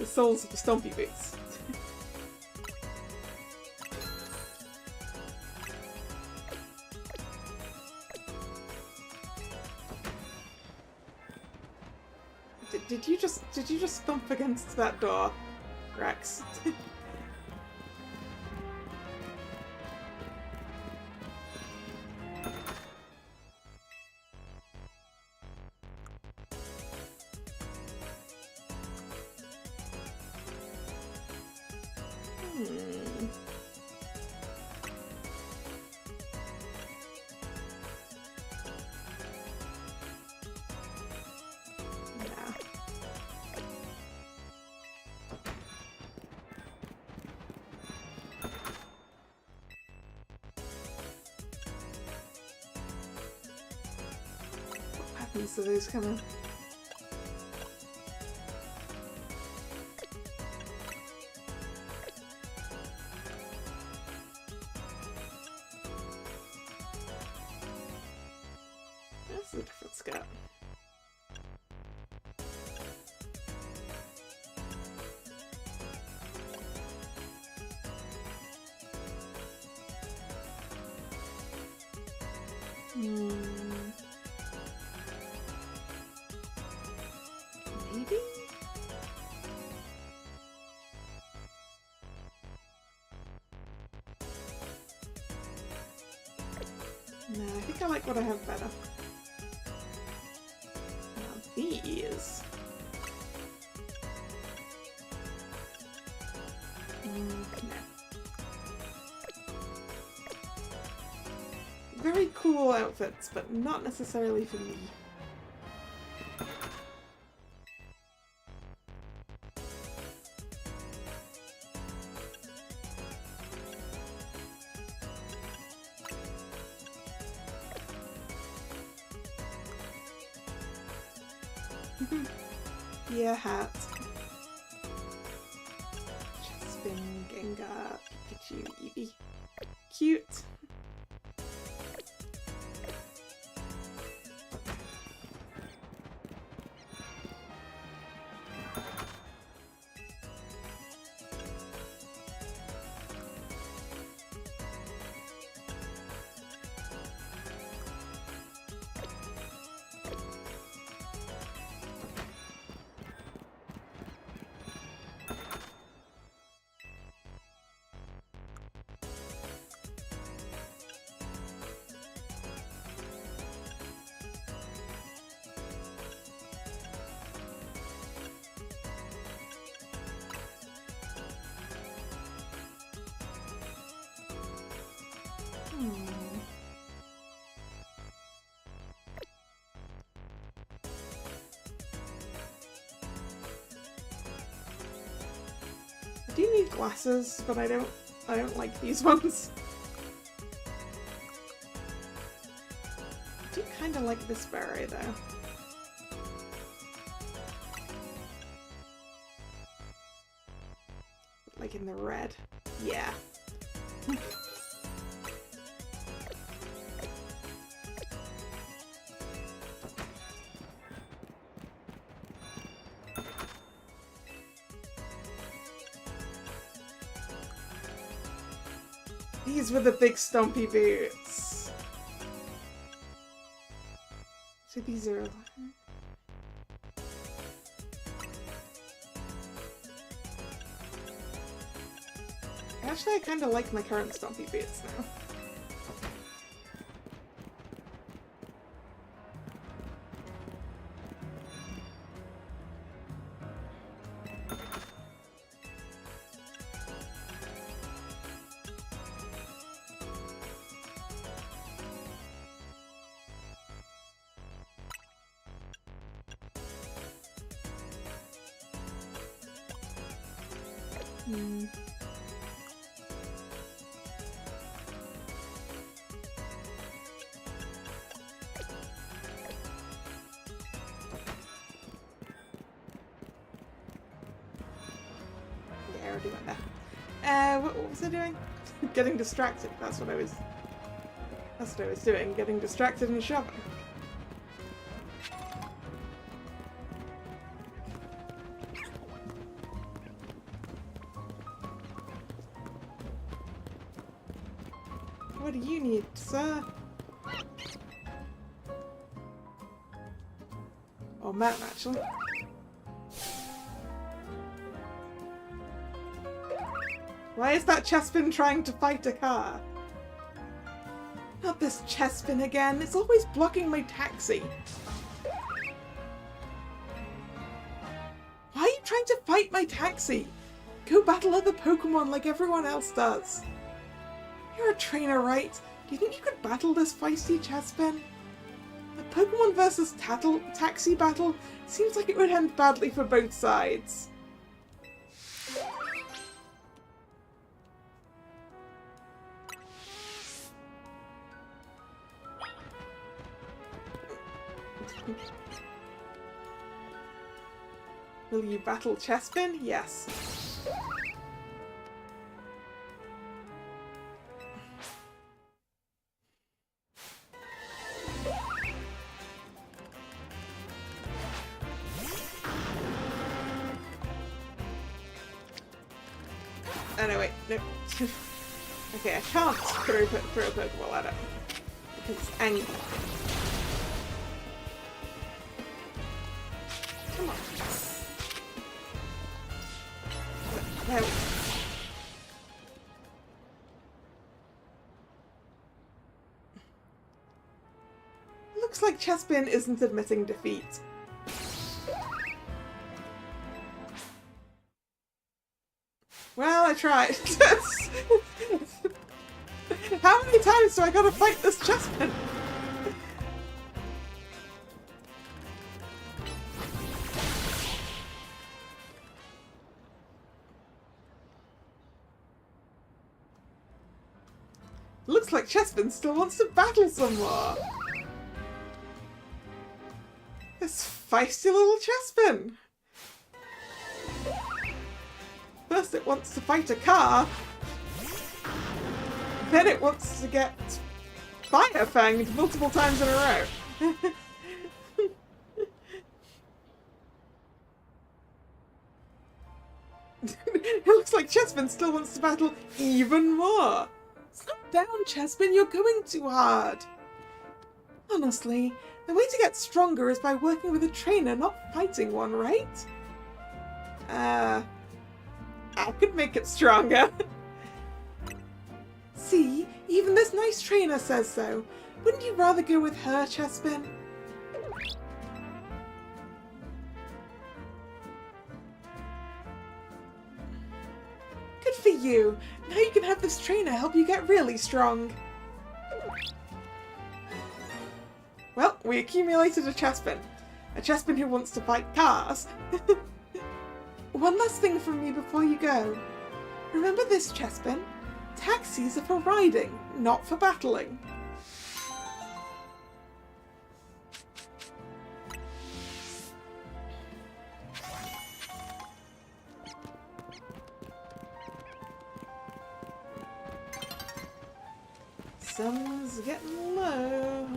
[SPEAKER 1] soles of the stompy boots. Did you just thump against that door, Rex? So those coming. That's a different skirt. Maybe? No, I think I like what I have better. Now these. No. Very cool outfits, but not necessarily for me. Yeah, hat. Spin, Gengar, Pikachu, Eevee. Cute. I do need glasses, but I don't like these ones. I do kind of like this berry though. Like in the red. Yeah. These were the big stumpy boots. So these are... Actually, I kind of like my current stumpy boots now. What was I doing? Getting distracted. That's what I was doing. Getting distracted and shopping. What do you need, sir? Or Matt, actually. Why is that Chespin trying to fight a car? Not this Chespin again. It's always blocking my taxi. Why are you trying to fight my taxi? Go battle other Pokemon like everyone else does. You're a trainer, right? Do you think you could battle this feisty Chespin? A Pokemon versus taxi battle seems like it would end badly for both sides. Will you battle Chespin? Yes. Oh no, wait, no. Okay, I can't throw a Pokeball at it. It's angry. Come on. There we go. Looks like Chespin isn't admitting defeat. Well, I tried. How many times do I gotta fight this Chespin? Looks like Chespin still wants to battle some more. This feisty little Chespin. First it wants to fight a car. Then it wants to get fire fanged multiple times in a row. It looks like Chespin still wants to battle even more. Slow down, Chespin, you're going too hard. Honestly, the way to get stronger is by working with a trainer, not fighting one, right? I could make it stronger. See, even this nice trainer says so. Wouldn't you rather go with her, Chespin? Good for you. Now you can have this trainer help you get really strong. Well, we accumulated a Chespin. A Chespin who wants to fight cars. One last thing from me before you go. Remember this, Chespin? Taxis are for riding, not for battling. Sun's getting low.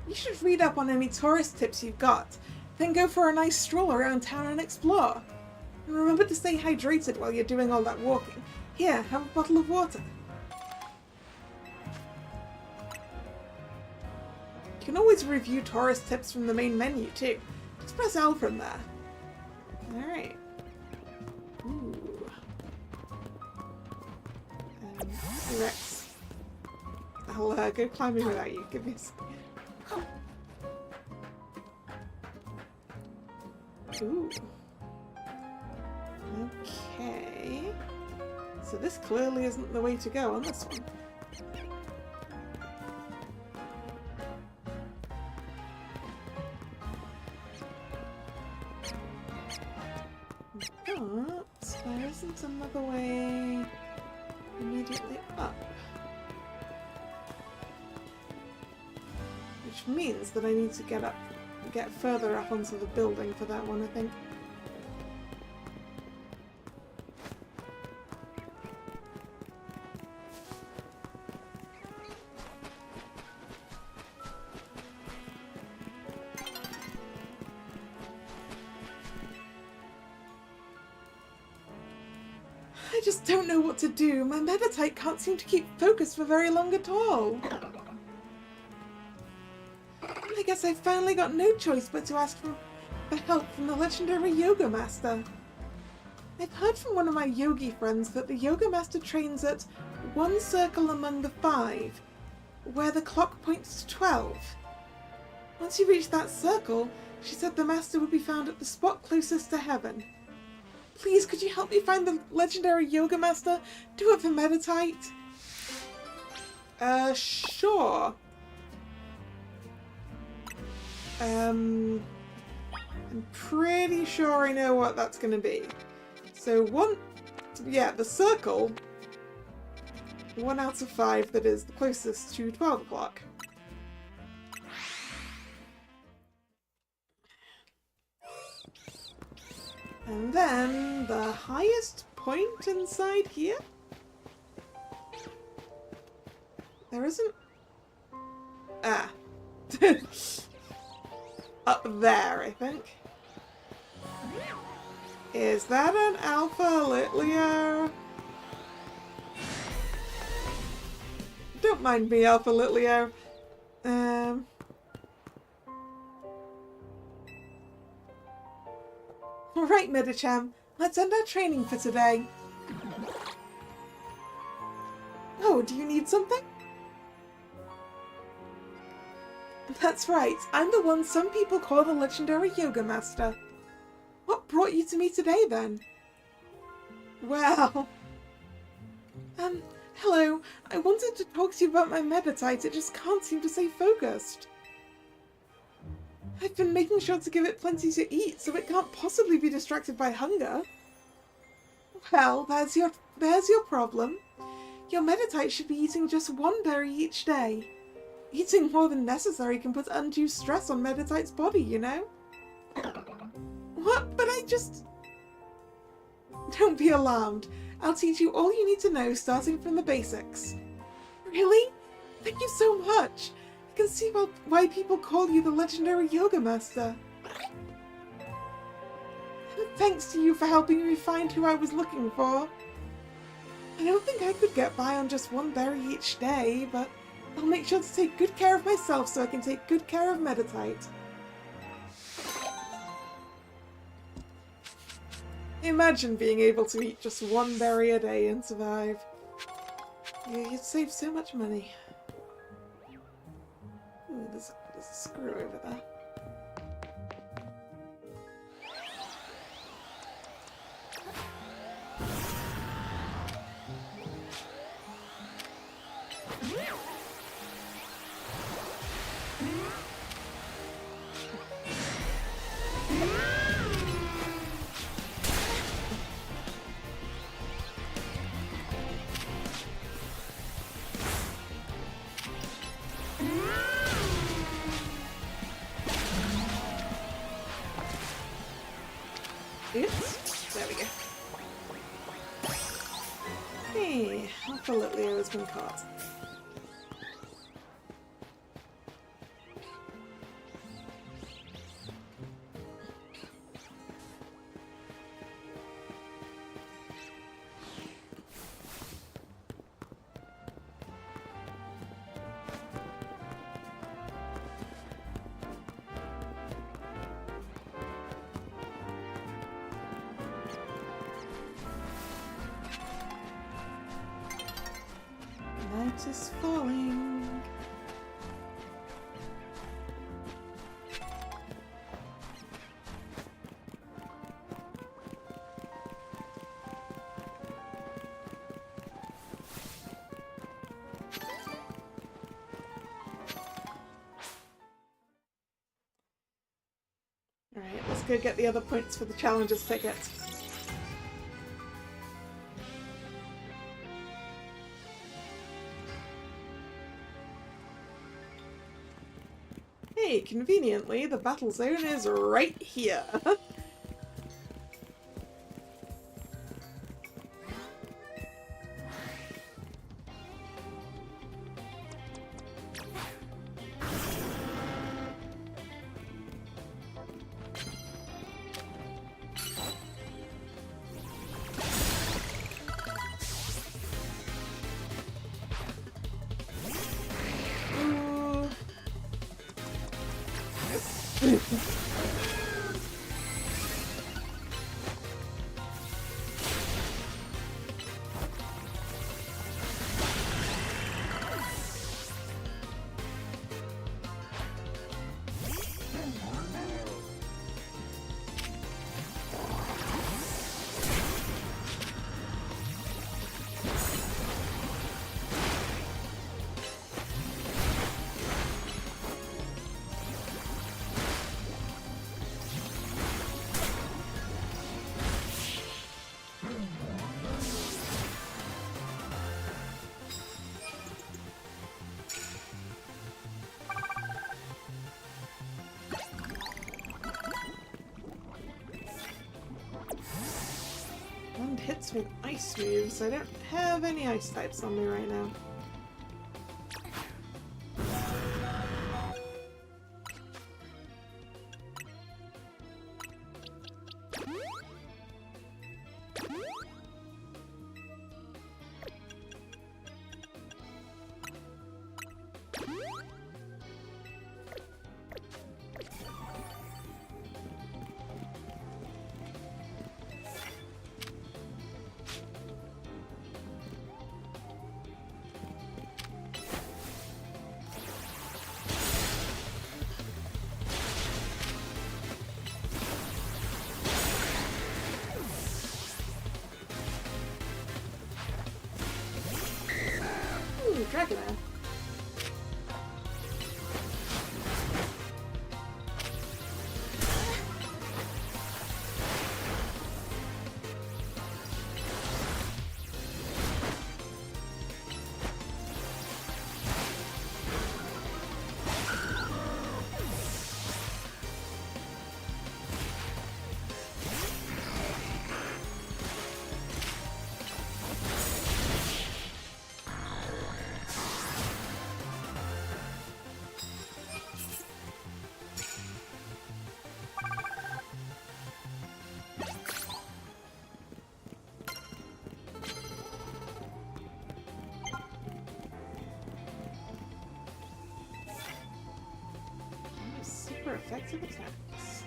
[SPEAKER 1] You should read up on any tourist tips you've got, then go for a nice stroll around town and explore. And remember to stay hydrated while you're doing all that walking. Here, have a bottle of water. You can always review tourist tips from the main menu too. Just press L from there. Alright. Ooh. Rex. I'll go climbing without you. Give me a second. Ooh. Okay. So this clearly isn't the way to go on this one. But there isn't another way immediately up. Which means that I need to get further up onto the building for that one, I think. I just don't know what to do. My Meditite can't seem to keep focus for very long at all. I guess I finally got no choice but to ask for help from the legendary yoga master. I've heard from one of my yogi friends that the yoga master trains at one circle among the 5, where the clock points to 12. Once you reach that circle, she said the master would be found at the spot closest to heaven. Please, could you help me find the legendary yoga master? Do it for Meditite. Sure. I'm pretty sure I know what that's going to be. So the circle, 1 out of 5 that is the closest to 12 o'clock. And then the highest point inside here? There isn't? Ah. Up there, I think. Is that an Alpha Litleo? Don't mind me, Alpha Litleo. Alright, Medicham, let's end our training for today. Oh, do you need something? That's right, I'm the one some people call the legendary yoga master. What brought you to me today, then? Well... hello. I wanted to talk to you about my Meditite, it just can't seem to stay focused. I've been making sure to give it plenty to eat, so it can't possibly be distracted by hunger. Well, there's your problem. Your Meditite should be eating just 1 berry each day. Eating more than necessary can put undue stress on Meditite's body, you know? What? But I just... Don't be alarmed. I'll teach you all you need to know, starting from the basics. Really? Thank you so much. I can see why people call you the legendary yoga master. Thanks to you for helping me find who I was looking for. I don't think I could get by on just 1 berry each day, but I'll make sure to take good care of myself so I can take good care of Meditite. Imagine being able to eat just 1 berry a day and survive. Yeah, you'd save so much money. Ooh, there's a screw over there. Oops. There we go. Hey, Alpha Litleo has been caught. Night is falling. Alright, let's go get the other points for the challenges ticket. Hey, conveniently, the battle zone is right here. hits with ice moves. I don't have any ice types on me right now. Dragonair. Super effective attacks.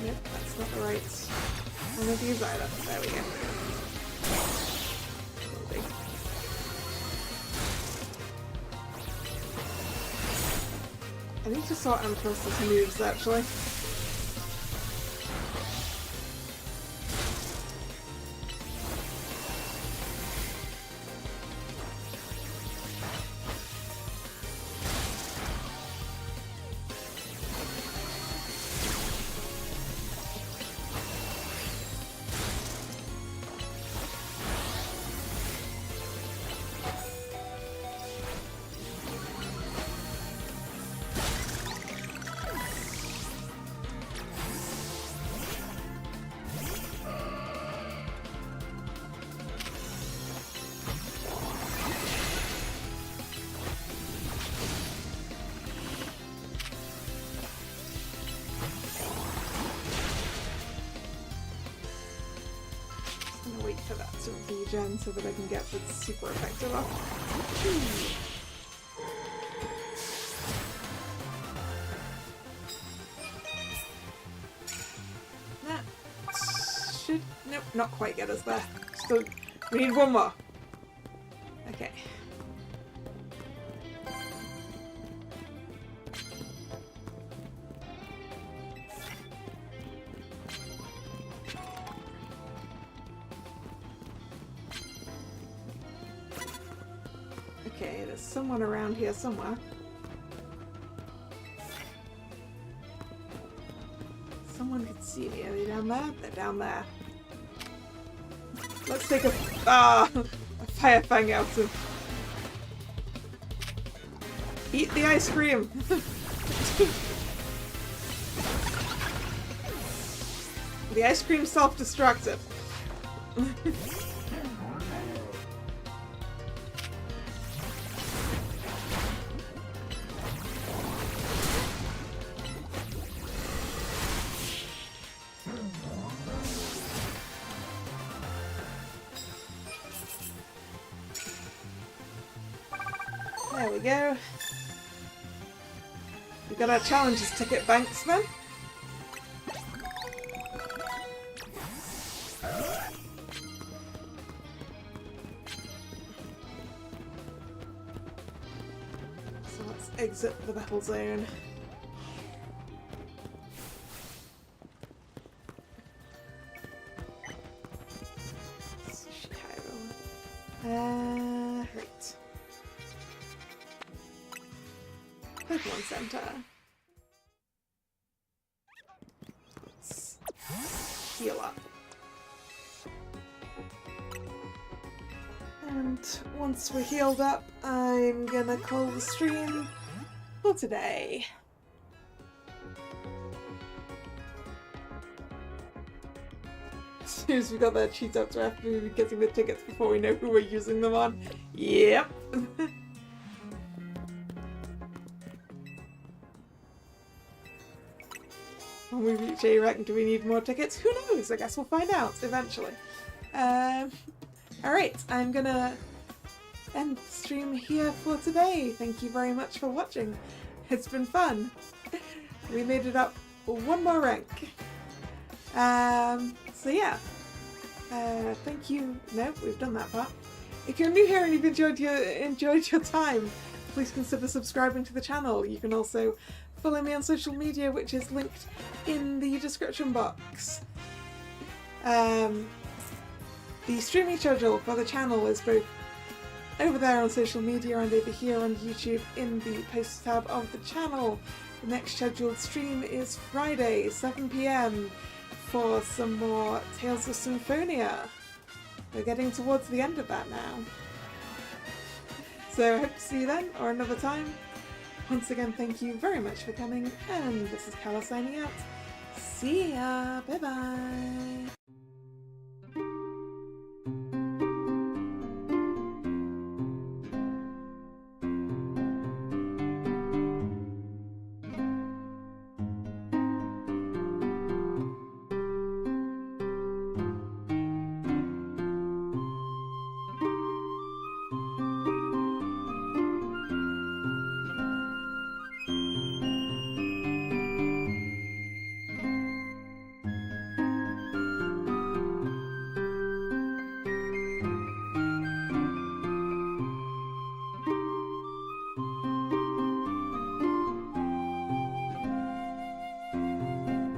[SPEAKER 1] Yep, that's not the right one of these either. There we go. I need to sort Ampharos' moves actually. Wait for that to regen so that I can get the super effective off. That should... nope, not quite get us there. Still, we need one more. Okay. Okay, there's someone around here somewhere. Someone could see me. Are they down there? They're down there. Let's take a fire fang out of. Eat the ice cream! The ice cream's self-destructive. There we go. We got our challenges ticket banks then. So let's exit the battle zone. Right. Pokémon Center. Let's heal up. And once we're healed up, I'm gonna call the stream for today. As soon as we got that cheat up to after we were getting the tickets before we know who we're using them on. Yep. When we reach A rank, do we need more tickets? Who knows? I guess we'll find out eventually. Alright, I'm gonna end the stream here for today. Thank you very much for watching. It's been fun. We made it up one more rank. So yeah. Thank you. No, we've done that part. If you're new here and you've enjoyed your time, please consider subscribing to the channel. You can also follow me on social media, which is linked in the description box. The streaming schedule for the channel is both over there on social media and over here on YouTube in the post tab of the channel. The next scheduled stream is Friday, 7 PM for some more Tales of Symphonia. We're getting towards the end of that now. So I hope to see you then, or another time. Once again, thank you very much for coming, and this is Kalla signing out. See ya! Bye bye!